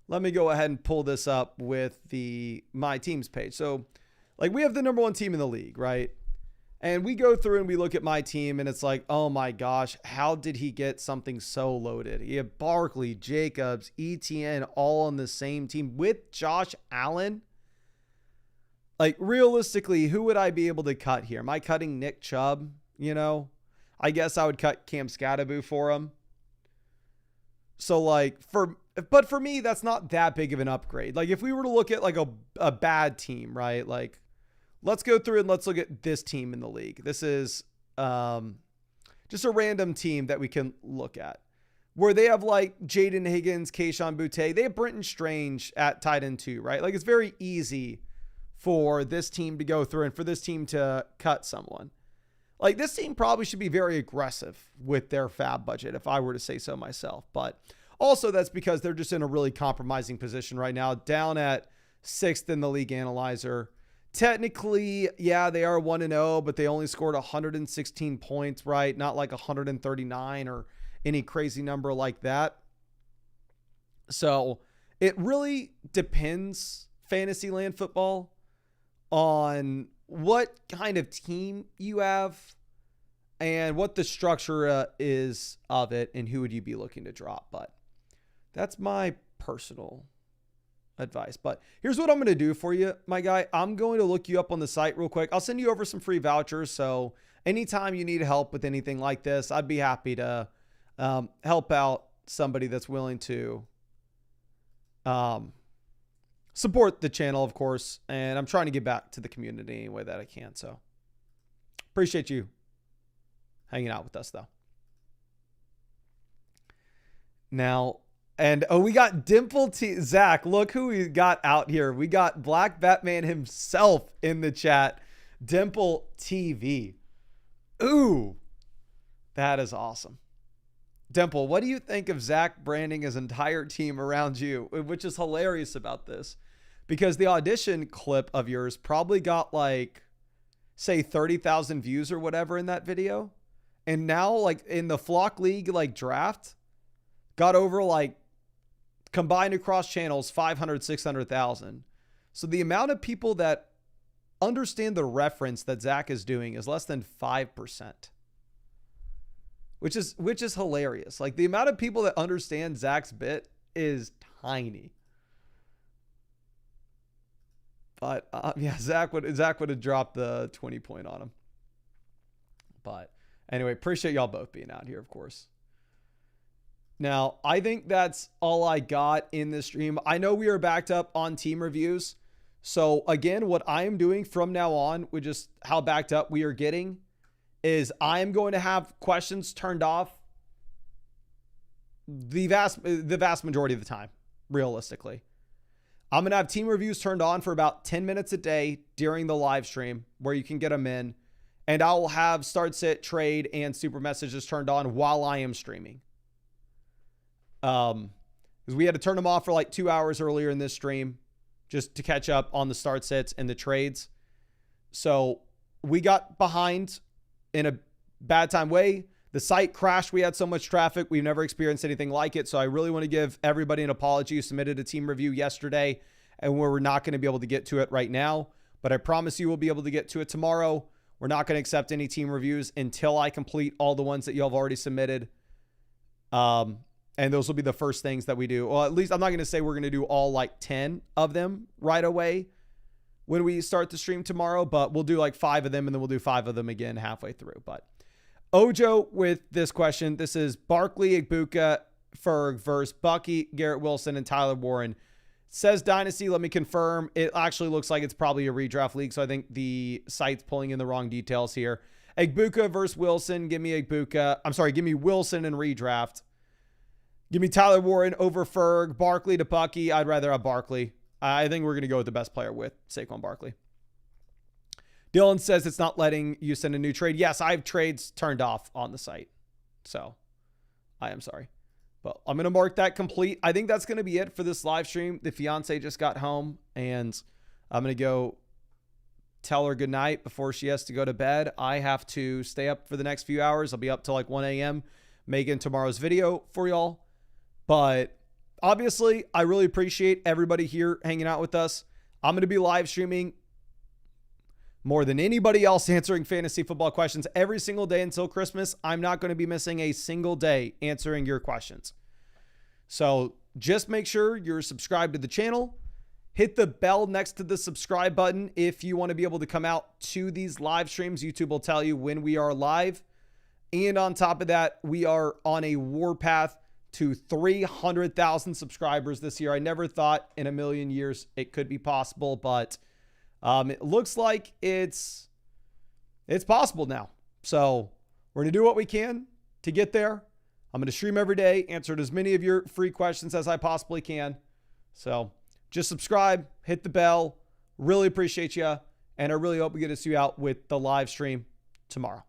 let me go ahead and pull this up with the My Teams page. So, like, we have the number 1 team in the league, right? And we go through and we look at my team, and it's like, oh my gosh, how did he get something so loaded? He had Barkley, Jacobs, ETN all on the same team with Josh Allen. Like, realistically, who would I be able to cut here? Am I cutting Nick Chubb? You know, I guess I would cut Cam Scatterbo for him. So, like, but for me, that's not that big of an upgrade. Like, if we were to look at like a bad team, right? Like, let's go through and let's look at this team in the league. This is just a random team that we can look at where they have like Jaden Higgins, Kayshon Boutte. They have Brenton Strange at tight end 2, right? Like, it's very easy for this team to go through and for this team to cut someone. Like, this team probably should be very aggressive with their fab budget, if I were to say so myself. But also that's because they're just in a really compromising position right now, down at 6th in the league analyzer. Technically, yeah, they are 1-0, but they only scored 116 points, right? Not like 139 or any crazy number like that. So it really depends, Fantasyland football, on what kind of team you have and what the structure is of it and who would you be looking to drop. But that's my personal advice. But here's what I'm going to do for you, my guy. I'm going to look you up on the site real quick. I'll send you over some free vouchers. So anytime you need help with anything like this, I'd be happy to help out somebody that's willing to support the channel, of course. And I'm trying to give back to the community any way that I can. So appreciate you hanging out with us, though. Now, and we got Dimple T. Zach, look who we got out here. We got Black Batman himself in the chat. Dimple TV. Ooh, that is awesome. Dimple, what do you think of Zach branding his entire team around you? Which is hilarious about this, because the audition clip of yours probably got like, say, 30,000 views or whatever in that video. And now, like, in the Flock League, like, draft, got over, like, combined across channels, 500, 600,000. So the amount of people that understand the reference that Zach is doing is less than 5%. Which is hilarious. Like, the amount of people that understand Zach's bit is tiny. But yeah, Zach would have dropped the 20 point on him. But anyway, appreciate y'all both being out here, of course. Now, I think that's all I got in this stream. I know we are backed up on team reviews. So again, what I am doing from now on, with just how backed up we are getting, is I am going to have questions turned off the vast majority of the time, realistically. I'm going to have team reviews turned on for about 10 minutes a day during the live stream where you can get them in. And I will have start, sit, trade, and super messages turned on while I am streaming. Because we had to turn them off for like 2 hours earlier in this stream just to catch up on the start sits and the trades. So we got behind in a bad time way. The site crashed. We had so much traffic. We've never experienced anything like it. So I really want to give everybody an apology who submitted a team review yesterday, and we're not going to be able to get to it right now, but I promise you we'll be able to get to it tomorrow. We're not going to accept any team reviews until I complete all the ones that you have already submitted. And those will be the first things that we do. Well, at least I'm not going to say we're going to do all like 10 of them right away when we start the stream tomorrow, but we'll do like 5 of them, and then we'll do 5 of them again halfway through. But Ojo with this question. This is Barkley, Igbuka, Ferg versus Bucky, Garrett Wilson, and Tyler Warren. Says Dynasty. Let me confirm. It actually looks like it's probably a redraft league, so I think the site's pulling in the wrong details here. Igbuka versus Wilson. Give me Igbuka. I'm sorry. Give me Wilson and redraft. Give me Tyler Warren over Ferg. Barkley to Bucky. I'd rather have Barkley. I think we're going to go with the best player with Saquon Barkley. Dylan says it's not letting you send a new trade. Yes, I have trades turned off on the site. So I am sorry. But I'm going to mark that complete. I think that's going to be it for this live stream. The fiance just got home, and I'm going to go tell her goodnight before she has to go to bed. I have to stay up for the next few hours. I'll be up till like 1 a.m. making tomorrow's video for y'all. But obviously, I really appreciate everybody here hanging out with us. I'm going to be live streaming more than anybody else answering fantasy football questions every single day until Christmas. I'm not going to be missing a single day answering your questions. So just make sure you're subscribed to the channel. Hit the bell next to the subscribe button if you want to be able to come out to these live streams. YouTube will tell you when we are live. And on top of that, we are on a warpath to 300,000 subscribers this year. I never thought in a million years it could be possible, but it looks like it's possible now. So we're going to do what we can to get there. I'm going to stream every day, answer as many of your free questions as I possibly can. So just subscribe, hit the bell. Really appreciate you. And I really hope we get to see you out with the live stream tomorrow.